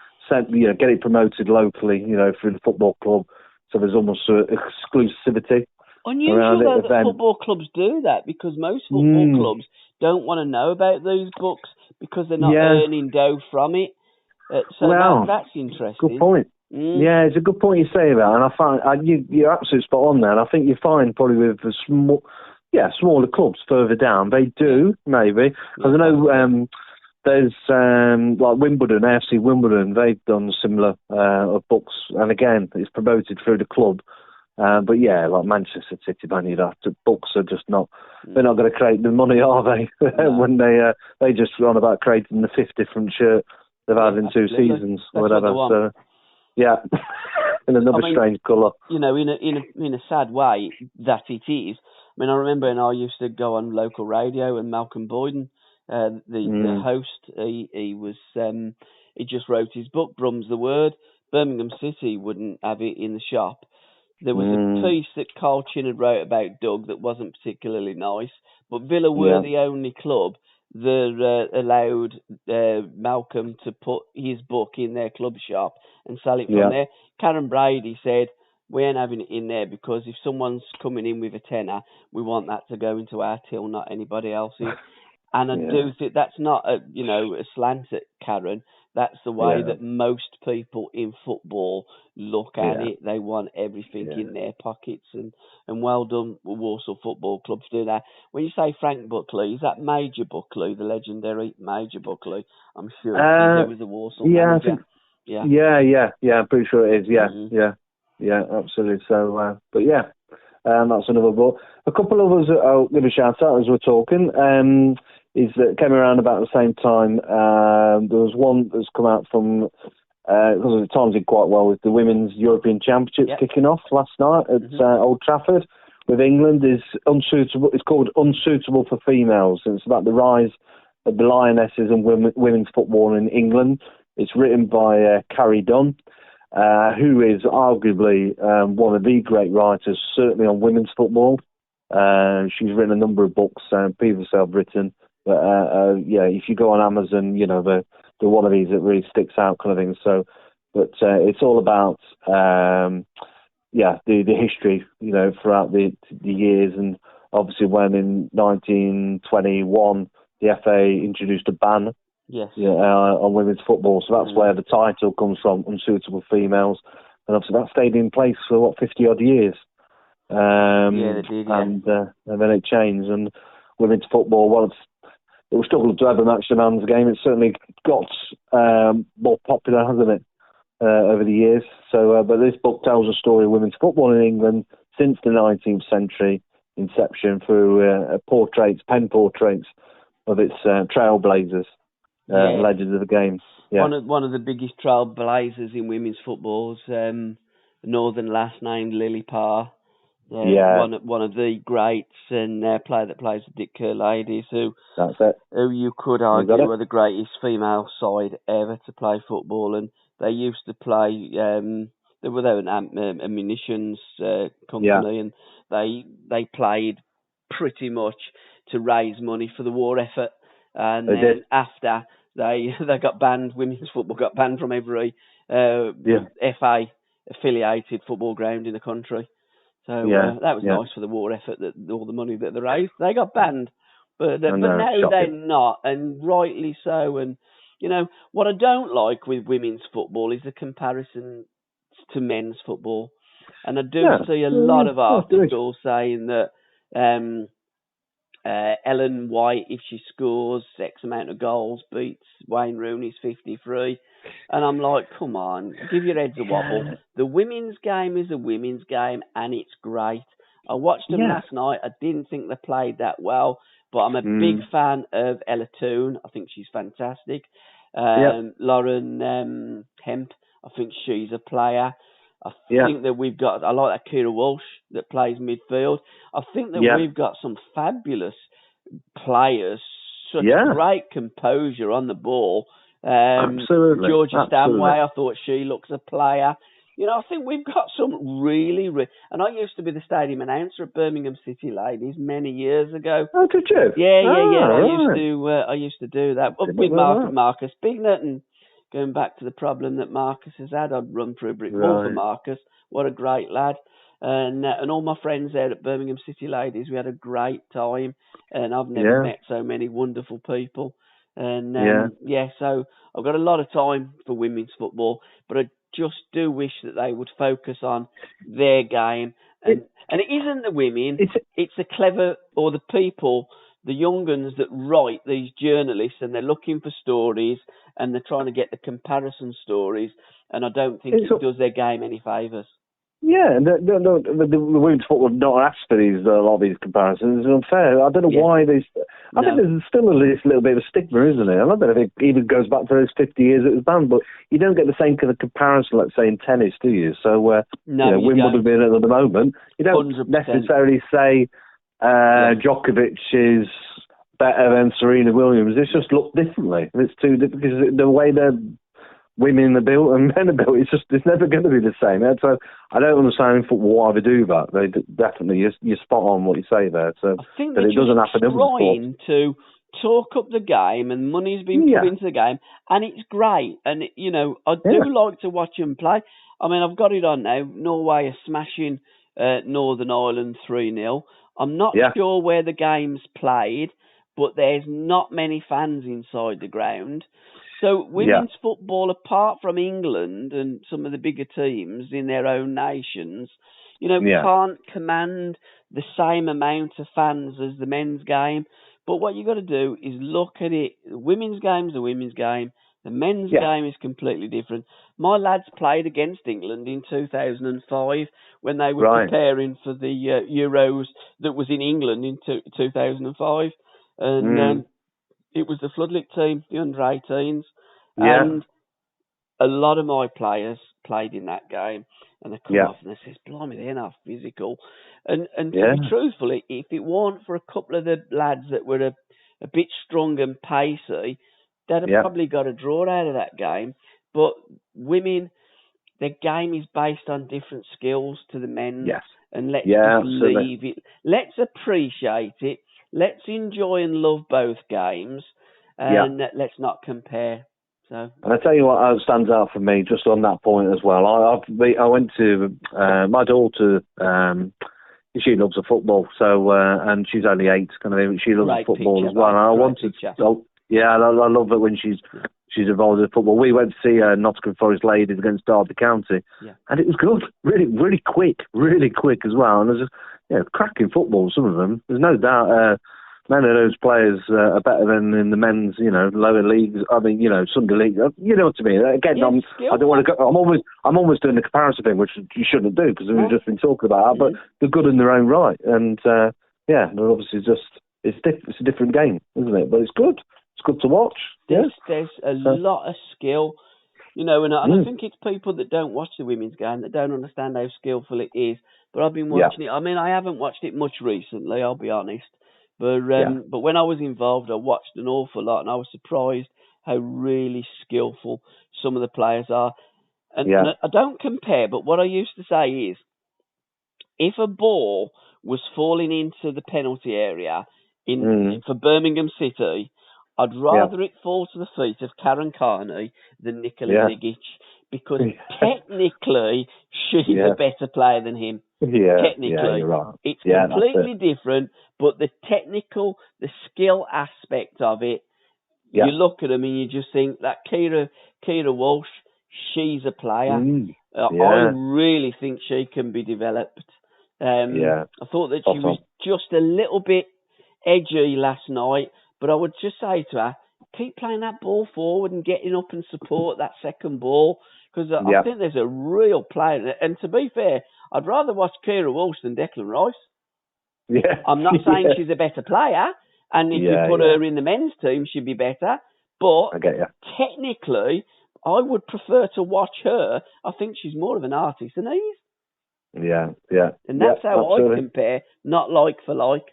get it promoted locally, through the football club. So there's almost exclusivity. Unusual though that football clubs do that, because most football clubs don't want to know about these books because they're not earning dough from it. That's interesting. Good point. Yeah, it's a good point you say that, and I find you're absolutely spot on there. And I think you find probably with the smaller clubs further down, they do maybe. Because I know there's like Wimbledon, AFC Wimbledon. They've done similar books, and again, it's promoted through the club. But yeah, like Manchester City, Man United, books are just not. They're not going to create the money, are they? When they just run about creating the 5th different shirt they've had in 2 seasons or whatever. So yeah, in another strange colour. In a sad way that it is. I mean, I remember when I used to go on local radio, and Malcolm Boyden, the host, he just wrote his book, Brum's the Word. Birmingham City wouldn't have it in the shop. There was a piece that Carl Chin had wrote about Doug that wasn't particularly nice, but Villa were the only club that allowed Malcolm to put his book in their club shop and sell it from there. Karen Brady said, we ain't having it in there because if someone's coming in with a tenner, we want that to go into our till, not anybody else's. And I do think that's not a slant at Karen. That's the way that most people in football look at it. They want everything in their pockets, and well done, Walsall Football Club, to do that. When you say Frank Buckley, is that Major Buckley, the legendary Major Buckley? I'm sure he was a Walsall manager. I'm pretty sure it is. Yeah, absolutely. So, but that's another book. A couple of us I'll give a shout out as we're talking. That came around about the same time. There was one that's come out from because it times it quite well with the Women's European Championships kicking off last night at Old Trafford with England. Is unsuitable. It's called Unsuitable for Females, and it's about the rise of the Lionesses and women's football in England. It's written by Carrie Dunn, who is arguably one of the great writers, certainly on women's football. She's written a number of books, previously I've written. But if you go on Amazon, the one of these that really sticks out, kind of thing. So, but it's all about the history, throughout the years, and obviously when in 1921 the FA introduced a ban on women's football. So that's where the title comes from, Unsuitable Females, and obviously that stayed in place for 50 odd years. They did, and then it changed, and women's football, it was struggled to have a match demands game. It's certainly got more popular, hasn't it, over the years? So, but this book tells a story of women's football in England since the 19th century inception through pen portraits of its trailblazers, legends of the game. Yeah. One of the biggest trailblazers in women's football is Northern last name Lily Parr. One of the greats, and player that plays with Dick Kerr ladies, who you could argue are the greatest female side ever to play football. And they used to play. They were a munitions company, and they played pretty much to raise money for the war effort. And then after they got banned, women's football got banned from every FA affiliated football ground in the country. So that was nice for the war effort, that all the money that they raised. They got banned, but now they're not, and rightly so. And, what I don't like with women's football is the comparison to men's football. And I do see a lot of articles saying that Ellen White, if she scores X amount of goals, beats Wayne Rooney's 53. And I'm like, come on, give your heads a wobble. The women's game is a women's game, and it's great. I watched them last night. I didn't think they played that well, but I'm a big fan of Ella Toone. I think she's fantastic. Lauren Hemp, I think she's a player. I think that I like that Kira Walsh that plays midfield. I think that we've got some fabulous players, such great composure on the ball. Absolutely. Georgia Stanway, I thought she looks a player. I think we've got some really, and I used to be the stadium announcer at Birmingham City Ladies many years ago. Oh, did you? Yeah. Right. I used to do that with Marcus Bignett, and going back to the problem that Marcus has had, I'd run through a brick wall for Marcus. What a great lad. And all my friends there at Birmingham City Ladies, we had a great time, and I've never met so many wonderful people. And so I've got a lot of time for women's football, but I just do wish that they would focus on their game. And it isn't the women, it's the clever or the people, the young ones that write these journalists, and they're looking for stories and they're trying to get the comparison stories. And I don't think it does their game any favours. Yeah, and the women's football not asked for a lot of these comparisons. It's unfair. I don't know why they. I think there's still this little bit of a stigma, isn't it? I don't know if it even goes back to those 50 years it was banned, but you don't get the same kind of comparison, let's say, in tennis, do you? So, Wimbledon being at the moment, you don't 100%. Necessarily say Djokovic is better than Serena Williams. It's just looked differently. It's too different because the way they're women are built and men are built, it's never going to be the same. So I don't understand football why they do that. They definitely, you're spot on what you say there. So I think that it doesn't happen in trying to talk up the game, and money's been put into the game, and it's great. And I do like to watch them play. I mean, I've got it on now. Norway are smashing Northern Ireland 3-0. I'm not sure where the game's played, but there's not many fans inside the ground. So women's football, apart from England and some of the bigger teams in their own nations, can't command the same amount of fans as the men's game. But what you got to do is look at it. The women's game's a women's game. The men's game is completely different. My lads played against England in 2005 when they were preparing for the Euros that was in England in 2005. And it was the Floodlit team, the under-18s. And a lot of my players played in that game. And they come off and they say, blimey, they're not physical. And to be truthful, if it weren't for a couple of the lads that were a bit strong and pacey, they'd have probably got a draw out of that game. But women, their game is based on different skills to the men's. Yes. And let's just leave it. Let's appreciate it. Let's enjoy and love both games. And let's not compare. So. And I tell you what stands out for me, just on that point as well. I went to my daughter. She loves the football, so and she's only 8. Kind of, she loves the football as well. And I wanted. I love it when she's involved in football. We went to see Nottingham Forest Ladies against Derby County, and it was good. Really, really quick as well. And there's just cracking football. Some of them, there's no doubt. None of those players are better than in the men's, lower leagues. I mean, Sunday league. You know what I mean? Again, I don't want to go. I'm almost doing the comparison thing, which you shouldn't do because we've just been talking about that. But they're good in their own right, and they're obviously just it's a different game, isn't it? But it's good. It's good to watch. There's a lot of skill, and I think it's people that don't watch the women's game that don't understand how skillful it is. But I've been watching it. I mean, I haven't watched it much recently, I'll be honest. But when I was involved, I watched an awful lot, and I was surprised how really skillful some of the players are. And I don't compare, but what I used to say is, if a ball was falling into the penalty area for Birmingham City, I'd rather it fall to the feet of Karen Carney than Nicola Zigic, because technically she's a better player than him. Technically, you're right. It's completely different, but the skill aspect of it, you look at them and you just think that Kira Walsh, she's a player. I really think she can be developed. I thought that she was just a little bit edgy last night, but I would just say to her, keep playing that ball forward and getting up and support that second ball, because I think there's a real player. And to be fair, I'd rather watch Kira Walsh than Declan Rice. I'm not saying she's a better player, and if you put her in the men's team, she'd be better. But technically, I would prefer to watch her. I think she's more of an artist than he is. And that's how I compare, not like for like.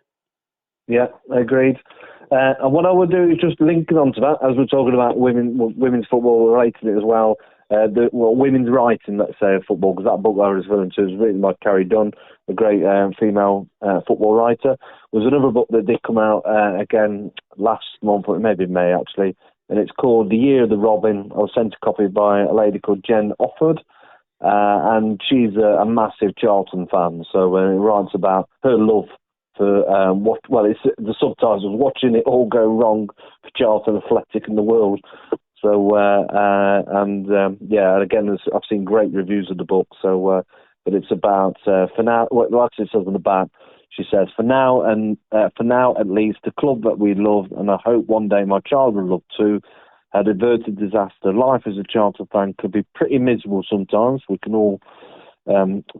Yeah, agreed. And what I would do is just link on to that, as we're talking about women's football, related it as well. women's writing, let's say, of football, because that book I was referring to was written by Carrie Dunn, a great female football writer. There's another book that did come out again last month, or maybe May actually, and it's called The Year of the Robin. I was sent a copy by a lady called Jen Offord, and she's a massive Charlton fan, so it writes about her love for it's the subtitles, watching it all go wrong for Charlton Athletic in the world. So, again, I've seen great reviews of the book. So, but it's about, for now, like it says on the back, she says, for now at least, the club that we love, and I hope one day my child will love too, had averted disaster. Life as a Charlton fan could be pretty miserable sometimes. We can all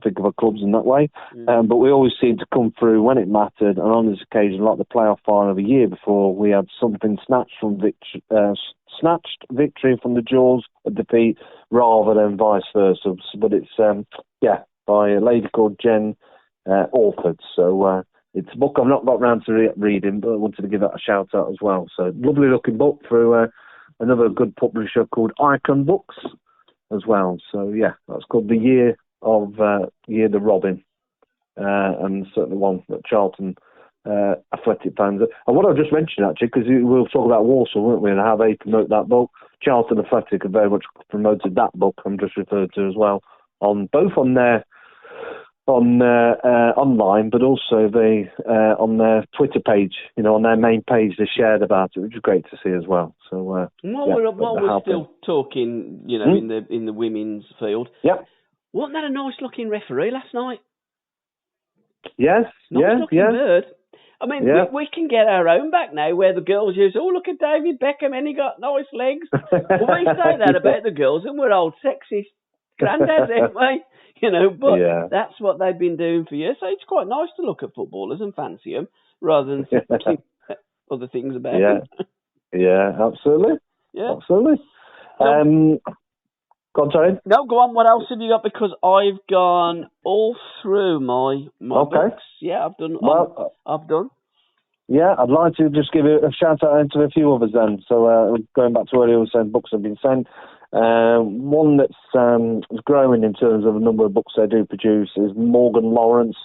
think of our clubs in that way. But we always seem to come through when it mattered, and on this occasion, like the playoff final of a year before, we had something snatched victory from the jaws of defeat rather than vice versa. But it's by a lady called Jen Orford. So it's a book I've not got round to reading, but I wanted to give that a shout out as well. So lovely looking book through another good publisher called Icon Books as well. So that's called The Year of the Robin, and certainly one that Charlton Athletic fans. And what I just mentioned actually, because we'll talk about Walsall, won't we, and how they promote that book. Charlton Athletic have very much promoted that book I'm just referred to as well, both on their online, but also on their Twitter page, on their main page, they shared about it, which is great to see as well. So we're still talking, in the women's field. Yeah. Wasn't that a nice looking referee last night? Yes. Nice looking bird. I mean, we can get our own back now, where the girls use, look at David Beckham, and he got nice legs. Well, we say that about the girls, and we're old sexist granddads, ain't we? But that's what they've been doing for years. So it's quite nice to look at footballers and fancy them, rather than think other things about them. Yeah, absolutely. Yeah. Absolutely. Go on, sorry. No, go on. What else have you got? Because I've gone all through my books. Yeah, I've done. I've done. Yeah, I'd like to just give a shout out to a few others then. So going back to earlier, I was saying books have been sent. One that's growing in terms of the number of books they do produce is Morgan Lawrence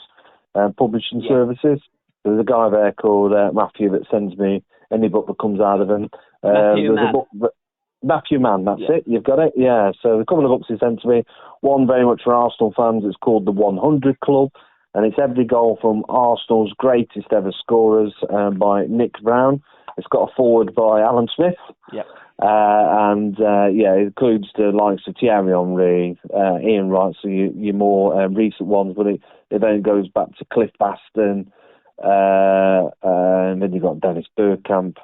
Publishing Services. There's a guy there called Matthew that sends me any book that comes out of him. Matthew Mann, that's it. You've got it. Yeah. So a couple of books he sent to me. One very much for Arsenal fans. It's called The 100 Club, and it's every goal from Arsenal's greatest ever scorers by Nick Browne. It's got a forward by Alan Smith. Yep. It includes the likes of Thierry Henry, Ian Wright, so your more recent ones, but it then goes back to Cliff Baston, and then you've got Dennis Bergkamp.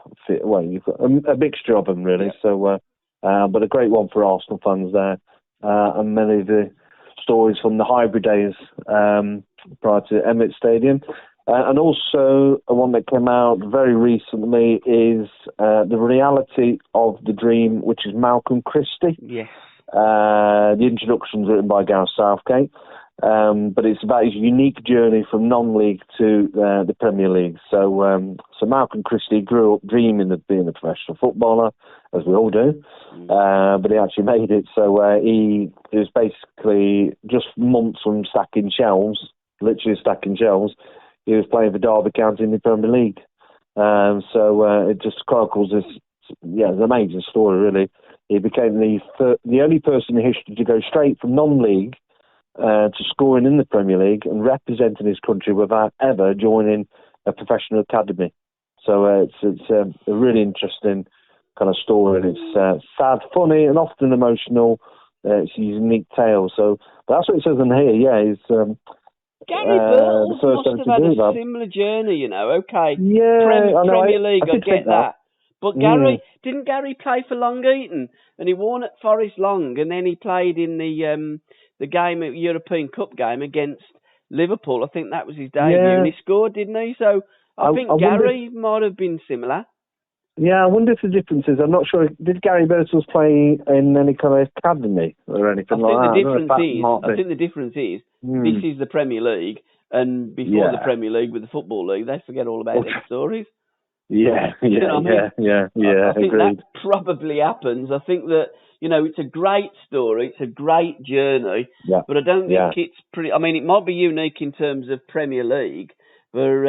Well, you've got a mixture of them, really. Yep. So, but a great one for Arsenal fans there, and many of the stories from the Highbury days prior to Emirates Stadium. And also one that came out very recently is The Reality of the Dream, which is Malcolm Christie. Yes. The introduction's written by Gareth Southgate, but it's about his unique journey from non-league to the Premier League. So Malcolm Christie grew up dreaming of being a professional footballer, as we all do, but he actually made it. So he was basically just months from literally stacking shelves. He was playing for Derby County in the Premier League. It just chronicles this, it's an amazing story, really. He became the only person in history to go straight from non-league to scoring in the Premier League and representing his country without ever joining a professional academy. So it's a really interesting kind of story, and it's sad, funny, and often emotional. It's a unique tale. So but that's what it says in here. Yeah, he's... Gary Burles must have had a similar journey, Okay. Yeah, Premier League, I get that. But didn't Gary play for Long Eaton? And he won at Forest Long, and then he played in the game, European Cup game against Liverpool. I think that was his debut, and he scored, didn't he? So I think Gary might have been similar. Yeah, I wonder if the difference is, I'm not sure, did Gary Burles play in any kind of academy or anything like that? I think the difference is, this is the Premier League, and before the Premier League with the Football League, they forget all about their stories. Yeah, I think agreed. that probably happens. I think that, it's a great story, it's a great journey, but I don't think it's pretty. I mean, it might be unique in terms of Premier League, but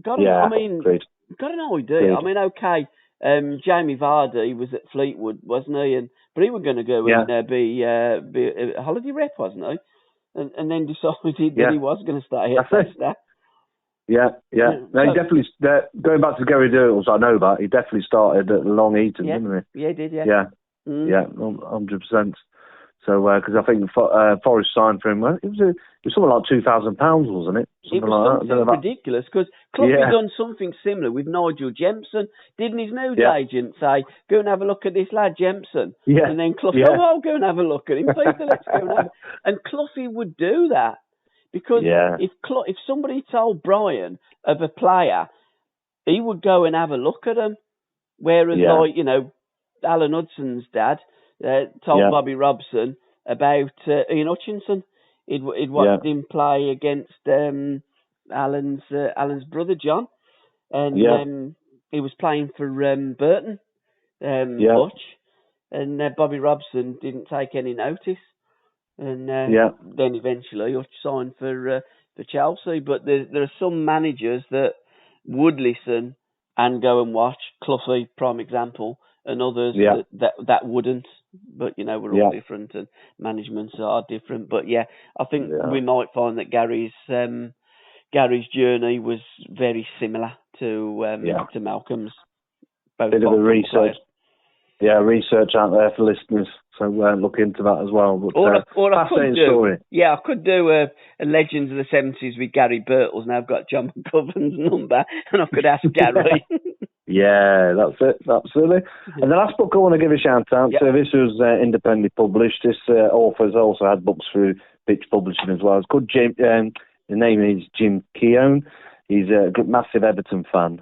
got an idea. Agreed. I mean, okay, Jamie Vardy was at Fleetwood, wasn't he? But he was going to go and be a holiday rep, wasn't he? And then decided that he was going to stay at Leicester. Yeah. No, he definitely, going back to Gary Dirtles, I know that, he definitely started at Long Eaton, didn't he? Yeah, he did, Yeah, 100%. So, because I think Forest signed for him, it was something like £2,000, wasn't it? Something ridiculous, because Clough had done something similar with Nigel Jempson. Didn't his news agent say, go and have a look at this lad, Jempson? Yeah. And then Clough said, I'll go and have a look at him, Peter, let's go and have a... And Cloughy would do that, because if somebody told Brian of a player, he would go and have a look at him. Whereas, Alan Hudson's dad told Bobby Robson about Ian Hutchinson. He'd watched him play against Alan's brother John, and he was playing for Burton, Hutch, and Bobby Robson didn't take any notice, and then eventually Hutch signed for Chelsea. But there are some managers that would listen and go and watch. Cloughy, prime example, and others that wouldn't. But we're all different, and managements are different. But I think we might find that Gary's journey was very similar to Malcolm's. Bit of a research out there for listeners. So look into that as well. But, or I could do, story. I could do a Legends of the 70s with Gary Birtles, and I've got John McGovern's number, and I could ask Gary. Yeah, that's it, absolutely. And the last book I want to give a shout out to, this was independently published. This author's also had books through Pitch Publishing as well. It's called Jim. The name is Jim Keown. He's a massive Everton fan.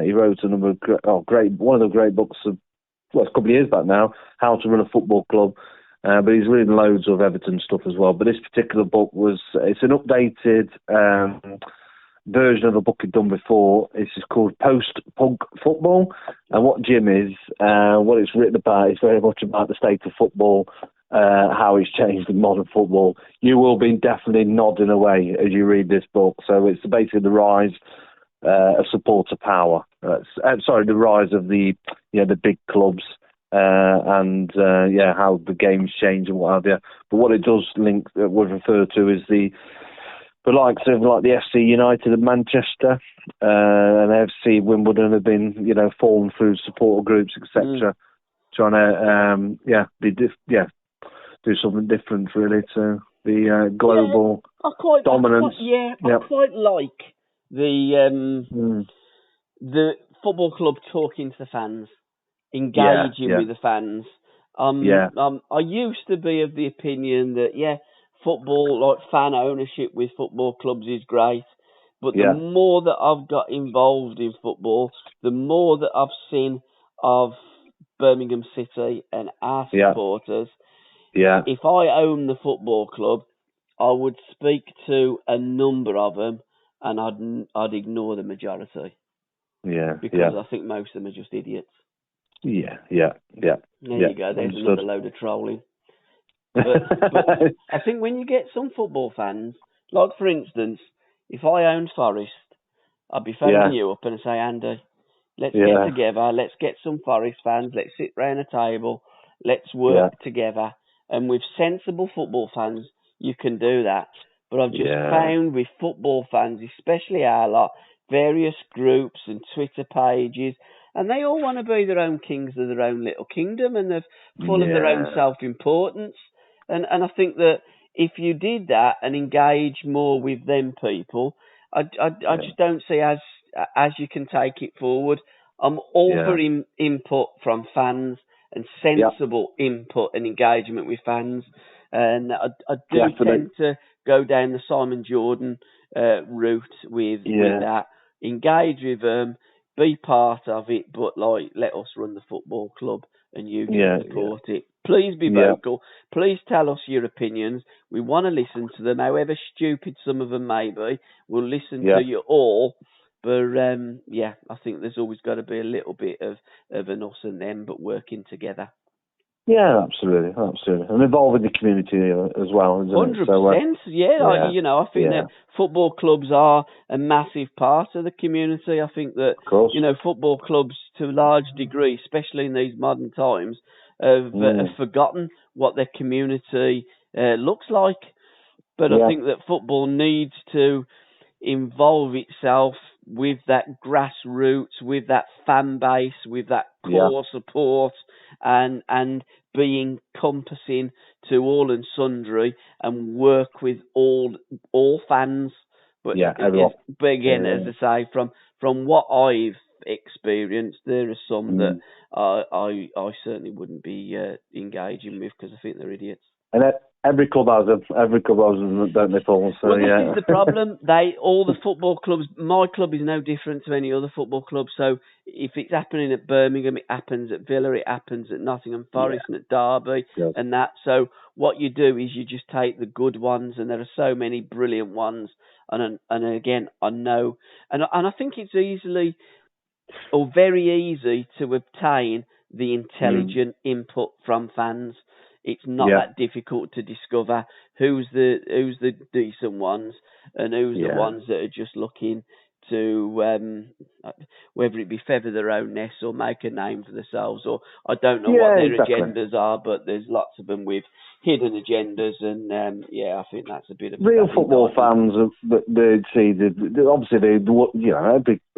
He wrote a number of one of the great books of, it's a couple of years back now, How to Run a Football Club. But he's written loads of Everton stuff as well. But this particular book it's an updated version of a book he'd done before. It's called Post-Punk Football. And what Jim is, what it's written about is very much about the state of football, how it's changed in modern football. You will be definitely nodding away as you read this book. So it's basically the rise of supporter power. The rise of the big clubs and how the game's change and what have you. But what it does would refer to is the likes of like the FC United of Manchester and FC Wimbledon have been formed through supporter groups, etc. Trying to do something different really to the global dominance. I quite like the football club talking to the fans, engaging with the fans. I used to be of the opinion that football, like fan ownership with football clubs, is great. But the more that I've got involved in football, the more that I've seen of Birmingham City and our supporters. If I own the football club, I would speak to a number of them, and I'd ignore the majority. Because I think most of them are just idiots. There you go. There's another load of trolling. But I think when you get some football fans, like for instance, if I owned Forest, I'd be phoning you up and say, Andy, let's get together, let's get some Forest fans, let's sit round a table, let's work together. And with sensible football fans, you can do that. But I've just found with football fans, especially our lot, various groups and Twitter pages, and they all want to be their own kings of their own little kingdom, and they're full of their own self-importance. And I think that if you did that and engage more with them people, I just don't see as you can take it forward. I'm all for input from fans and sensible input and engagement with fans. And I do tend to go down the Simon Jordan route with that. Engage with them, be part of it, but let us run the football club and you can support it. Please be vocal. Please tell us your opinions. We want to listen to them, however stupid some of them may be. We'll listen to you all. But I think there's always got to be a little bit of an us and them, but working together. Yeah, absolutely, and involving the community as well, isn't 100%. it? So, I think that football clubs are a massive part of the community. I think that, football clubs, to a large degree, especially in these modern times, have forgotten what their community looks like. But I think that football needs to involve itself with that grassroots, with that fan base, with that core support, and be encompassing to all and sundry, and work with all fans. But again, as I say, from what I've experienced, there are some that I certainly wouldn't be engaging with, because I think they're idiots. And every club has them, don't they, Paul? So, this is the problem. All the football clubs, my club is no different to any other football club. So if it's happening at Birmingham, it happens at Villa, it happens at Nottingham Forest and at Derby and that. So what you do is you just take the good ones, and there are so many brilliant ones. And again, I know, and I think it's easily or very easy to obtain the intelligent input from fans. It's not that difficult to discover who's the decent ones and who's the ones that are just looking to whether it be feather their own nest or make a name for themselves, or I don't know what their agendas are, but there's lots of them with hidden agendas, and I think that's a bit of real football fans. They see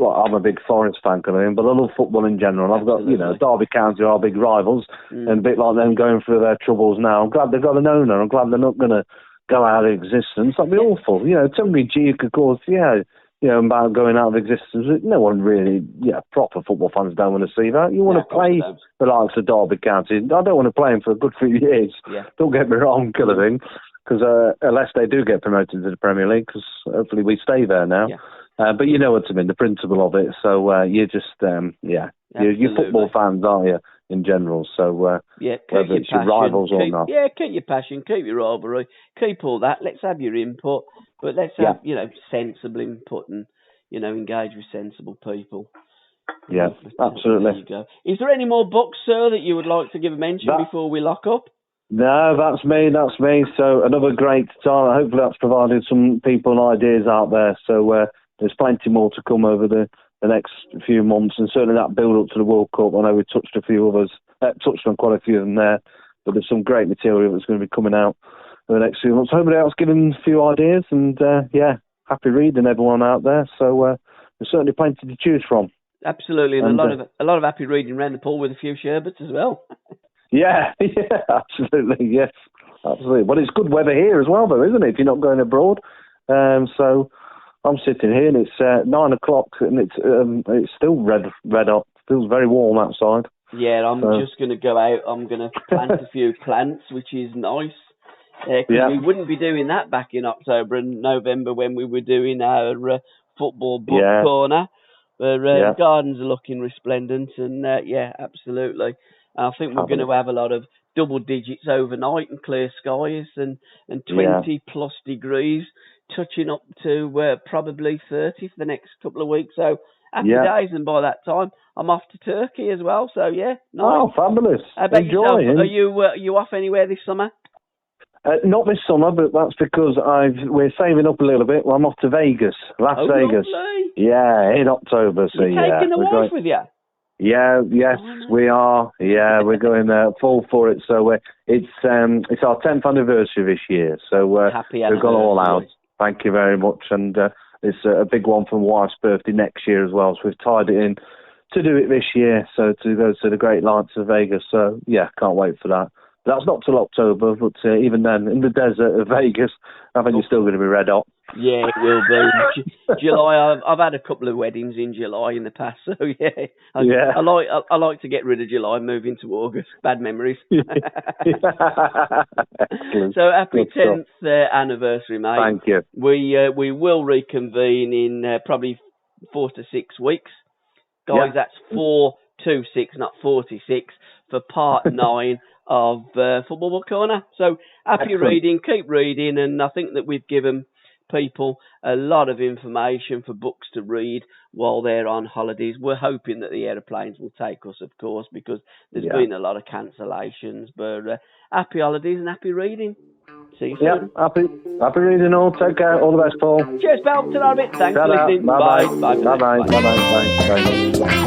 I'm a big Forest fan kind of thing, but I love football in general. I've got Derby County are big rivals, and a bit like them going through their troubles now. I'm glad they've got an owner. I'm glad they're not going to go out of existence. That'd be awful. Tony G, of course, about going out of existence. No one really, proper football fans don't want to see that. You want to play the likes of Derby County. I don't want to play them for a good few years. Yeah. Don't get me wrong, kind of thing. Because unless they do get promoted to the Premier League, because hopefully we stay there now. Yeah. But you know what I mean, the principle of it. So you're just, you're football fans, aren't you, in general? So whether it's your rivals or not. Yeah, keep your passion, keep your rivalry, keep all that. Let's have your input. But let's have, sensible input and, engage with sensible people. Yeah, absolutely. There you go. Is there any more books, sir, that you would like to give a mention before we lock up? No, that's me. So another great time. Hopefully that's provided some people ideas out there. So there's plenty more to come over the next few months, and certainly that build up to the World Cup. I know we touched on quite a few of them there, but there's some great material that's going to be coming out in the next few months. Hopefully that's given a few ideas, and happy reading everyone out there. So there's certainly plenty to choose from. Absolutely, and a lot of happy reading around the pool with a few sherbets as well. Yeah, absolutely, yes, absolutely. Well, it's good weather here as well, though, isn't it? If you're not going abroad, so I'm sitting here and it's 9 o'clock and it's still red hot. Feels very warm outside. Yeah, I'm just going to go out. I'm going to plant a few plants, which is nice. We wouldn't be doing that back in October and November when we were doing our football book corner. But gardens are looking resplendent, and absolutely. I think we're going to have a lot of double digits overnight and clear skies and 20 plus degrees, touching up to probably 30 for the next couple of weeks. So happy days, and by that time I'm off to Turkey as well. So nice. Oh, fabulous! How about yourself? Are you off anywhere this summer? Not this summer, but that's because we're saving up a little bit. Well, I'm off to Vegas, Las Vegas. Lovely. Yeah, in October. So you're taking the wife with you? Yeah, yes, we are. Yeah, we're going full for it. So it's our 10th anniversary this year. So we've gone all out. Thank you very much. And it's a big one for my wife's birthday next year as well. So we've tied it in to do it this year. So to go to the Great Lights of Vegas. So yeah, can't wait for that. That's not till October, but even then, in the desert of Vegas, I think you're still going to be red hot. Yeah, it will be. July, I've had a couple of weddings in July in the past, so I like to get rid of July and move into August. Bad memories. So happy 10th anniversary, mate. Thank you. We will reconvene in probably 4 to 6 weeks. Guys, that's 426, not 46, for part 9 of Football Book Corner. So happy reading, keep reading, and I think that we've given people a lot of information for books to read while they're on holidays. We're hoping that the aeroplanes will take us, of course, because there's been a lot of cancellations. But happy holidays and happy reading. See you soon. Happy reading all. Take care. All the best, Paul. Cheers, pal. Till a bit. Thanks for listening. Bye-bye. Bye. Bye-bye. Bye-bye. Bye.